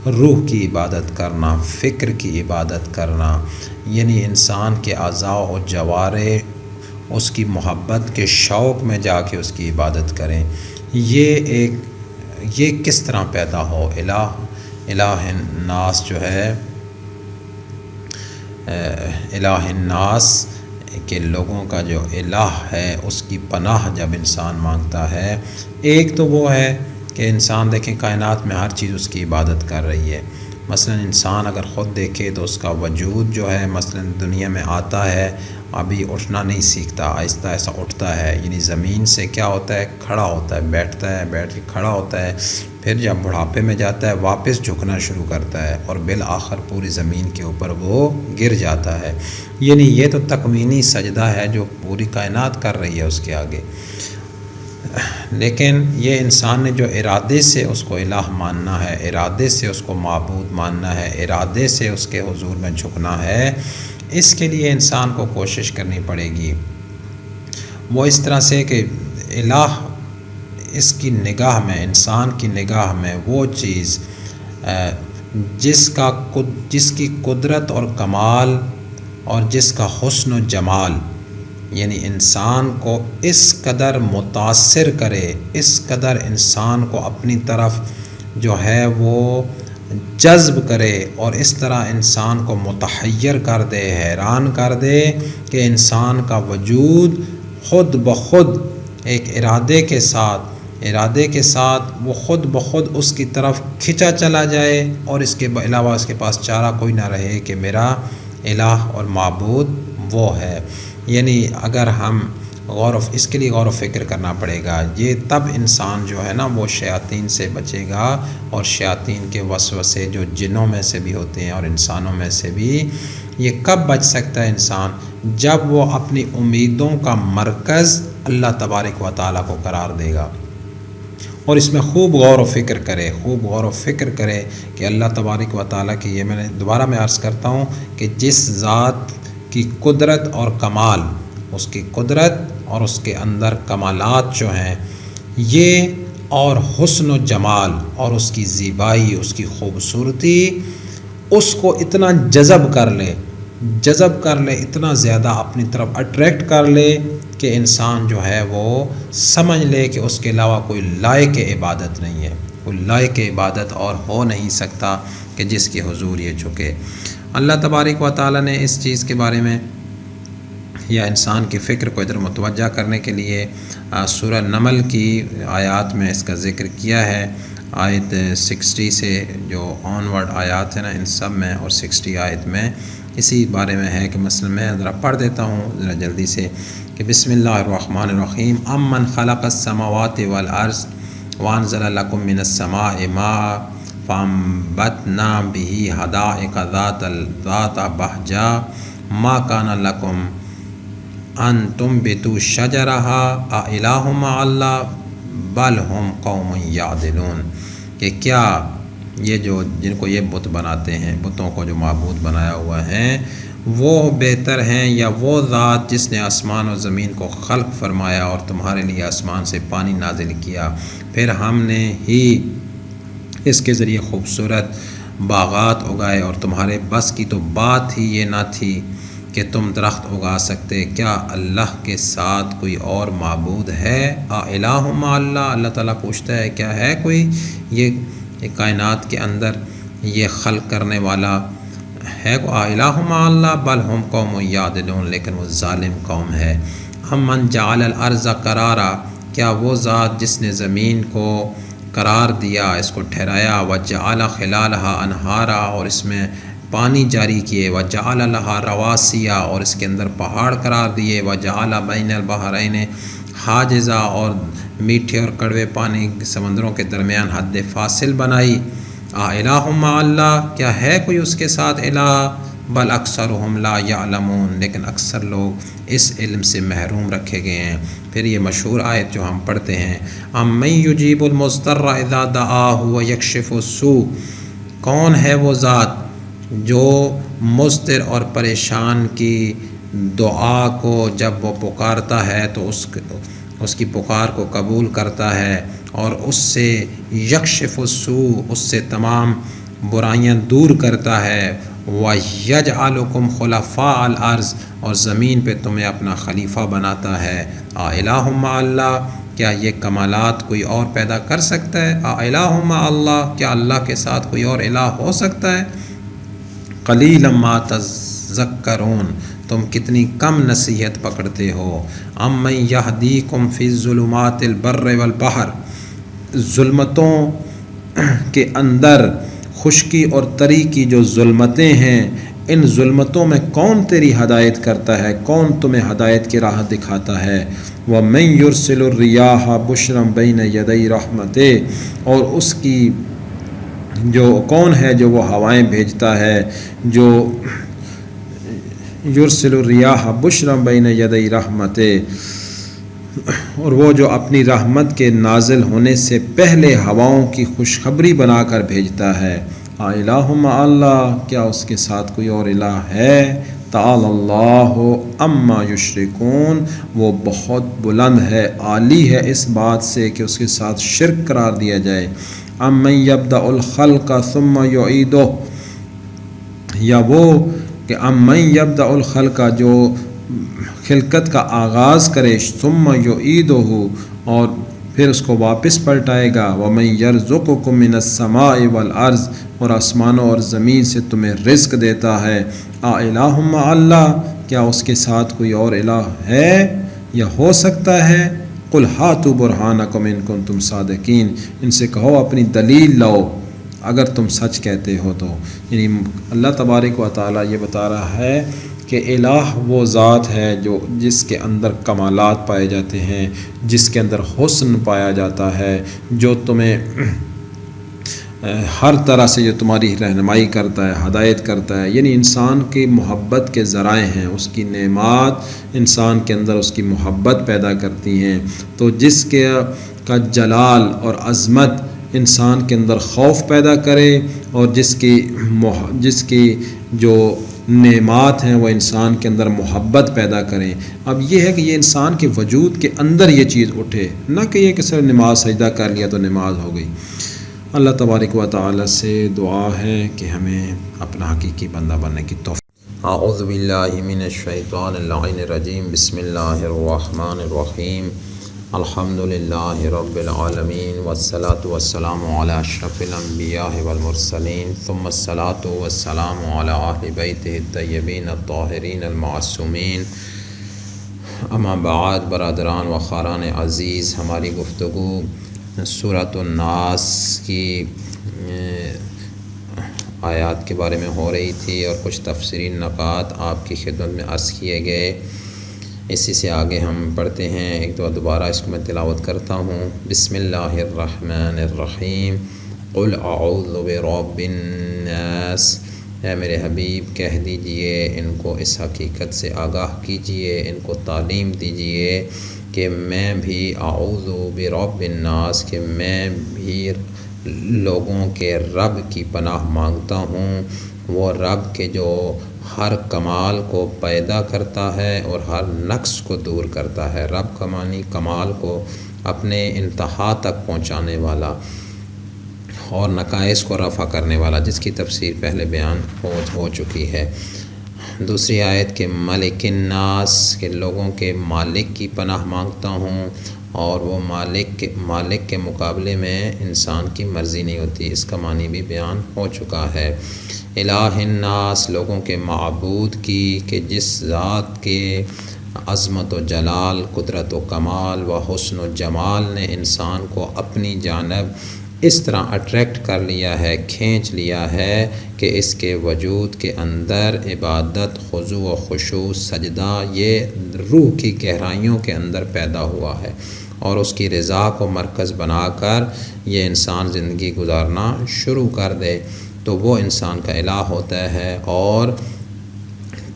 روح کی عبادت کرنا، فکر کی عبادت کرنا، یعنی انسان کے اعضاء و جوارح اس کی محبت کے شوق میں جا کے اس کی عبادت کریں۔ یہ کس طرح پیدا ہو؟ الہ الناس جو ہے، الہ الناس کہ لوگوں کا جو الہ ہے اس کی پناہ جب انسان مانگتا ہے، ایک تو وہ ہے کہ انسان دیکھیں کائنات میں ہر چیز اس کی عبادت کر رہی ہے، مثلا انسان اگر خود دیکھے تو اس کا وجود جو ہے مثلا دنیا میں آتا ہے، ابھی اٹھنا نہیں سیکھتا، آہستہ آہستہ اٹھتا ہے، یعنی زمین سے کیا ہوتا ہے، کھڑا ہوتا ہے، بیٹھتا ہے، بیٹھ کے کھڑا ہوتا ہے، پھر جب بڑھاپے میں جاتا ہے واپس جھکنا شروع کرتا ہے اور بالآخر پوری زمین کے اوپر وہ گر جاتا ہے۔ یعنی یہ تو تکوینی سجدہ ہے جو پوری کائنات کر رہی ہے اس کے آگے، لیکن یہ انسان نے جو ارادے سے اس کو الہ ماننا ہے، ارادے سے اس کو معبود ماننا ہے، ارادے سے اس کے حضور میں جھکنا ہے، اس کے لیے انسان کو کوشش کرنی پڑے گی۔ وہ اس طرح سے کہ الہ اس کی نگاہ میں، انسان کی نگاہ میں وہ چیز جس کی قدرت اور کمال اور جس کا حسن و جمال، یعنی انسان کو اس قدر متاثر کرے، اس قدر انسان کو اپنی طرف جو ہے وہ جذب کرے اور اس طرح انسان کو متحیر کر دے، حیران کر دے کہ انسان کا وجود خود بخود ایک ارادے کے ساتھ وہ خود بخود اس کی طرف کھنچا چلا جائے اور اس کے علاوہ اس کے پاس چارہ کوئی نہ رہے کہ میرا الہ اور معبود وہ ہے۔ یعنی اگر ہم اس کے لیے غور و فکر کرنا پڑے گا، یہ تب انسان جو ہے نا وہ شیاطین سے بچے گا، اور شیاطین کے وسوسے جو جنوں میں سے بھی ہوتے ہیں اور انسانوں میں سے بھی، یہ کب بچ سکتا ہے انسان؟ جب وہ اپنی امیدوں کا مرکز اللہ تبارک و تعالیٰ کو قرار دے گا اور اس میں خوب غور و فکر کرے کہ اللہ تبارک و تعالیٰ کی، یہ دوبارہ میں عرض کرتا ہوں کہ جس ذات کی قدرت اور کمال، اس کی قدرت اور اس کے اندر کمالات جو ہیں یہ، اور حسن و جمال اور اس کی زیبائی، اس کی خوبصورتی اس کو اتنا جذب کر لے، اتنا زیادہ اپنی طرف اٹریکٹ کر لے کہ انسان جو ہے وہ سمجھ لے کہ اس کے علاوہ کوئی لائق عبادت نہیں ہے، کوئی لائق عبادت اور ہو نہیں سکتا کہ جس کے حضور یہ جھکے۔ اللہ تبارک و تعالیٰ نے اس چیز کے بارے میں یا انسان کی فکر کو ادھر متوجہ کرنے کے لیے سورہ نمل کی آیات میں اس کا ذکر کیا ہے۔ آیت 60 سے جو آنورڈ آیات ہیں نا ان سب میں، اور 60 آیت میں اسی بارے میں ہے کہ مثلا میں ذرا پڑھ دیتا ہوں ذرا جلدی سے کہ بسم اللہ الرحمن الرحیم، امن خلق السماوات والارض وانزل لکم من السماء ماء فانبتنا به حدائق ذات بہجا ما کان لکم ان تنبتوا شجرها االہ مع اللہ بل ہم قوم یعدلون، کہ کیا یہ جو جن کو یہ بت بناتے ہیں، بتوں کو جو معبود بنایا ہوا ہے، وہ بہتر ہیں یا وہ ذات جس نے آسمان و زمین کو خلق فرمایا اور تمہارے لیے آسمان سے پانی نازل کیا، پھر ہم نے ہی اس کے ذریعے خوبصورت باغات اگائے، اور تمہارے بس کی تو بات ہی یہ نہ تھی کہ تم درخت اگا سکتے، کیا اللہ کے ساتھ کوئی اور معبود ہے؟ الہ مع اللہ، اللہ تعالیٰ پوچھتا ہے کیا ہے کوئی یہ کائنات کے اندر یہ خلق کرنے والا ہے؟ الہ مع اللہ بل ہم قوم یعدلون، لیکن وہ ظالم قوم ہے۔ امن جعل الارض قرارا، کیا وہ ذات جس نے زمین کو قرار دیا، اس کو ٹھہرایا، وجعل خلالها انہارا، اور اس میں پانی جاری کیے، وجعل لها رواسیا، اور اس کے اندر پہاڑ قرار دیے، وجعل بین البحرین حاجزا، اور میٹھے اور کڑوے پانی سمندروں کے درمیان حد فاصل بنائی۔ الہ مع اللہ، کیا ہے کوئی اس کے ساتھ الہ؟ بل اکثرهم لا یعلمون، لیکن اکثر لوگ اس علم سے محروم رکھے گئے ہیں۔ پھر یہ مشہور آیت جو ہم پڑھتے ہیں، امن یجیب المضطر اذا دعاہ ویکشف السوء، کون ہے وہ ذات جو مضطر اور پریشان کی دعا کو جب وہ پکارتا ہے تو اس کی پکار کو قبول کرتا ہے اور اس سے یکشف السوء، اس سے تمام برائیاں دور کرتا ہے، وَيَجْعَلُكُمْ خُلَفَاءَ الْأَرْضِ، اور زمین پہ تمہیں اپنا خلیفہ بناتا ہے۔ الہ مع اللہ، کیا یہ کمالات کوئی اور پیدا کر سکتا ہے؟ الہ مع اللہ، کیا اللہ کے ساتھ کوئی اور الہ ہو سکتا ہے؟ قلیلا ما تذکرون، تم کتنی کم نصیحت پکڑتے ہو۔ امن یہدیکم فی الظلمات البر والبحر، ظلمتوں کے اندر خشکی اور تری کی جو ظلمتیں ہیں، ان ظلمتوں میں کون تیری ہدایت کرتا ہے، کون تمہیں ہدایت کی راہ دکھاتا ہے؟ وَمَن يُرْسِلُ الرِّيَاحَ بُشْرًا بَيْنَ يَدَيْ رَحْمَتِهِ، اور اس کی جو کون ہے جو وہ ہوائیں بھیجتا ہے، جو یرسل الریاح بشرا بین یدی رحمتہ، اور وہ جو اپنی رحمت کے نازل ہونے سے پہلے ہواؤں کی خوشخبری بنا کر بھیجتا ہے۔ الہ مع اللہ، کیا اس کے ساتھ کوئی اور الہ ہے؟ تعالی اللہ عما یشرکون، وہ بہت بلند ہے، عالی ہے اس بات سے کہ اس کے ساتھ شرک قرار دیا جائے۔ امن یبدأ الخلق ثم یعیدہ، یا وہ کہ امن یبدأ الخلق، جو خلقت کا آغاز کرے، ثم یعیدہ، اور پھر اس کو واپس پلٹائے گا۔ ومن یرزقکم من السماء والارض، اور آسمانوں اور زمین سے تمہیں رزق دیتا ہے۔ الہ مع اللہ، کیا اس کے ساتھ کوئی اور الہ ہے یا ہو سکتا ہے؟ قل ہاتوا برہانکم ان کنتم صادقین، ان سے کہو اپنی دلیل لاؤ اگر تم سچ کہتے ہو تو۔ یعنی اللہ تبارک و تعالیٰ یہ بتا رہا ہے کہ الہ وہ ذات ہے جو جس کے اندر کمالات پائے جاتے ہیں، جس کے اندر حسن پایا جاتا ہے، جو تمہیں ہر طرح سے جو تمہاری رہنمائی کرتا ہے، ہدایت کرتا ہے، یعنی انسان کی محبت کے ذرائع ہیں، اس کی نعمات انسان کے اندر اس کی محبت پیدا کرتی ہیں۔ تو جس کا جلال اور عظمت انسان کے اندر خوف پیدا کرے، اور جس کی جو نعمات ہیں وہ انسان کے اندر محبت پیدا کریں۔ اب یہ ہے کہ یہ انسان کے وجود کے اندر یہ چیز اٹھے، نہ کہ یہ کہ صرف نماز سجدہ کر لیا تو نماز ہو گئی۔ اللہ تبارک و تعالی سے دعا ہے کہ ہمیں اپنا حقیقی بندہ بننے کی توفیق۔ اعوذ باللہ من الشیطان اللعین الرجیم، بسم اللہ الرحمن الرحیم، الحمد للہ رب العالمین، والصلاة والسلام علی اشرف الانبیاء والمرسلین، ثم الصلاة والسلام علی اہل بیتہ الطیبین الطاہرین المعصومین۔ اما بعد، برادران و خاران عزیز، ہماری گفتگو سورۃ الناس کی آیات کے بارے میں ہو رہی تھی، اور کچھ تفسیری نکات آپ کی خدمت میں عرض کیے گئے۔ اسی سے آگے ہم پڑھتے ہیں، ایک دو دوبارہ اس کو میں تلاوت کرتا ہوں۔ بسم اللہ الرحمن الرحیم، قل اعوذ برب الناس، اے میرے حبیب کہہ دیجئے، ان کو اس حقیقت سے آگاہ کیجئے، ان کو تعلیم دیجئے کہ میں بھی اعوذ برب الناس، کہ میں بھی لوگوں کے رب کی پناہ مانگتا ہوں، وہ رب کے جو ہر کمال کو پیدا کرتا ہے اور ہر نقص کو دور کرتا ہے۔ رب کا معنی کمال کو اپنے انتہا تک پہنچانے والا اور نقائص کو رفع کرنے والا، جس کی تفسیر پہلے بیان ہو چکی ہے۔ دوسری آیت کہ ملک الناس، کہ لوگوں کے مالک کی پناہ مانگتا ہوں، اور وہ مالک کے مقابلے میں انسان کی مرضی نہیں ہوتی، اس کا معنی بھی بیان ہو چکا ہے۔ الہ الناس، لوگوں کے معبود کی، کہ جس ذات کے عظمت و جلال، قدرت و کمال و حسن و جمال نے انسان کو اپنی جانب اس طرح اٹریکٹ کر لیا ہے، کھینچ لیا ہے کہ اس کے وجود کے اندر عبادت، خضوع و خشوع، سجدہ، یہ روح کی گہرائیوں کے اندر پیدا ہوا ہے، اور اس کی رضا کو مرکز بنا کر یہ انسان زندگی گزارنا شروع کر دے، تو وہ انسان کا الہ ہوتا ہے۔ اور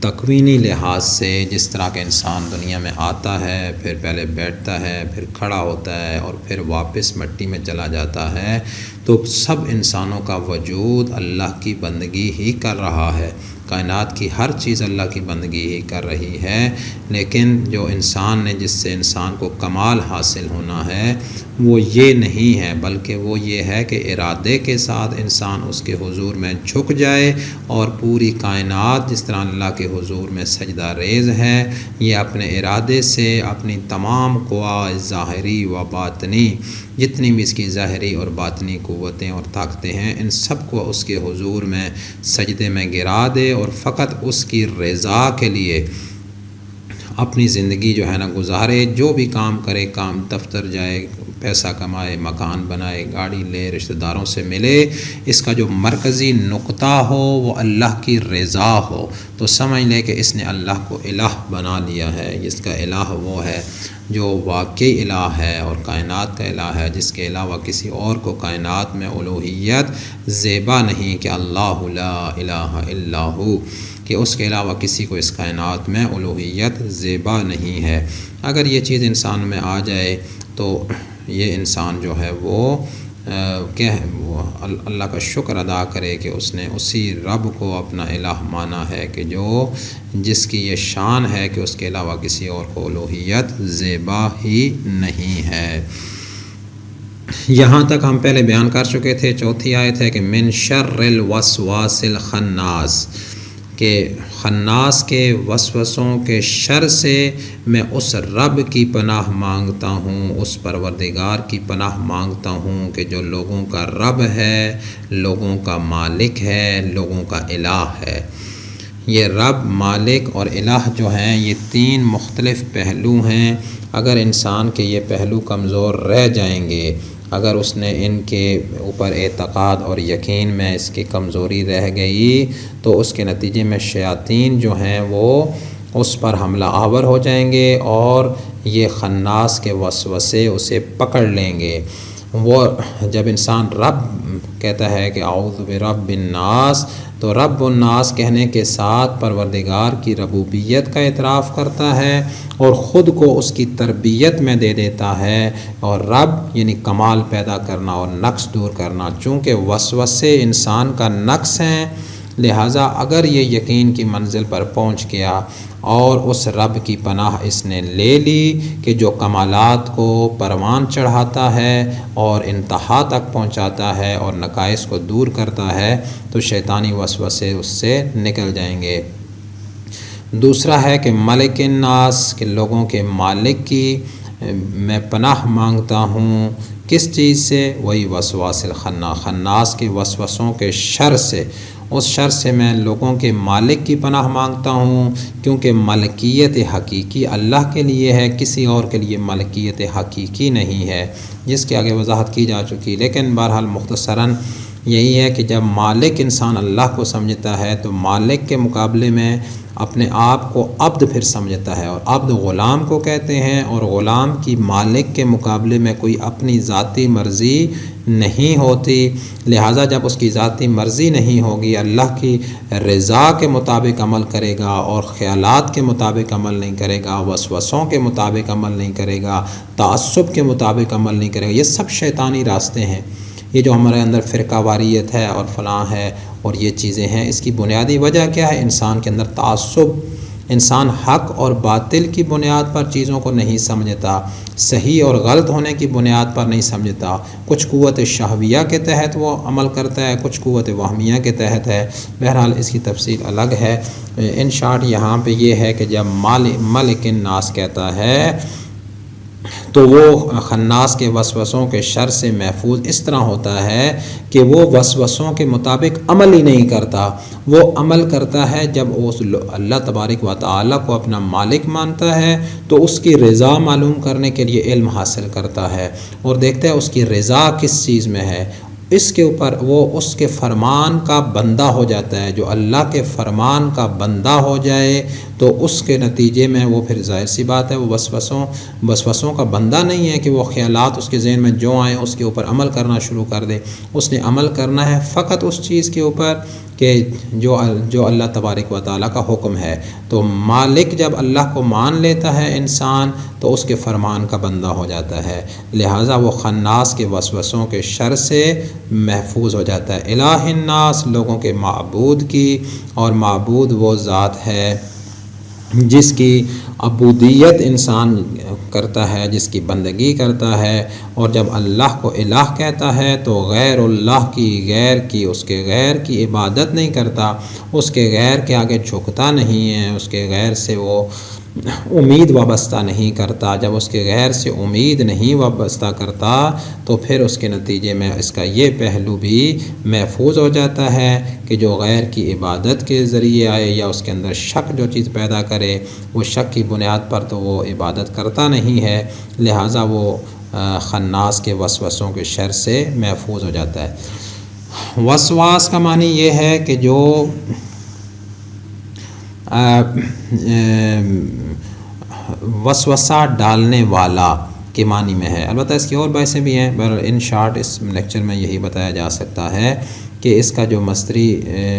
تکوینی لحاظ سے جس طرح کے انسان دنیا میں آتا ہے، پھر پہلے بیٹھتا ہے، پھر کھڑا ہوتا ہے، اور پھر واپس مٹی میں چلا جاتا ہے، تو سب انسانوں کا وجود اللہ کی بندگی ہی کر رہا ہے، کائنات کی ہر چیز اللہ کی بندگی ہی کر رہی ہے۔ لیکن جو انسان نے، جس سے انسان کو کمال حاصل ہونا ہے، وہ یہ نہیں ہے، بلکہ وہ یہ ہے کہ ارادے کے ساتھ انسان اس کے حضور میں جھک جائے، اور پوری کائنات جس طرح اللہ کے حضور میں سجدہ ریز ہے، یہ اپنے ارادے سے اپنی تمام قوت ظاہری و باطنی، جتنی بھی اس کی ظاہری اور باطنی قوتیں اور طاقتیں ہیں، ان سب کو اس کے حضور میں سجدے میں گرا دے، اور فقط اس کی رضا کے لیے اپنی زندگی جو ہے نا گزارے، جو بھی کام کرے، کام دفتر جائے، پیسہ کمائے، مکان بنائے، گاڑی لے، رشتہ داروں سے ملے، اس کا جو مرکزی نقطہ ہو وہ اللہ کی رضا ہو، تو سمجھ لے کہ اس نے اللہ کو الہ بنا لیا ہے۔ اس کا الہ وہ ہے جو واقعی الہ ہے اور کائنات کا الہ ہے، جس کے علاوہ کسی اور کو کائنات میں الوہیت زیبا نہیں، کہ اللہ لا الہ الا ہو، کہ اس کے علاوہ کسی کو اس کائنات میں الوہیت زیبا نہیں ہے۔ اگر یہ چیز انسان میں آ جائے تو یہ انسان جو ہے وہ اللہ کا شکر ادا کرے کہ اس نے اسی رب کو اپنا الہ مانا ہے، کہ جس کی یہ شان ہے کہ اس کے علاوہ کسی اور کو الوہیت زیبا ہی نہیں ہے۔ یہاں تک ہم پہلے بیان کر چکے تھے، چوتھی آیت ہے کہ من شر الوسواس الخناس، کہ خناس کے وسوسوں کے شر سے میں اس رب کی پناہ مانگتا ہوں، اس پروردگار کی پناہ مانگتا ہوں کہ جو لوگوں کا رب ہے، لوگوں کا مالک ہے، لوگوں کا الہ ہے۔ یہ رب، مالک اور الہ جو ہیں یہ تین مختلف پہلو ہیں۔ اگر انسان کے یہ پہلو کمزور رہ جائیں گے، اگر اس نے ان کے اوپر اعتقاد اور یقین میں اس کی کمزوری رہ گئی، تو اس کے نتیجے میں شیاطین جو ہیں وہ اس پر حملہ آور ہو جائیں گے اور یہ خناس کے وسوسے اسے پکڑ لیں گے۔ وہ جب انسان رب کہتا ہے کہ اعوذ برب الناس، تو رب الناس کہنے کے ساتھ پروردگار کی ربوبیت کا اعتراف کرتا ہے اور خود کو اس کی تربیت میں دے دیتا ہے، اور رب یعنی کمال پیدا کرنا اور نقص دور کرنا۔ چونکہ وسوسے انسان کا نقص ہیں، لہٰذا اگر یہ یقین کی منزل پر پہنچ گیا اور اس رب کی پناہ اس نے لے لی کہ جو کمالات کو پروان چڑھاتا ہے اور انتہا تک پہنچاتا ہے اور نقائص کو دور کرتا ہے، تو شیطانی وسوسے اس سے نکل جائیں گے۔ دوسرا ہے کہ ملک الناس، کہ لوگوں کے مالک کی میں پناہ مانگتا ہوں، کس چیز سے؟ وہی وسواس الخناس، خناس کے وسوسوں کے شر سے، اس شر سے میں لوگوں کے مالک کی پناہ مانگتا ہوں، کیونکہ ملکیت حقیقی اللہ کے لیے ہے، کسی اور کے لیے ملکیت حقیقی نہیں ہے، جس کے آگے وضاحت کی جا چکی۔ لیکن بہرحال مختصراً یہی ہے کہ جب مالک انسان اللہ کو سمجھتا ہے تو مالک کے مقابلے میں اپنے آپ کو عبد پھر سمجھتا ہے، اور عبد غلام کو کہتے ہیں، اور غلام کی مالک کے مقابلے میں کوئی اپنی ذاتی مرضی نہیں ہوتی۔ لہٰذا جب اس کی ذاتی مرضی نہیں ہوگی، اللہ کی رضا کے مطابق عمل کرے گا اور خیالات کے مطابق عمل نہیں کرے گا، وسوسوں کے مطابق عمل نہیں کرے گا، تعصب کے مطابق عمل نہیں کرے گا، یہ سب شیطانی راستے ہیں۔ یہ جو ہمارے اندر فرقہ واریت ہے اور فلاں ہے اور یہ چیزیں ہیں، اس کی بنیادی وجہ کیا ہے؟ انسان کے اندر تعصب۔ انسان حق اور باطل کی بنیاد پر چیزوں کو نہیں سمجھتا، صحیح اور غلط ہونے کی بنیاد پر نہیں سمجھتا۔ کچھ قوت شہویہ کے تحت وہ عمل کرتا ہے، کچھ قوت وہمیہ کے تحت ہے۔ بہرحال اس کی تفصیل الگ ہے۔ ان شارٹ یہاں پہ یہ ہے کہ جب ملک الناس کہتا ہے تو وہ خناس کے وسوسوں کے شر سے محفوظ اس طرح ہوتا ہے کہ وہ وسوسوں کے مطابق عمل ہی نہیں کرتا، وہ عمل کرتا ہے جب وہ اللہ تبارک و تعالیٰ کو اپنا مالک مانتا ہے تو اس کی رضا معلوم کرنے کے لیے علم حاصل کرتا ہے اور دیکھتا ہے اس کی رضا کس چیز میں ہے، اس کے اوپر وہ اس کے فرمان کا بندہ ہو جاتا ہے۔ جو اللہ کے فرمان کا بندہ ہو جائے تو اس کے نتیجے میں وہ پھر ظاہر سی بات ہے وہ وسوسوں کا بندہ نہیں ہے کہ وہ خیالات اس کے ذہن میں جو آئیں اس کے اوپر عمل کرنا شروع کر دے۔ اس نے عمل کرنا ہے فقط اس چیز کے اوپر کہ جو اللہ تبارک و تعالیٰ کا حکم ہے۔ تو مالک جب اللہ کو مان لیتا ہے انسان تو اس کے فرمان کا بندہ ہو جاتا ہے، لہٰذا وہ خناس کے وسوسوں کے شر سے محفوظ ہو جاتا ہے۔ الہ الناس، لوگوں کے معبود کی، اور معبود وہ ذات ہے جس کی عبودیت انسان کرتا ہے، جس کی بندگی کرتا ہے، اور جب اللہ کو الہ کہتا ہے تو غیر اللہ کی اس کے غیر کی عبادت نہیں کرتا، اس کے غیر کے آگے جھکتا نہیں ہے، اس کے غیر سے وہ امید وابستہ نہیں کرتا۔ جب اس کے غیر سے امید نہیں وابستہ کرتا تو پھر اس کے نتیجے میں اس کا یہ پہلو بھی محفوظ ہو جاتا ہے کہ جو غیر کی عبادت کے ذریعے آئے یا اس کے اندر شک جو چیز پیدا کرے، وہ شک کی بنیاد پر تو وہ عبادت کرتا نہیں ہے، لہٰذا وہ خناس کے وسوسوں کے شر سے محفوظ ہو جاتا ہے۔ وسواس کا معنی یہ ہے کہ جو وسوسہ ڈالنے والا کے معنی میں ہے۔ البتہ اس کی اور بحثیں بھی ہیں، پر ان شارٹ اس لیکچر میں یہی بتایا جا سکتا ہے کہ اس کا جو مصدری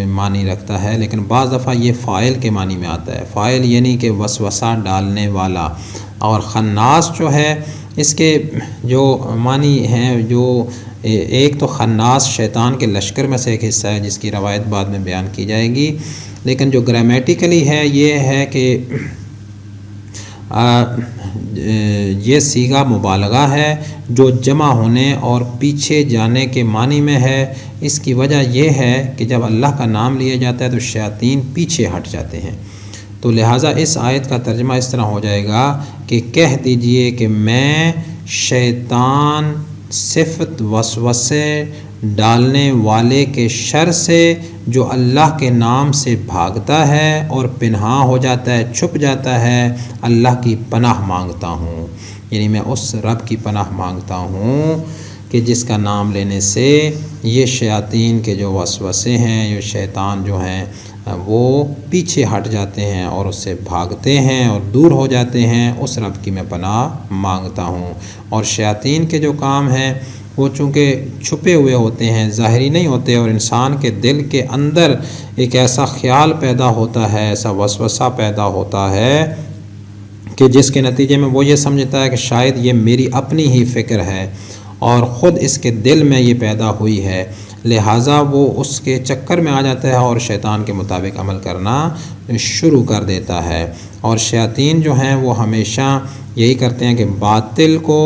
معنی رکھتا ہے، لیکن بعض دفعہ یہ فاعل کے معنی میں آتا ہے۔ فاعل یعنی کہ وسوسہ ڈالنے والا، اور خناس جو ہے اس کے جو معنی ہیں، جو ایک تو خناس شیطان کے لشکر میں سے ایک حصہ ہے جس کی روایت بعد میں بیان کی جائے گی، لیکن جو گرامیٹیکلی ہے یہ ہے کہ یہ صیغہ مبالغہ ہے جو جمع ہونے اور پیچھے جانے کے معنی میں ہے۔ اس کی وجہ یہ ہے کہ جب اللہ کا نام لیا جاتا ہے تو شیاطین پیچھے ہٹ جاتے ہیں، تو لہٰذا اس آیت کا ترجمہ اس طرح ہو جائے گا کہ کہہ دیجئے کہ میں شیطان صفت وسوسے ڈالنے والے کے شر سے جو اللہ کے نام سے بھاگتا ہے اور پنہاں ہو جاتا ہے، چھپ جاتا ہے، اللہ کی پناہ مانگتا ہوں۔ یعنی میں اس رب کی پناہ مانگتا ہوں کہ جس کا نام لینے سے یہ شیاطین کے جو وسوسے ہیں، یہ شیطان جو ہیں وہ پیچھے ہٹ جاتے ہیں اور اس سے بھاگتے ہیں اور دور ہو جاتے ہیں۔ اس رب کی میں پناہ مانگتا ہوں۔ اور شیاطین کے جو کام ہیں وہ چونکہ چھپے ہوئے ہوتے ہیں، ظاہری نہیں ہوتے، اور انسان کے دل کے اندر ایک ایسا خیال پیدا ہوتا ہے، ایسا وسوسہ پیدا ہوتا ہے کہ جس کے نتیجے میں وہ یہ سمجھتا ہے کہ شاید یہ میری اپنی ہی فکر ہے اور خود اس کے دل میں یہ پیدا ہوئی ہے، لہٰذا وہ اس کے چکر میں آ جاتا ہے اور شیطان کے مطابق عمل کرنا شروع کر دیتا ہے۔ اور شیاطین جو ہیں وہ ہمیشہ یہی کرتے ہیں کہ باطل کو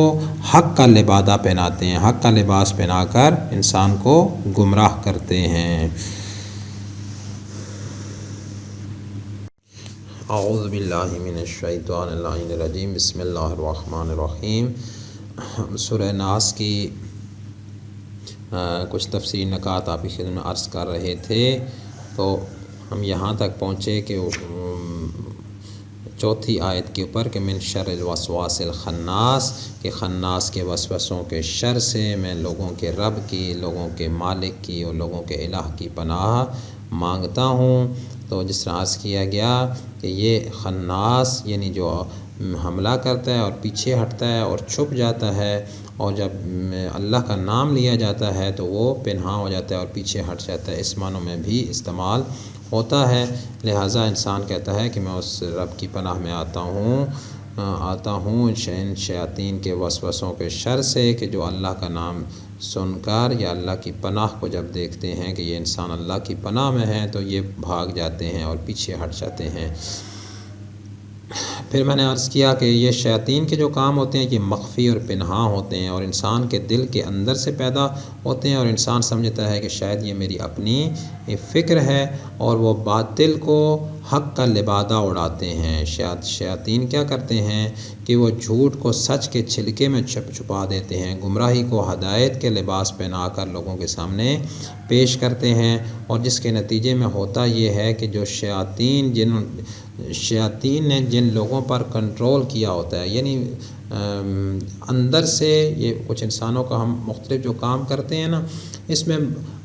حق کا لبادہ پہناتے ہیں، حق کا لباس پہنا کر انسان کو گمراہ کرتے ہیں۔ اعوذ باللہ من الشیطان اللعین الرجیم، بسم اللہ الرحمن الرحیم۔ سورہ ناس کی کچھ تفصیلی نکات آپ کی خدمت میں عرض کر رہے تھے، تو ہم یہاں تک پہنچے کہ چوتھی آیت کے اوپر کہ من شر الوسواس الخناس، کہ خناس کے وسوسوں کے شر سے میں لوگوں کے رب کی، لوگوں کے مالک کی اور لوگوں کے الہ کی پناہ مانگتا ہوں۔ تو جس طرح عرض کیا گیا کہ یہ خناس یعنی جو حملہ کرتا ہے اور پیچھے ہٹتا ہے اور چھپ جاتا ہے، اور جب اللہ کا نام لیا جاتا ہے تو وہ پنہاں ہو جاتا ہے اور پیچھے ہٹ جاتا ہے، اس معنوں میں بھی استعمال ہوتا ہے۔ لہٰذا انسان کہتا ہے کہ میں اس رب کی پناہ میں آتا ہوں ان شیاطین کے وسوسوں کے شر سے، کہ جو اللہ کا نام سن کر یا اللہ کی پناہ کو جب دیکھتے ہیں کہ یہ انسان اللہ کی پناہ میں ہے تو یہ بھاگ جاتے ہیں اور پیچھے ہٹ جاتے ہیں۔ پھر میں نے عرض کیا کہ یہ شیاطین کے جو کام ہوتے ہیں یہ مخفی اور پنہاں ہوتے ہیں، اور انسان کے دل کے اندر سے پیدا ہوتے ہیں، اور انسان سمجھتا ہے کہ شاید یہ میری اپنی فکر ہے، اور وہ باطل کو حق کا لبادہ اڑاتے ہیں۔ شیاطین کیا کرتے ہیں کہ وہ جھوٹ کو سچ کے چھلکے میں چھپا دیتے ہیں، گمراہی کو ہدایت کے لباس پہنا کر لوگوں کے سامنے پیش کرتے ہیں، اور جس کے نتیجے میں ہوتا یہ ہے کہ جو شیاطین نے جن لوگوں پر کنٹرول کیا ہوتا ہے، یعنی اندر سے یہ کچھ انسانوں کا ہم مختلف جو کام کرتے ہیں نا، اس میں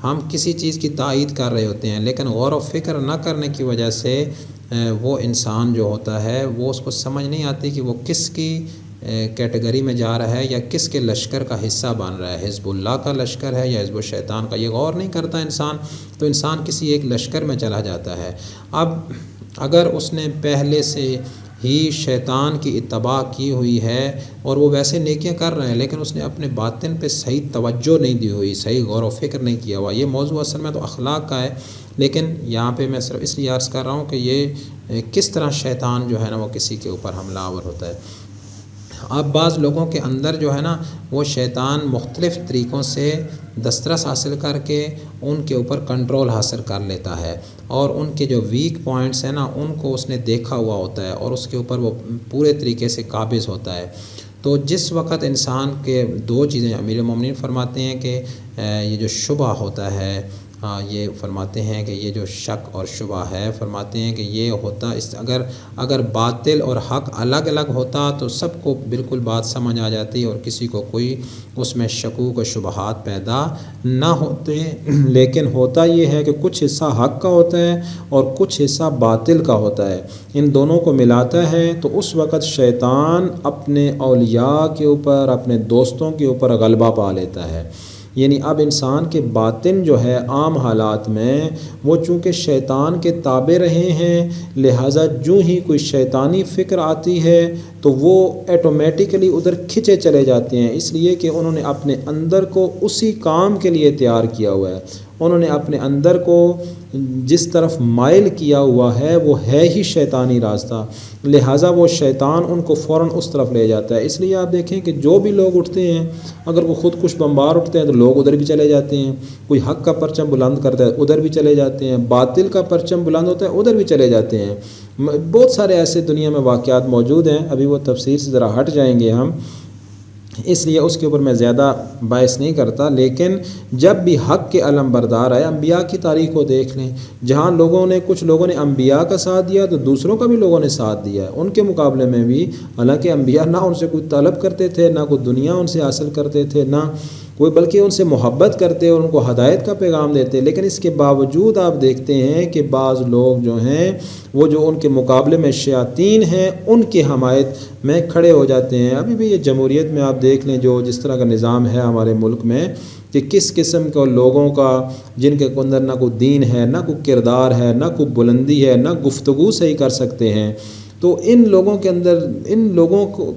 ہم کسی چیز کی تائید کر رہے ہوتے ہیں، لیکن غور و فکر نہ کرنے کی وجہ سے وہ انسان جو ہوتا ہے وہ اس کو سمجھ نہیں آتی کہ وہ کس کی کیٹیگری میں جا رہا ہے یا کس کے لشکر کا حصہ بن رہا ہے، حزب اللہ کا لشکر ہے یا حزب الشیطان کا، یہ غور نہیں کرتا انسان، تو انسان کسی ایک لشکر میں چلا جاتا ہے۔ اب اگر اس نے پہلے سے ہی شیطان کی اتباع کی ہوئی ہے اور وہ ویسے نیکیاں کر رہے ہیں، لیکن اس نے اپنے باطن پہ صحیح توجہ نہیں دی ہوئی، صحیح غور و فکر نہیں کیا ہوا، یہ موضوع اصل میں تو اخلاق کا ہے، لیکن یہاں پہ میں صرف اس لیے عرض کر رہا ہوں کہ یہ کس طرح شیطان جو ہے نا وہ کسی کے اوپر حملہ آور ہوتا ہے۔ اب بعض لوگوں کے اندر جو ہے نا وہ شیطان مختلف طریقوں سے دسترس حاصل کر کے ان کے اوپر کنٹرول حاصل کر لیتا ہے، اور ان کے جو ویک پوائنٹس ہیں نا ان کو اس نے دیکھا ہوا ہوتا ہے اور اس کے اوپر وہ پورے طریقے سے قابض ہوتا ہے۔ تو جس وقت انسان کے دو چیزیں امیر المومنین فرماتے ہیں کہ یہ جو شبہ ہوتا ہے ہاں یہ فرماتے ہیں کہ یہ جو شک اور شبہ ہے، فرماتے ہیں کہ یہ ہوتا اگر باطل اور حق الگ الگ ہوتا تو سب کو بالکل بات سمجھ آ جاتی اور کسی کو کوئی اس میں شکوک و شبہات پیدا نہ ہوتے، لیکن ہوتا یہ ہے کہ کچھ حصہ حق کا ہوتا ہے اور کچھ حصہ باطل کا ہوتا ہے، ان دونوں کو ملاتا ہے تو اس وقت شیطان اپنے اولیاء کے اوپر، اپنے دوستوں کے اوپر غلبہ پا لیتا ہے۔ یعنی اب انسان کے باطن جو ہے عام حالات میں وہ چونکہ شیطان کے تابع رہے ہیں، لہٰذا جو ہی کوئی شیطانی فکر آتی ہے تو وہ ایٹومیٹکلی ادھر کھنچے چلے جاتے ہیں، اس لیے کہ انہوں نے اپنے اندر کو اسی کام کے لیے تیار کیا ہوا ہے، انہوں نے اپنے اندر کو جس طرف مائل کیا ہوا ہے وہ ہے ہی شیطانی راستہ، لہٰذا وہ شیطان ان کو فوراً اس طرف لے جاتا ہے۔ اس لیے آپ دیکھیں کہ جو بھی لوگ اٹھتے ہیں، اگر وہ خود کش بمبار اٹھتے ہیں تو لوگ ادھر بھی چلے جاتے ہیں، کوئی حق کا پرچم بلند کرتا ہے ادھر بھی چلے جاتے ہیں، باطل کا پرچم بلند ہوتا ہے ادھر بھی چلے جاتے ہیں۔ بہت سارے ایسے دنیا میں واقعات موجود ہیں، ابھی وہ تفسیر سے ذرا ہٹ جائیں گے ہم، اس لیے اس کے اوپر میں زیادہ باعث نہیں کرتا، لیکن جب بھی حق کے علم بردار آئے، انبیاء کی تاریخ کو دیکھ لیں، جہاں کچھ لوگوں نے انبیاء کا ساتھ دیا تو دوسروں کا بھی لوگوں نے ساتھ دیا ہے، ان کے مقابلے میں بھی، حالانکہ انبیاء نہ ان سے کوئی طلب کرتے تھے، نہ کوئی دنیا ان سے حاصل کرتے تھے، نہ کوئی بلکہ ان سے محبت کرتے اور ان کو ہدایت کا پیغام دیتے، لیکن اس کے باوجود آپ دیکھتے ہیں کہ بعض لوگ جو ہیں وہ جو ان کے مقابلے میں شیاطین ہیں ان کی حمایت میں کھڑے ہو جاتے ہیں۔ ابھی بھی یہ جمہوریت میں آپ دیکھ لیں جو جس طرح کا نظام ہے ہمارے ملک میں، کہ کس قسم کے لوگوں کا، جن کے اندر نہ کوئی دین ہے، نہ کوئی کردار ہے، نہ کوئی بلندی ہے، نہ گفتگو صحیح کر سکتے ہیں، تو ان لوگوں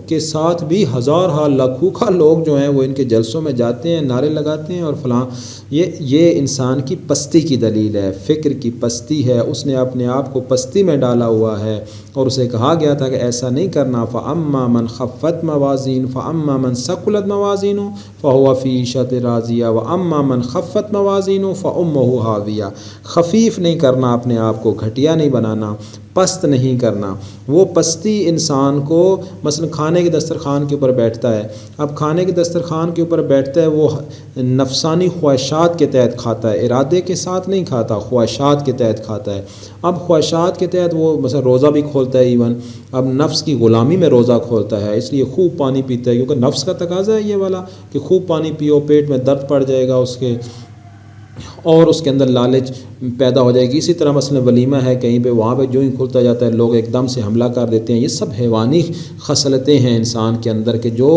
کے ساتھ بھی ہزار لاکھوں لوگ جو ہیں وہ ان کے جلسوں میں جاتے ہیں، نعرے لگاتے ہیں اور فلاں۔ یہ انسان کی پستی کی دلیل ہے، فکر کی پستی ہے، اس نے اپنے آپ کو پستی میں ڈالا ہوا ہے، اور اسے کہا گیا تھا کہ ایسا نہیں کرنا، فَأَمَّا مَنْ خَفَّتْ مَوَازِينُهُ فَأَمَّا مَنْ ثَقُلَتْ مَوَازِينُهُ فَهُوَ فِي عِيشَةٍ رَاضِيَةٍ وَأَمَّا مَنْ خَفَّتْ مَوَازِينُهُ فَأُمُّهُ هَاوِيَةٌ۔ خفیف نہیں کرنا، اپنے آپ کو گھٹیا نہیں بنانا، پست نہیں کرنا۔ وہ پستی انسان کو مثلا کھانے کے دسترخوان کے اوپر بیٹھتا ہے، اب کھانے کے دسترخوان کے اوپر بیٹھتا ہے، وہ نفسانی خواہشات کے تحت کھاتا ہے، ارادے کے ساتھ نہیں کھاتا، خواہشات کے تحت کھاتا ہے۔ اب خواہشات کے تحت وہ مثلا روزہ بھی کھولتا ہے، ایون اب نفس کی غلامی میں روزہ کھولتا ہے، اس لیے خوب پانی پیتا ہے، کیونکہ نفس کا تقاضا ہے یہ والا کہ خوب پانی پیو، پیٹ میں درد پڑ جائے گا اس کے، اور اس کے اندر لالچ پیدا ہو جائے گی۔ اسی طرح مثلا ولیمہ ہے کہیں پہ، وہاں پہ جو ہی کھلتا جاتا ہے لوگ ایک دم سے حملہ کر دیتے ہیں۔ یہ سب حیوانی خصلتیں ہیں انسان کے اندر، کہ جو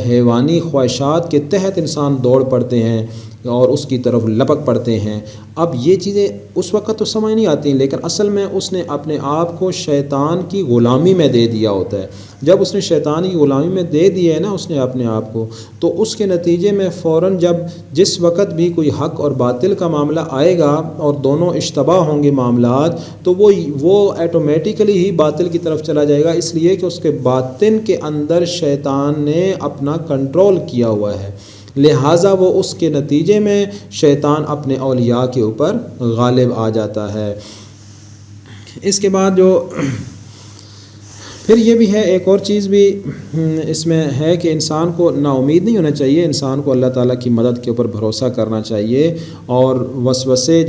حیوانی خواہشات کے تحت انسان دوڑ پڑتے ہیں اور اس کی طرف لپک پڑتے ہیں۔ اب یہ چیزیں اس وقت تو سمجھ نہیں آتی، لیکن اصل میں اس نے اپنے آپ کو شیطان کی غلامی میں دے دیا ہوتا ہے۔ جب اس نے شیطان کی غلامی میں دے دیا ہے نا اس نے اپنے آپ کو، تو اس کے نتیجے میں فوراً جس وقت بھی کوئی حق اور باطل کا معاملہ آئے گا اور دونوں اشتباہ ہوں گے معاملات، تو وہ ایٹومیٹکلی ہی باطل کی طرف چلا جائے گا، اس لیے کہ اس کے باطن کے اندر شیطان نے اپنا کنٹرول کیا ہوا ہے، لہٰذا وہ اس کے نتیجے میں شیطان اپنے اولیاء کے اوپر غالب آ جاتا ہے۔ اس کے بعد پھر یہ بھی ہے، ایک اور چیز بھی اس میں ہے کہ انسان کو نا امید نہیں ہونا چاہیے، انسان کو اللہ تعالیٰ کی مدد کے اوپر بھروسہ کرنا چاہیے، اور وسوسے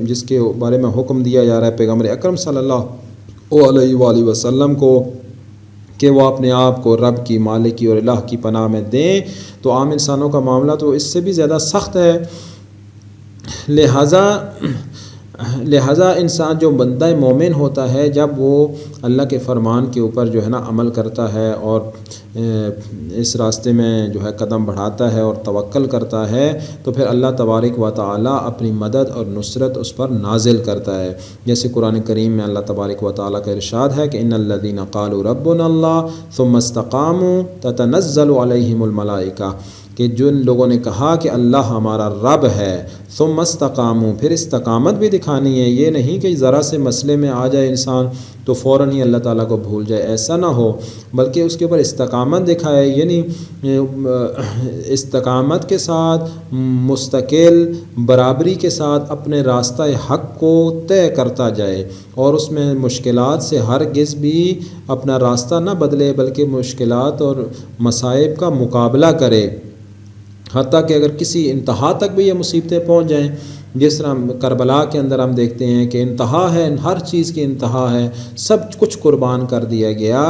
جس کے بارے میں حکم دیا جا رہا ہے پیغمبر اکرم صلی اللہ علیہ وآلہ وسلم کو کہ وہ اپنے آپ کو رب کی، مالک کی اور الہ کی پناہ میں دیں، تو عام انسانوں کا معاملہ تو اس سے بھی زیادہ سخت ہے۔ لہٰذا انسان جو بندہ مومن ہوتا ہے، جب وہ اللہ کے فرمان کے اوپر جو ہے نا عمل کرتا ہے اور اس راستے میں جو ہے قدم بڑھاتا ہے اور توکل کرتا ہے، تو پھر اللہ تبارک و تعالیٰ اپنی مدد اور نصرت اس پر نازل کرتا ہے۔ جیسے قرآن کریم میں اللہ تبارک و تعالیٰ کا ارشاد ہے کہ ان الذین قالوا ربنا اللہ ثم استقاموا تتنزل علیہم الملائکہ، کہ جن لوگوں نے کہا کہ اللہ ہمارا رب ہے، ثم استقاموا، پھر استقامت بھی دکھانی ہے، یہ نہیں کہ ذرا سے مسئلے میں آ جائے انسان تو فوراً ہی اللہ تعالیٰ کو بھول جائے، ایسا نہ ہو، بلکہ اس کے اوپر استقامت دکھائے، یعنی استقامت کے ساتھ مستقل برابری کے ساتھ اپنے راستہ حق کو طے کرتا جائے، اور اس میں مشکلات سے ہرگز بھی اپنا راستہ نہ بدلے، بلکہ مشکلات اور مصائب کا مقابلہ کرے۔ حتیٰ کہ اگر کسی انتہا تک بھی یہ مصیبتیں پہنچ جائیں، جس طرح کربلا کے اندر ہم دیکھتے ہیں کہ انتہا ہے، ہر چیز کی انتہا ہے، سب کچھ قربان کر دیا گیا،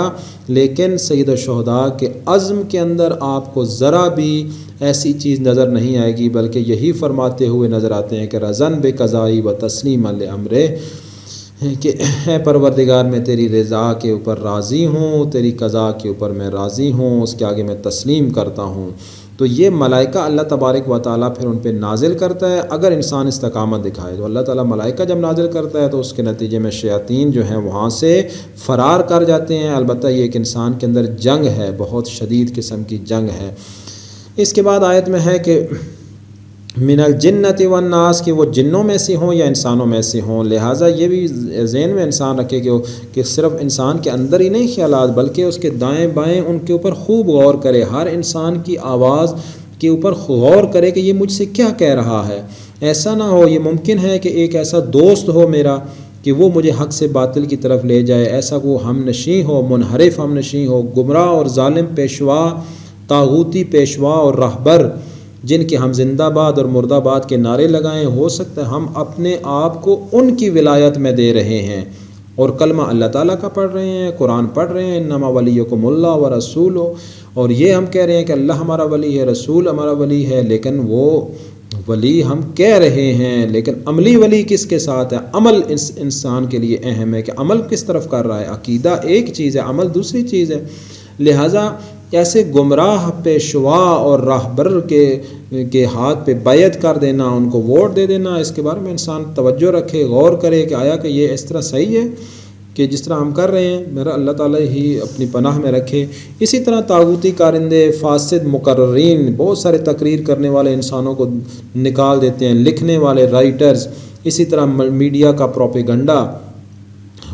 لیکن سید الشہداء کے عزم کے اندر آپ کو ذرا بھی ایسی چیز نظر نہیں آئے گی، بلکہ یہی فرماتے ہوئے نظر آتے ہیں کہ رضن بقضائی و تسلیم لامرے، کہ اے پروردگار میں تیری رضا کے اوپر راضی ہوں، تیری قضا کے اوپر میں راضی ہوں، اس کے آگے میں تسلیم کرتا ہوں۔ تو یہ ملائکہ اللہ تبارک و تعالیٰ پھر ان پہ نازل کرتا ہے اگر انسان استقامت دکھائے۔ تو اللہ تعالیٰ ملائکہ جب نازل کرتا ہے تو اس کے نتیجے میں شیاطین جو ہیں وہاں سے فرار کر جاتے ہیں۔ البتہ یہ ایک انسان کے اندر جنگ ہے، بہت شدید قسم کی جنگ ہے۔ اس کے بعد آیت میں ہے کہ من الجنت والناس، کہ وہ جنوں میں سے ہوں یا انسانوں میں سے ہوں۔ لہٰذا یہ بھی ذہن میں انسان رکھے کہ صرف انسان کے اندر ہی نہیں خیالات، بلکہ اس کے دائیں بائیں ان کے اوپر خوب غور کرے، ہر انسان کی آواز کے اوپر غور کرے کہ یہ مجھ سے کیا کہہ رہا ہے۔ ایسا نہ ہو، یہ ممکن ہے کہ ایک ایسا دوست ہو میرا کہ وہ مجھے حق سے باطل کی طرف لے جائے، ایسا وہ ہم نشیں ہو، منحرف ہم نشیں ہو، گمراہ اور ظالم پیشوا، طاغوتی پیشوا اور راہبر جن کے ہم زندہ باد اور مردہ باد کے نعرے لگائیں، ہو سکتا ہے ہم اپنے آپ کو ان کی ولایت میں دے رہے ہیں اور کلمہ اللہ تعالیٰ کا پڑھ رہے ہیں، قرآن پڑھ رہے ہیں، انما ولیکم اللہ و رسول، اور یہ ہم کہہ رہے ہیں کہ اللہ ہمارا ولی ہے، رسول ہمارا ولی ہے، لیکن وہ ولی ہم کہہ رہے ہیں، لیکن عملی ولی کس کے ساتھ ہے؟ عمل انسان کے لیے اہم ہے کہ عمل کس طرف کر رہا ہے۔ عقیدہ ایک چیز ہے، عمل دوسری چیز ہے۔ لہٰذا ایسے گمراہ پیشوا اور راہبر کے ہاتھ پہ بیعت کر دینا، ان کو ووٹ دے دینا، اس کے بارے میں انسان توجہ رکھے، غور کرے کہ آیا کہ یہ اس طرح صحیح ہے کہ جس طرح ہم کر رہے ہیں، میرا اللہ تعالیٰ ہی اپنی پناہ میں رکھے۔ اسی طرح طاغوتی کارندے، فاسد مقررین، بہت سارے تقریر کرنے والے انسانوں کو نکال دیتے ہیں، لکھنے والے رائٹرز، اسی طرح میڈیا کا پروپیگنڈا،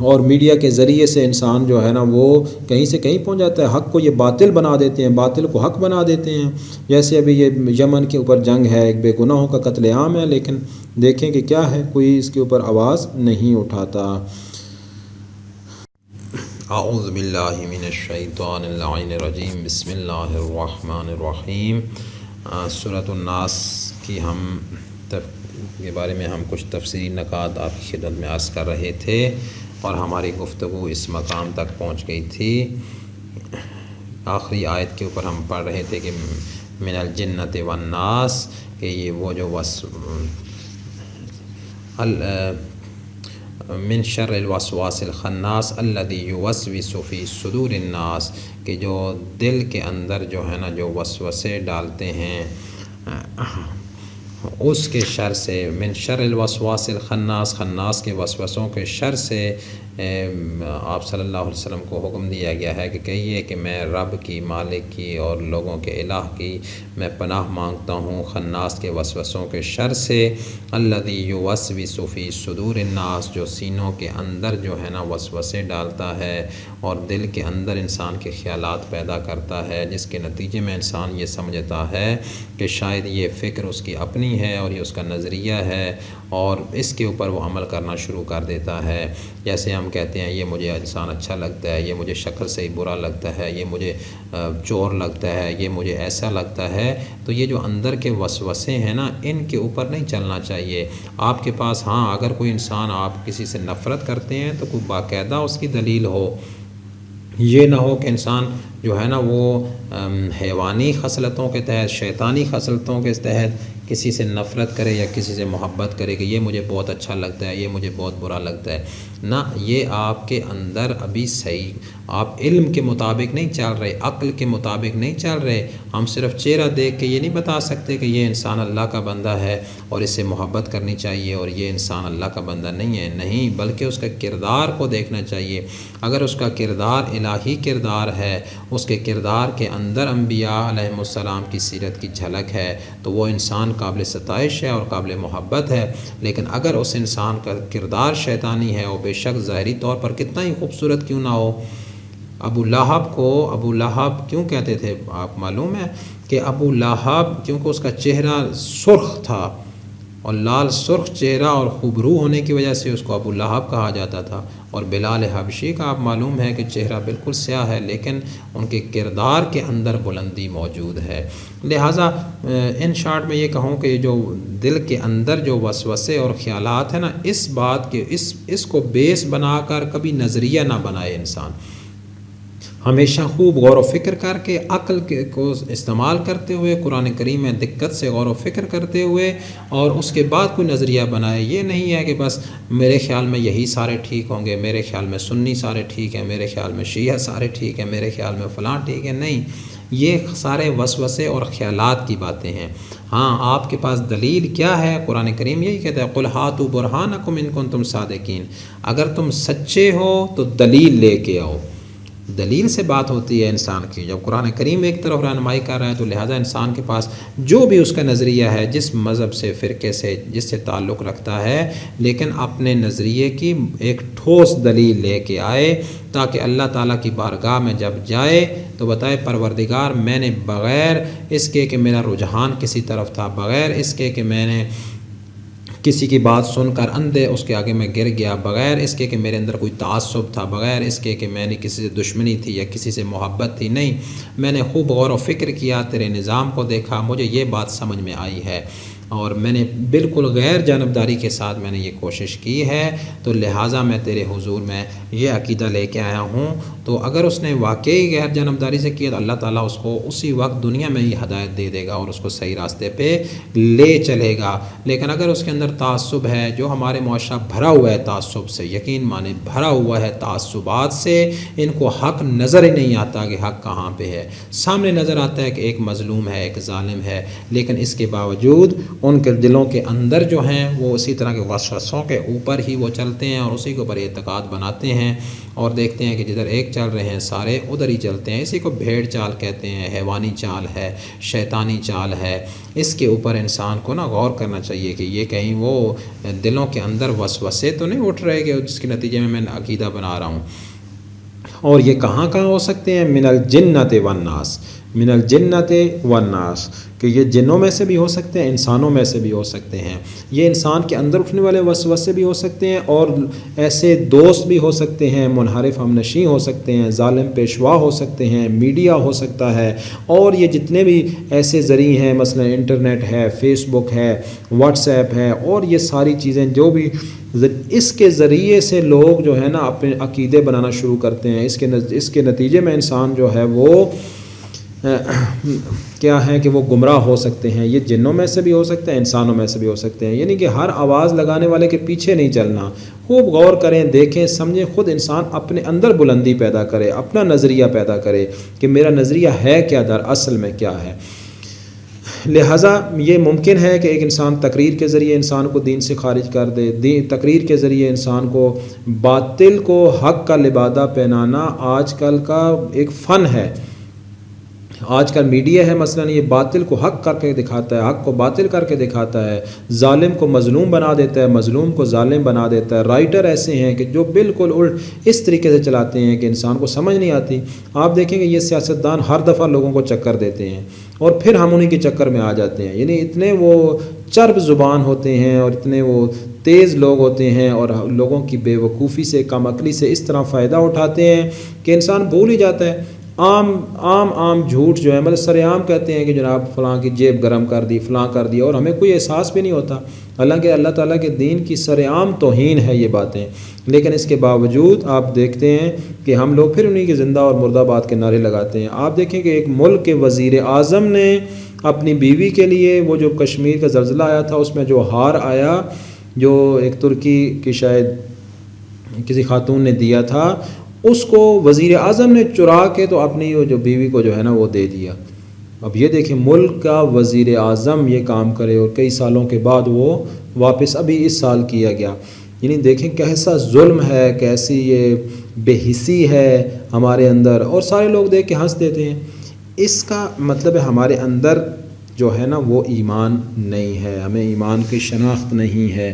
اور میڈیا کے ذریعے سے انسان جو ہے نا وہ کہیں سے کہیں پہنچ جاتا ہے، حق کو یہ باطل بنا دیتے ہیں، باطل کو حق بنا دیتے ہیں۔ جیسے ابھی یہ یمن کے اوپر جنگ ہے، ایک بے گناہوں کا قتل عام ہے، لیکن دیکھیں کہ کیا ہے، کوئی اس کے اوپر آواز نہیں اٹھاتا۔ اعوذ باللہ من الشیطان اللعین الرجیم، بسم اللہ الرحمن الرحیم۔ سورۃ الناس کی کے بارے میں ہم کچھ تفصیلی نکات آپ کی خدمت میں عرض کر رہے تھے اور ہماری گفتگو اس مقام تک پہنچ گئی تھی۔ آخری آیت کے اوپر ہم پڑھ رہے تھے کہ من الجنت والناس، کہ یہ وہ جو من شر الوسواس الخناس الذی یوسوس فی صدور الناس، کہ جو دل کے اندر جو ہے نا جو وسوسے ڈالتے ہیں اس کے شر سے، من شر الوسواس الخناس، خناس کے وسوسوں کے شر سے آپ صلی اللہ علیہ وسلم کو حکم دیا گیا ہے کہ کہیے کہ میں رب کی، مالک کی اور لوگوں کے الہ کی میں پناہ مانگتا ہوں خناس کے وسوسوں کے شر سے، الذی یوسوس فی صدور الناس، جو سینوں کے اندر جو ہے نا وسوسے ڈالتا ہے اور دل کے اندر انسان کے خیالات پیدا کرتا ہے، جس کے نتیجے میں انسان یہ سمجھتا ہے کہ شاید یہ فکر اس کی اپنی ہے اور یہ اس کا نظریہ ہے اور اس کے اوپر وہ عمل کرنا شروع کر دیتا ہے۔ جیسے ہم کہتے ہیں یہ مجھے انسان اچھا لگتا ہے، یہ مجھے شکل سے ہی برا لگتا ہے، یہ مجھے چور لگتا ہے، یہ مجھے ایسا لگتا ہے، تو یہ جو اندر کے وسوسے ہیں نا ان کے اوپر نہیں چلنا چاہیے۔ آپ کے پاس ہاں اگر کوئی انسان آپ کسی سے نفرت کرتے ہیں تو کوئی باقاعدہ اس کی دلیل ہو، یہ نہ ہو کہ انسان جو ہے نا وہ حیوانی خصلتوں کے تحت، شیطانی خصلتوں کے تحت کسی سے نفرت کرے یا کسی سے محبت کرے کہ یہ مجھے بہت اچھا لگتا ہے، یہ مجھے بہت برا لگتا ہے۔ نہ، یہ آپ کے اندر ابھی صحیح، آپ علم کے مطابق نہیں چل رہے، عقل کے مطابق نہیں چل رہے۔ ہم صرف چہرہ دیکھ کے یہ نہیں بتا سکتے کہ یہ انسان اللہ کا بندہ ہے اور اس سے محبت کرنی چاہیے اور یہ انسان اللہ کا بندہ نہیں ہے، نہیں، بلکہ اس کا کردار کو دیکھنا چاہیے۔ اگر اس کا کردار الہی کردار ہے، اس کے کردار کے اندر انبیاء علیہم السلام کی سیرت کی جھلک ہے، تو وہ انسان قابل ستائش ہے اور قابل محبت ہے۔ لیکن اگر اس انسان کا کردار شیطانی ہے، وہ بے شک ظاہری طور پر کتنا ہی خوبصورت کیوں نہ ہو۔ ابو لہب کو ابو لہب کیوں کہتے تھے آپ معلوم ہے؟ کہ ابو لہب کیونکہ اس کا چہرہ سرخ تھا اور لال سرخ چہرہ اور خوبرو ہونے کی وجہ سے اس کو ابو لہب کہا جاتا تھا، اور بلال حبشی کا آپ معلوم ہے کہ چہرہ بالکل سیاہ ہے لیکن ان کے کردار کے اندر بلندی موجود ہے۔ لہٰذا ان شارٹ میں یہ کہوں کہ جو دل کے اندر جو وسوسے اور خیالات ہیں نا، اس بات کے اس کو بیس بنا کر کبھی نظریہ نہ بنائے انسان، ہمیشہ خوب غور و فکر کر کے عقل کو استعمال کرتے ہوئے قرآن کریم میں دقت سے غور و فکر کرتے ہوئے اور اس کے بعد کوئی نظریہ بنائے۔ یہ نہیں ہے کہ بس میرے خیال میں یہی سارے ٹھیک ہوں گے، میرے خیال میں سنی سارے ٹھیک ہیں، میرے خیال میں شیعہ سارے ٹھیک ہیں، میرے خیال میں فلاں ٹھیک ہے۔ نہیں، یہ سارے وسوسے اور خیالات کی باتیں ہیں۔ ہاں، آپ کے پاس دلیل کیا ہے؟ قرآن کریم یہی کہتا ہے قُلْ هَاتُوا بُرْهَانَكُمْ إِن كُنتُمْ صَادِقِينَ، اگر تم سچے ہو تو دلیل لے کے آؤ۔ دلیل سے بات ہوتی ہے انسان کی۔ جب قرآن کریم ایک طرف رہنمائی کر رہا ہے تو لہٰذا انسان کے پاس جو بھی اس کا نظریہ ہے، جس مذہب سے، فرقے سے، جس سے تعلق رکھتا ہے، لیکن اپنے نظریے کی ایک ٹھوس دلیل لے کے آئے تاکہ اللہ تعالیٰ کی بارگاہ میں جب جائے تو بتائے پروردگار میں نے بغیر اس کے کہ میرا رجحان کسی طرف تھا، بغیر اس کے کہ میں نے کسی کی بات سن کر اندھے اس کے آگے میں گر گیا، بغیر اس کے کہ میرے اندر کوئی تعصب تھا، بغیر اس کے کہ میں نے کسی سے دشمنی تھی یا کسی سے محبت تھی، نہیں، میں نے خوب غور و فکر کیا، تیرے نظام کو دیکھا، مجھے یہ بات سمجھ میں آئی ہے اور میں نے بالکل غیر جانبداری کے ساتھ میں نے یہ کوشش کی ہے، تو لہٰذا میں تیرے حضور میں یہ عقیدہ لے کے آیا ہوں۔ تو اگر اس نے واقعی غیر جانبداری سے کیا تو اللہ تعالیٰ اس کو اسی وقت دنیا میں ہی ہدایت دے دے گا اور اس کو صحیح راستے پہ لے چلے گا۔ لیکن اگر اس کے اندر تعصب ہے، جو ہمارے معاشرہ بھرا ہوا ہے تعصب سے، یقین مانے بھرا ہوا ہے تعصبات سے، ان کو حق نظر ہی نہیں آتا کہ حق کہاں پہ ہے۔ سامنے نظر آتا ہے کہ ایک مظلوم ہے، ایک ظالم ہے، لیکن اس کے باوجود ان کے دلوں کے اندر جو ہیں وہ اسی طرح کے وسوسوں کے اوپر ہی وہ چلتے ہیں اور اسی کے اوپر اعتقاد بناتے ہیں اور دیکھتے ہیں کہ جدھر ایک چل رہے ہیں سارے ادھر ہی چلتے ہیں۔ اسی کو بھیڑ چال کہتے ہیں، حیوانی چال ہے، شیطانی چال ہے۔ اس کے اوپر انسان کو نا غور کرنا چاہیے کہ یہ کہیں وہ دلوں کے اندر وسوسے تو نہیں اٹھ رہے کہ جس کے نتیجے میں عقیدہ بنا رہا ہوں۔ اور یہ کہاں کہاں ہو سکتے ہیں؟ من الجنت والناس، من الجنت والناس، کہ یہ جنوں میں سے بھی ہو سکتے ہیں، انسانوں میں سے بھی ہو سکتے ہیں۔ یہ انسان کے اندر اٹھنے والے وسوسے بھی ہو سکتے ہیں اور ایسے دوست بھی ہو سکتے ہیں، منحرف ہمنشیں ہو سکتے ہیں، ظالم پیشوا ہو سکتے ہیں، میڈیا ہو سکتا ہے، اور یہ جتنے بھی ایسے ذریعے ہیں، مثلا انٹرنیٹ ہے، فیس بک ہے، واٹس ایپ ہے، اور یہ ساری چیزیں جو بھی اس کے ذریعے سے لوگ جو ہے نا اپنے عقیدے بنانا شروع کرتے ہیں۔ اس کے نتیجے میں انسان جو ہے وہ کیا ہے کہ وہ گمراہ ہو سکتے ہیں۔ یہ جنوں میں سے بھی ہو سکتے ہیں، انسانوں میں سے بھی ہو سکتے ہیں۔ یعنی کہ ہر آواز لگانے والے کے پیچھے نہیں چلنا، خوب غور کریں، دیکھیں، سمجھیں، خود انسان اپنے اندر بلندی پیدا کرے، اپنا نظریہ پیدا کرے کہ میرا نظریہ ہے کیا، در اصل میں کیا ہے۔ لہٰذا یہ ممکن ہے کہ ایک انسان تقریر کے ذریعے انسان کو دین سے خارج کر دے، تقریر کے ذریعے انسان کو باطل کو حق کا لبادہ پہنانا آج کل کا ایک فن ہے۔ آج کل میڈیا ہے مثلا، یہ باطل کو حق کر کے دکھاتا ہے، حق کو باطل کر کے دکھاتا ہے، ظالم کو مظلوم بنا دیتا ہے، مظلوم کو ظالم بنا دیتا ہے۔ رائٹر ایسے ہیں کہ جو بالکل الٹ اس طریقے سے چلاتے ہیں کہ انسان کو سمجھ نہیں آتی۔ آپ دیکھیں گے یہ سیاستدان ہر دفعہ لوگوں کو چکر دیتے ہیں اور پھر ہم انہیں کے چکر میں آ جاتے ہیں۔ یعنی اتنے وہ چرب زبان ہوتے ہیں اور اتنے وہ تیز لوگ ہوتے ہیں اور لوگوں کی بے وقوفی سے، کم عقلی سے اس طرح فائدہ اٹھاتے ہیں کہ انسان بھول ہی جاتا ہے۔ عام جھوٹ جو ہے، مطلب سر عام کہتے ہیں کہ جناب فلاں کی جیب گرم کر دی، فلاں کر دی، اور ہمیں کوئی احساس بھی نہیں ہوتا۔ حالانکہ اللہ تعالیٰ کے دین کی سر عام توہین ہے یہ باتیں، لیکن اس کے باوجود آپ دیکھتے ہیں کہ ہم لوگ پھر انہیں کی زندہ اور مردہ باد کے نعرے لگاتے ہیں۔ آپ دیکھیں کہ ایک ملک کے وزیر اعظم نے اپنی بیوی کے لیے وہ جو کشمیر کا زلزلہ آیا تھا اس میں جو ہار آیا، جو ایک ترکی کی شاید کسی خاتون نے دیا تھا، اس کو وزیر اعظم نے چرا کے تو اپنی جو بیوی کو جو ہے نا وہ دے دیا۔ اب یہ دیکھیں ملک کا وزیر اعظم یہ کام کرے اور کئی سالوں کے بعد وہ واپس ابھی اس سال کیا گیا۔ یعنی دیکھیں کیسا ظلم ہے، کیسی یہ بے حسی ہے ہمارے اندر، اور سارے لوگ دیکھ کے ہنس دیتے ہیں۔ اس کا مطلب ہے ہمارے اندر جو ہے نا وہ ایمان نہیں ہے، ہمیں ایمان کی شناخت نہیں ہے۔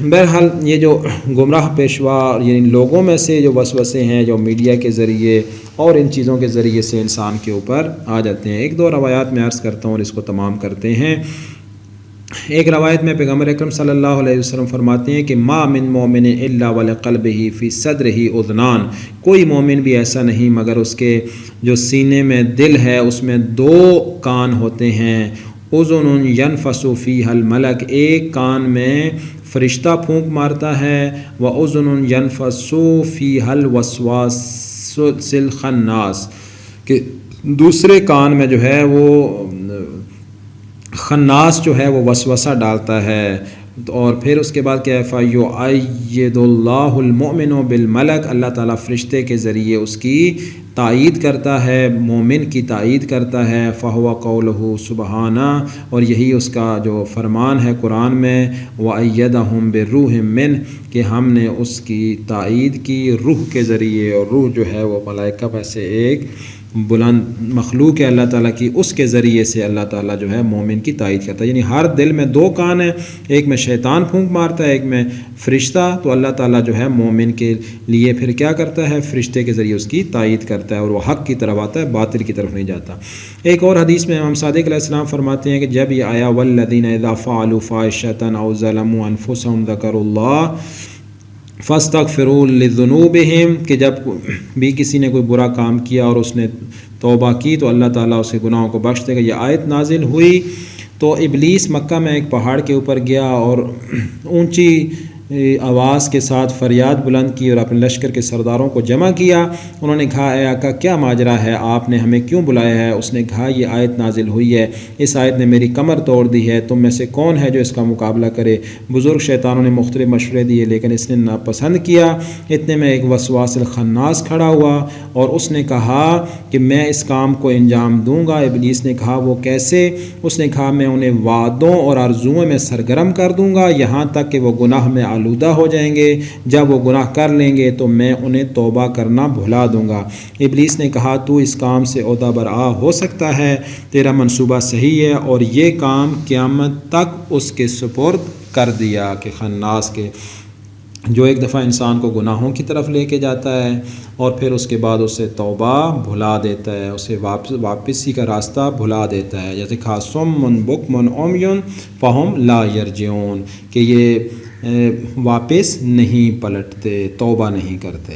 بہرحال یہ جو گمراہ پیشوا یعنی لوگوں میں سے جو وسوسے ہیں جو میڈیا کے ذریعے اور ان چیزوں کے ذریعے سے انسان کے اوپر آ جاتے ہیں۔ ایک دو روایات میں عرض کرتا ہوں اور اس کو تمام کرتے ہیں۔ ایک روایت میں پیغمبر اکرم صلی اللہ علیہ وسلم فرماتے ہیں کہ ما من مومن الا ولقلبہ فی صدرہ اذنان، کوئی مومن بھی ایسا نہیں مگر اس کے جو سینے میں دل ہے اس میں دو کان ہوتے ہیں، اذن ینفس فیہا الملک، ایک کان میں فرشتہ پھونک مارتا ہے، واذن ینفس فیہا الوسواس الخناس، کہ دوسرے کان میں جو ہے وہ خناس جو ہے وہ وسوسہ ڈالتا ہے۔ اور پھر اس کے بعد کیا ہے، فَيُؤَيِّدُ اللَّهُ الْمُؤْمِنُ بِالْمَلَكِ، اللہ تعالیٰ فرشتے کے ذریعے اس کی تائید کرتا ہے، مومن کی تائید کرتا ہے، فَهُوَ قَوْلُهُ سُبْحَانَهُ، اور یہی اس کا جو فرمان ہے قرآن میں، وَأَيَّدَهُم بِالرُّوحِ مِنْهُ، کہ ہم نے اس کی تائید کی روح کے ذریعے، اور روح جو ہے وہ ملائکہ میں سے ایک بلند مخلوق ہے اللہ تعالیٰ کی، اس کے ذریعے سے اللہ تعالیٰ جو ہے مومن کی تائید کرتا ہے۔ یعنی ہر دل میں دو کان ہیں، ایک میں شیطان پھونک مارتا ہے، ایک میں فرشتہ، تو اللہ تعالیٰ جو ہے مومن کے لیے پھر کیا کرتا ہے، فرشتے کے ذریعے اس کی تائید کرتا ہے، اور وہ حق کی طرف آتا ہے، باطل کی طرف نہیں جاتا۔ ایک اور حدیث میں امام صادق علیہ السلام فرماتے ہیں کہ جب یہ آیا والذین اذا فعلوا فاحشۃ او ظلموا انفسهم ذکروا اللہ فاستغفروا لذنوبہم، کہ جب بھی کسی نے کوئی برا کام کیا اور اس نے توبہ کی تو اللہ تعالیٰ اس کے گناہوں کو بخش دے گا۔ یہ آیت نازل ہوئی تو ابلیس مکہ میں ایک پہاڑ کے اوپر گیا اور اونچی آواز کے ساتھ فریاد بلند کی اور اپنے لشکر کے سرداروں کو جمع کیا۔ انہوں نے کہا اے آقا کیا ماجرا ہے، آپ نے ہمیں کیوں بلایا ہے؟ اس نے کہا یہ آیت نازل ہوئی ہے، اس آیت نے میری کمر توڑ دی ہے، تم میں سے کون ہے جو اس کا مقابلہ کرے؟ بزرگ شیطانوں نے مختلف مشورے دیے لیکن اس نے ناپسند کیا۔ اتنے میں ایک وسواس الخناس کھڑا ہوا اور اس نے کہا کہ میں اس کام کو انجام دوں گا۔ ابلیس نے کہا وہ کیسے؟ اس نے کہا میں انہیں وعدوں اور آرزوؤں میں سرگرم کر دوں گا یہاں تک کہ وہ گناہ میں آلودہ ہو جائیں گے، جب وہ گناہ کر لیں گے تو میں انہیں توبہ کرنا بھلا دوں گا۔ ابلیس نے کہا تو اس کام سے عہدہ برآ ہو سکتا ہے، تیرا منصوبہ صحیح ہے، اور یہ کام قیامت تک اس کے سپرد کر دیا کہ خناس کے، جو ایک دفعہ انسان کو گناہوں کی طرف لے کے جاتا ہے اور پھر اس کے بعد اسے توبہ بھلا دیتا ہے، اسے واپسی کا راستہ بھلا دیتا ہے، جیسے کہا صم بکم عمی فہم لا یرجعون، کہ یہ واپس نہیں پلٹتے، توبہ نہیں کرتے۔